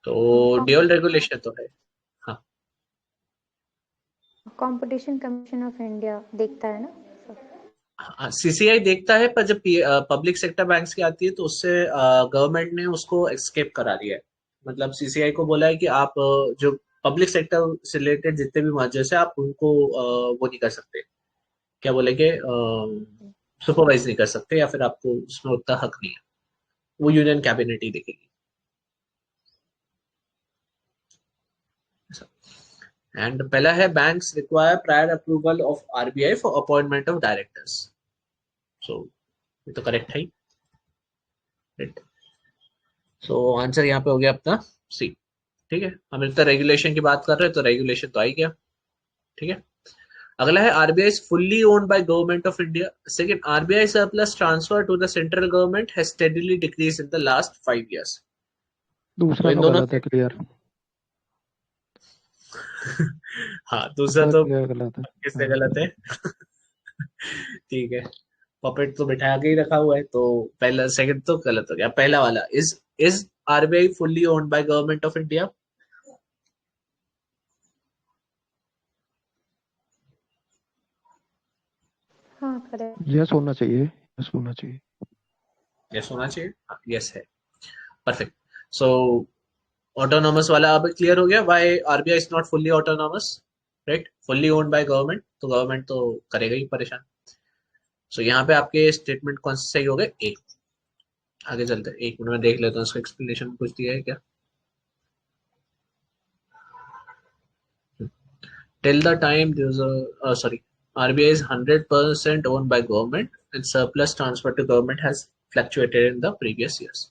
तो ड्यूअल रेगुलेशन तो है। हाँ, कंपटीशन कमीशन ऑफ इंडिया देखता है ना। हाँ सीसीआई देखता है, पर जब पब्लिक सेक्टर बैंक्स की आती है तो उससे गवर्नमेंट ने उसको एस्केप करा दिया है। मतलब सीसीआई को बोला है कि आप जो पब्लिक सेक्टर से रिलेटेड जितने भी मर्जर्स है आप उनको वो नहीं कर सकते, क्या बोलेंगे, सुपरवाइज नहीं कर सकते, या फिर आपको उसमें उतना हक नहीं है, वो यूनियन कैबिनेट ही देखेगी। एंड पहला है banks require prior approval of RBI for appointment of directors. So ये तो करेक्ट है, राइट। सो आंसर यहाँ पे हो गया अपना सी, ठीक है। हम इतना रेगुलेशन की बात कर रहे हैं तो रेगुलेशन तो आ ही गया, ठीक है। अगला है RBI is fully owned by government of India. Second, RBI surplus transfer to the central government has steadily decrease in the last 5 years। दूसरा तो गलत है, क्लियर। हाँ दूसरा तो क्लियर गलत है। किससे गलत है? ठीक है, पपेट तो बिठा के ही रखा हुआ है, तो पहला सेकंड तो गलत हो गया। पहला वाला, is RBI fully owned by government of India? हाँ करेक्ट। यस होना चाहिए, यस होना चाहिए। यस होना चाहिए, यस है। परफेक्ट। सो ऑटोनॉमस वाला अब क्लियर हो गया, why RBI is not fully autonomous, right? Fully owned by government, तो गवर्नमेंट तो करेगा ही परेशान। सो यहाँ पे आपके स्टेटमेंट कौन से सही हो गए? ए। आगे चलते हैं, एक मिनट में देख लेता हूँ इसका एक्सप्लेनेशन कुछ दिया है क्या। Till the time there's a sorry, RBI is 100% owned by government and surplus transfer to government has fluctuated in the previous years.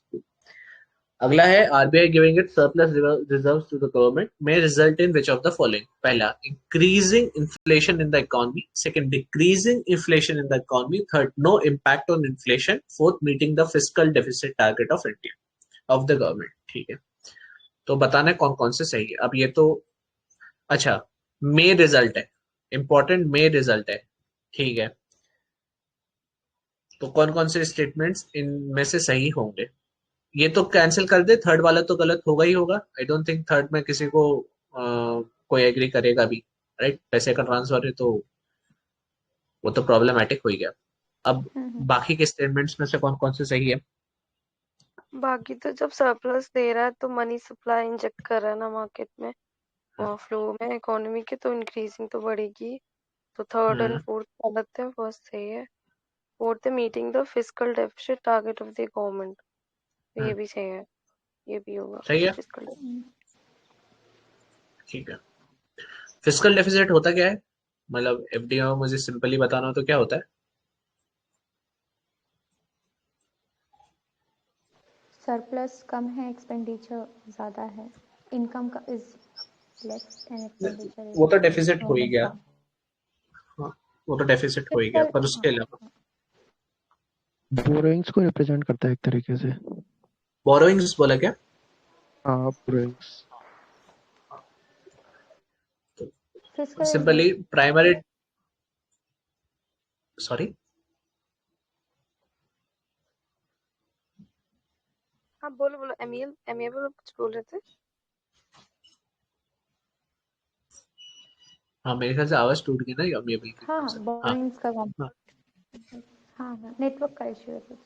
अगला है, RBI giving its surplus reserves to the government may result in which of the following? पहला, increasing inflation in the economy. Second, decreasing inflation in the economy. Third, no impact on inflation. Fourth, meeting the fiscal deficit target of India of the government. ठीक है, तो बताना है कौन कौन से सही है। अब ये तो अच्छा, मे रिजल्ट है, इंपॉर्टेंट मे रिजल्ट है, ठीक है, तो कौन कौन से स्टेटमेंट्स इनमें से सही होंगे? ये तो कैंसिल कर दे, थर्ड वाला तो गलत होगा ही होगा। आई डोंट थिंक थर्ड में किसी को कोई एग्री करेगा भी, राइट? पैसे का ट्रांसफर है तो वो तो प्रॉब्लमेटिक हो ही गया। अब बाकी के स्टेटमेंट्स में से कौन कौन से सही है? बाकी तो जब सरप्लस दे रहा है तो मनी सप्लाई इंजेक्ट कर रहा है ना मार्केट में, फ्लो में इकोनॉमी के, तो इंक्रीजिंग तो बढ़ेगी। तो थर्ड एंड फोर्थ गलत है, फर्स्ट सही है। फोर्थ है meeting the fiscal deficit target of the government, तो ये भी सही है, ये भी होगा सही है, फिस्कल। ठीक है। फिस्कल डेफिसिट होता क्या है? मतलब एफडी में मुझे सिंपली बताना हो तो क्या होता है? सरप्लस कम है, एक्सपेंडिचर ज्यादा है, इनकम का इज लेस एंड एक्सपेंडिचर वो तो इज डेफिसिट हो ही गया, हाँ, वो तो डेफिसिट हो ही गया, पर उसके अलावा बोरोइंग्स को रिप्रेजेंट करता है एक तरीके से। बोरोइंग्स बोला क्या? हाँ, बोरोइंग्स सिंपली प्राइमरी, सॉरी, हाँ बोलो बोलो, एमएल बोलो, कुछ बोल रहे थे। हाँ मेरे ख्याल से आवाज टूट गई ना, ये भी। हाँ हाँ बोरोइंग्स का हाँ हाँ नेटवर्क का इश्यू है कुछ।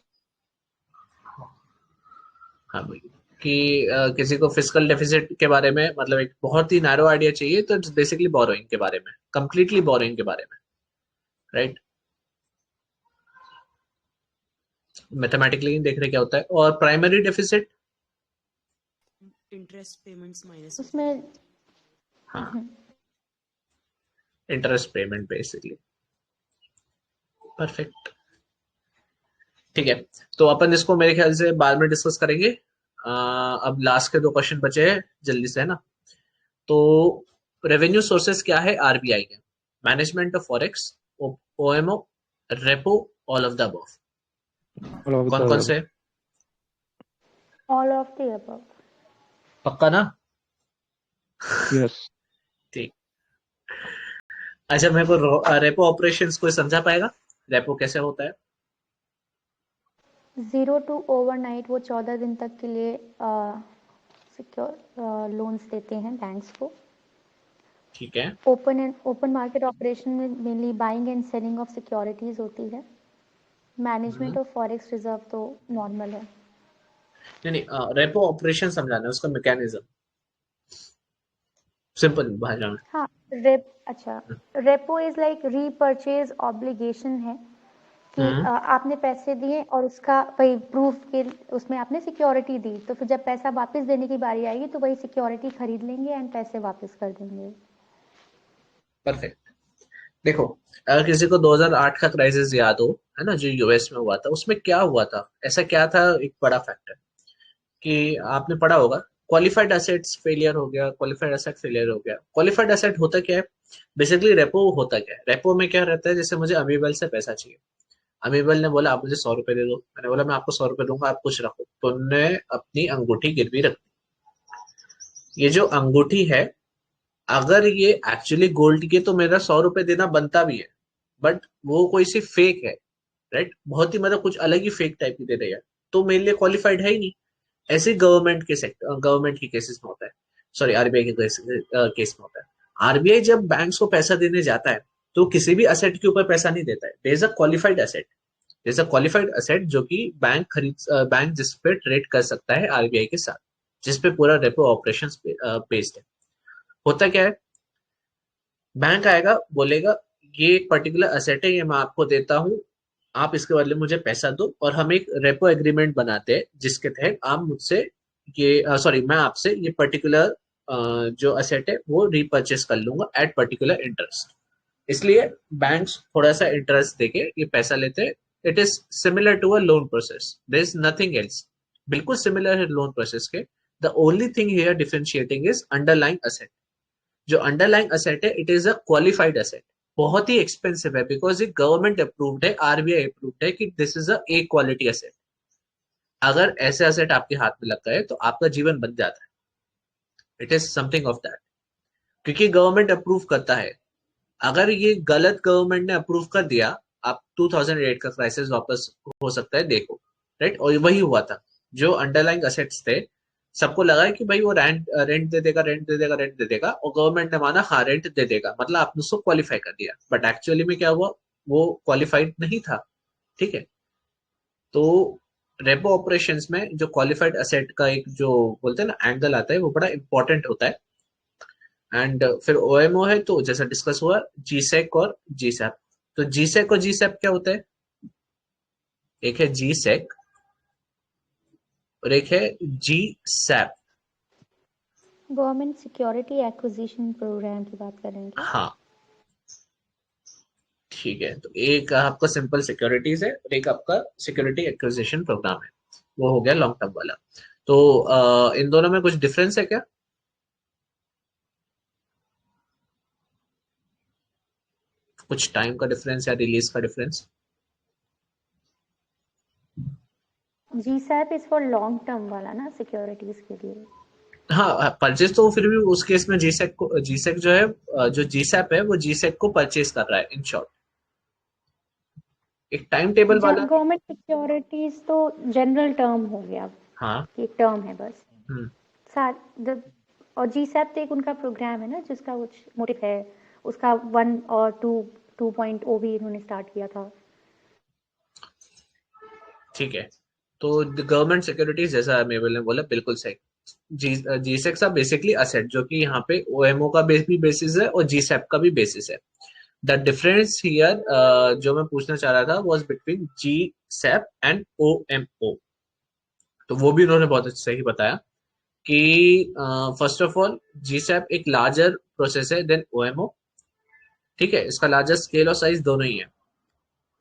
हाँ भाई, कि किसी को फिस्कल डेफिसिट के बारे में मतलब एक बहुत ही नैरो आइडिया चाहिए, तो इट्स बेसिकली बोरोइंग के बारे में, कंप्लीटली बोरोइंग के बारे में, राइट? मैथमेटिकली देख रहे क्या होता है। और primary deficit, interest payments minus उसमें हाँ, इंटरेस्ट पेमेंट बेसिकली। परफेक्ट, ठीक है, तो अपन इसको मेरे ख्याल से बाद में डिस्कस करेंगे। अब लास्ट के 2 क्वेश्चन बचे हैं, जल्दी से, है ना? तो रेवेन्यू सोर्सेस क्या है आरबीआई के? Management of forex, OMO, repo, all of the above. कौन कौन से? All of the above. पक्का ना? यस। ठीक, अच्छा, मेरे को रेपो ऑपरेशंस कोई समझा पाएगा? रेपो कैसे होता है? 0 टू ओवरनाइट, वो 14 दिन तक के लिए सिक्योर लोन्स देते हैं बैंक्स को। ठीक है। ओपन मार्केट ऑपरेशन में mainly buying and selling of securities होती है। मैनेजमेंट ऑफ फॉरेक्स रिजर्व तो नॉर्मल है। नहीं, रेपो ऑपरेशन समझाना है, उसका मैकेनिज्म सिंपल भाषा में। हाँ, अच्छा, repo is like repurchase obligation है कि आपने पैसे दिए और उसका वही प्रूफ के उसमें आपने सिक्योरिटी दी, तो फिर जब पैसा वापस देने की बारी आएगी तो वही सिक्योरिटी खरीद लेंगे एंड पैसे वापस कर देंगे। परफेक्ट। देखो, अगर किसी को 2008 का क्राइसिस याद हो, है ना, जो यूएस में हुआ था, उसमें क्या हुआ था, ऐसा क्या था, एक बड़ा फैक्टर कि आपने पढ़ा होगा, क्वालिफाइड एसेट्स फेलियर हो गया, क्वालिफाइड एसेट फेलियर हो गया। क्वालिफाइड एसेट होता क्या है? बेसिकली रेपो होता क्या है? रेपो में क्या रहता है, जैसे मुझे अमीबल से पैसा चाहिए, अमीबल ने बोला आप मुझे 100 रुपए दे दो, मैंने बोला मैं आपको 100 रुपए दूंगा, आप कुछ रखो, तो उन्होंने अपनी अंगूठी गिरवी रख दी। ये जो अंगूठी है, अगर ये एक्चुअली गोल्ड की है तो मेरा 100 रुपए देना बनता भी है, बट वो कोई सी फेक है, राइट, बहुत ही मतलब कुछ अलग ही फेक टाइप की दे रही है, तो मेरे लिए क्वालिफाइड है ही नहीं। ऐसे गवर्नमेंट के केसेस में होता है, सॉरी आरबीआई के केस में होता है। आरबीआई जब बैंक्स को पैसा देने जाता है तो किसी भी असेट के ऊपर पैसा नहीं देता है, there is a qualified asset, there is a qualified asset जो कि बैंक जिस पे ट्रेड कर सकता है आरबीआई के साथ, जिस पे पूरा रेपो ऑपरेशंस बेस्ड है। होता क्या है, बैंक आएगा बोलेगा ये एक पर्टिकुलर असेट है, ये मैं आपको देता हूँ, आप इसके बदले मुझे पैसा दो, और हम एक रेपो एग्रीमेंट बनाते हैं जिसके तहत आप मुझसे ये सॉरी मैं आपसे ये पर्टिकुलर जो असेट है वो रीपर्चेस कर लूंगा एट पर्टिकुलर इंटरेस्ट। इसलिए बैंक्स थोड़ा सा इंटरेस्ट देके ये पैसा लेते हैं। It is similar to a loan process, there is nothing else, बिल्कुल सिमिलर है लोन प्रोसेस के। The only thing here differentiating is underlying asset. जो अंडरलाइंग असेट है it is a qualified asset, बहुत ही एक्सपेंसिव है बिकॉज ये गवर्नमेंट अप्रूव्ड है, आरबीआई अप्रूव्ड है कि this is a A quality asset. अगर ऐसे असेट आपके हाथ में लग गए तो आपका जीवन बन जाता है। It is something of that, क्योंकि गवर्नमेंट अप्रूव करता है। अगर ये गलत गवर्नमेंट ने अप्रूव कर दिया, आप 2008 का क्राइसिस वापस हो सकता है, देखो, राइट। और वही हुआ था, जो अंडरलाइंग असेट्स थे सबको लगा है कि भाई वो रेंट दे देगा, रेंट दे देगा, रेंट दे देगा, और गवर्नमेंट ने माना हाँ रेंट दे देगा, मतलब आपने उसको क्वालिफाई कर दिया, बट एक्चुअली में क्या हुआ, वो क्वालिफाइड नहीं था। ठीक है, तो रेपो ऑपरेशंस में जो क्वालिफाइड असेट का एक जो बोलते हैं ना एंगल आता है, वो बड़ा इंपॉर्टेंट होता है। एंड फिर ओएमओ है, तो जैसा डिस्कस हुआ जीसेक और जीसैप। तो जीसेक और जीसैप क्या होता है, एक है जीसेक और एक है G SAP. Government security acquisition program की बात कर रहे हैं क्या? हाँ ठीक है, तो एक आपका सिंपल सिक्योरिटीज है और एक आपका सिक्योरिटी एक्विजिशन प्रोग्राम है, वो हो गया लॉन्ग टर्म वाला। तो इन दोनों में कुछ डिफरेंस है क्या? कुछ टाइम का डिफरेंस या रिलीज का difference? GSAP is for long term वाला ना, सिक्योरिटीज के लिए। हाँ परचेज तो फिर भी उस केस में जीसेक जो है, जो जीसैप है वो जीसेक को परचेज कर रहा है, इन शॉर्ट एक टाइम टेबल वाला। गवर्नमेंट सिक्योरिटीज तो जनरल टर्म हो गया, हाँ एक टर्म है बस। हम्म और जीसैप तो एक उनका प्रोग्राम है ना, जिसका कुछ मोटिव है, उसका 1 और 2.0 भी इन्होंने स्टार्ट किया था। ठीक है, तो गवर्नमेंट सिक्योरिटीज जैसा मेबल ने बोला बिल्कुल सही। जीसेक का बेसिकली असेट, जो कि यहाँ पे ओएमओ का भी बेसिस है और जीसैप का भी बेसिस है। द डिफरेंस हियर जो मैं पूछना चाह रहा था was between GSAP and OMO. तो वो भी उन्होंने बहुत सही बताया कि फर्स्ट ऑफ ऑल जीसैप एक लार्जर प्रोसेस है देन ओएमओ। ठीक है, इसका लार्जर स्केल और साइज दोनों ही है।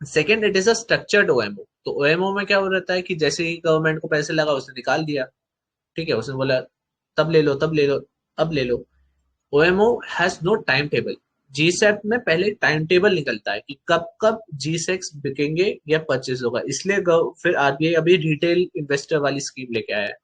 Second, it is a structured OMO. तो ओएमओ में क्या हो रहता है कि जैसे ही गवर्नमेंट को पैसे लगा उसने निकाल दिया, ठीक है, उसने बोला तब ले लो, तब ले लो, अब ले लो। OMO has no time table. GSAP में पहले टाइम टेबल निकलता है कि कब कब जीसेक्स बिकेंगे या परचेज होगा, इसलिए फिर आरबीआई अभी रिटेल इन्वेस्टर वाली स्कीम लेके आया है,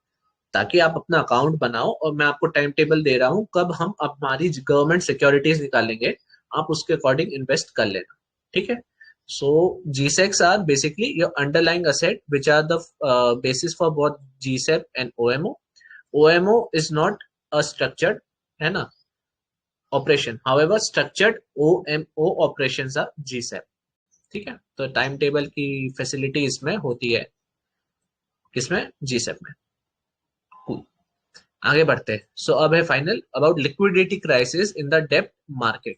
ताकि आप अपना अकाउंट बनाओ और मैं आपको टाइम टेबल दे रहा हूँ कब हम हमारी गवर्नमेंट सिक्योरिटीज निकालेंगे, आप उसके अकॉर्डिंग इन्वेस्ट कर लेना। ठीक है, so GSECs are basically your underlying asset which are the basis for both GSEP and OMO. OMO is not a structured है ना operation, however structured OMO operations are GSEP। ठीक है, तो टाइम टेबल की फैसिलिटी इसमें होती है, किसमें, GSEP में। Cool. आगे बढ़ते हैं। सो अब है final about liquidity crisis in the डेब्ट मार्केट।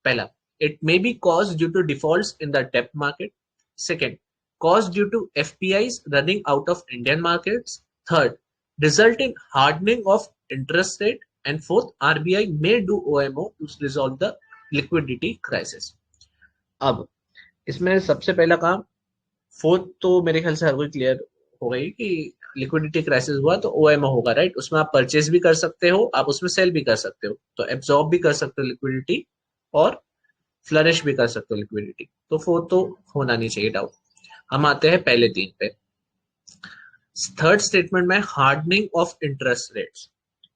पहला, it may be caused due to defaults in the debt market. Second, caused due to FPIs running out of Indian markets. Third, result in hardening of interest rate. And fourth, RBI may do OMO to resolve the liquidity crisis. अब इसमें सबसे पहला काम, fourth तो मेरे ख्याल से हर कोई क्लियर हो गई कि लिक्विडिटी क्राइसिस हुआ तो ओएमओ होगा, राइट। उसमें आप परचेज भी कर सकते हो, आप उसमें सेल भी कर सकते हो, तो एब्जॉर्ब भी कर सकते हो लिक्विडिटी और फ्लरिश भी कर सकते हो लिक्विडिटी। तो फोर्थ तो होना नहीं चाहिए डाउट। हम आते हैं पहले तीन पे। थर्ड स्टेटमेंट में हार्डनिंग ऑफ इंटरेस्ट रेट्स।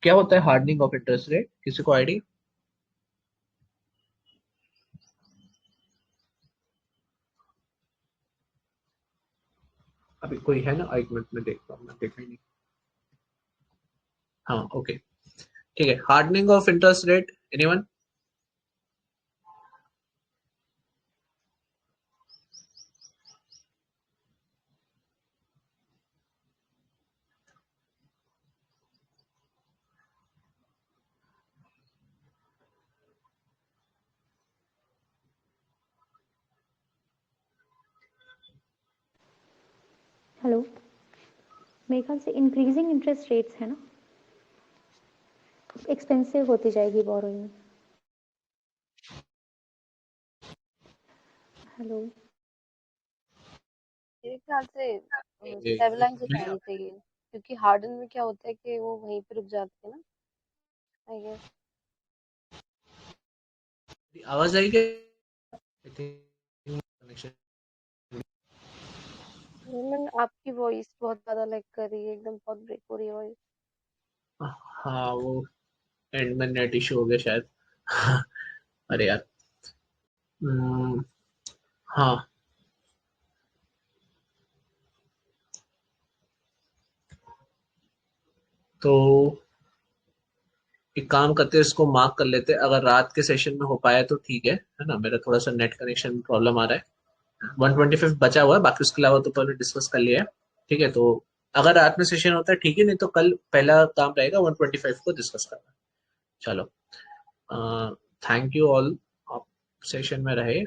क्या होता है हार्डनिंग ऑफ इंटरेस्ट रेट, किसी को आइडिया? अभी कोई है ना, एक मिनट में देखता हूँ, मैं देखा ही नहीं। हाँ ओके ठीक है, hardening of interest rate, anyone? Hello, मेरे ख्याल से इंक्रीजिंग इंटरेस्ट रेट्स है ना, एक्सपेंसिव होती जाएगी बोरोइंग। हेलो, मेरे ख्याल से स्टेबलाइज हो जानी चाहिए, क्योंकि हार्डन में क्या होता है कि वो वहीं पे रुक जाते हैं ना, आई गेस। आवाज आई क्या? कनेक्शन। आपकी वॉइस बहुत ज्यादा लैग कर रही है, एकदम बहुत ब्रेक हो रही है वॉइस। हाँ वो एंड में नेट इशू हो गया शायद। अरे यार। हाँ तो एक काम करते हैं, इसको मार्क कर लेते हैं, अगर रात के सेशन में हो पाया तो ठीक है ना। मेरा थोड़ा सा नेट कनेक्शन प्रॉब्लम आ रहा है। 125 बचा हुआ है, बाकी उसके अलावा तो पहले डिस्कस कर लिया है। ठीक है, तो अगर रात में सेशन होता है ठीक है, नहीं तो कल पहला काम रहेगा 125 को डिस्कस करना। चलो, थैंक यू ऑल, आप सेशन में रहे।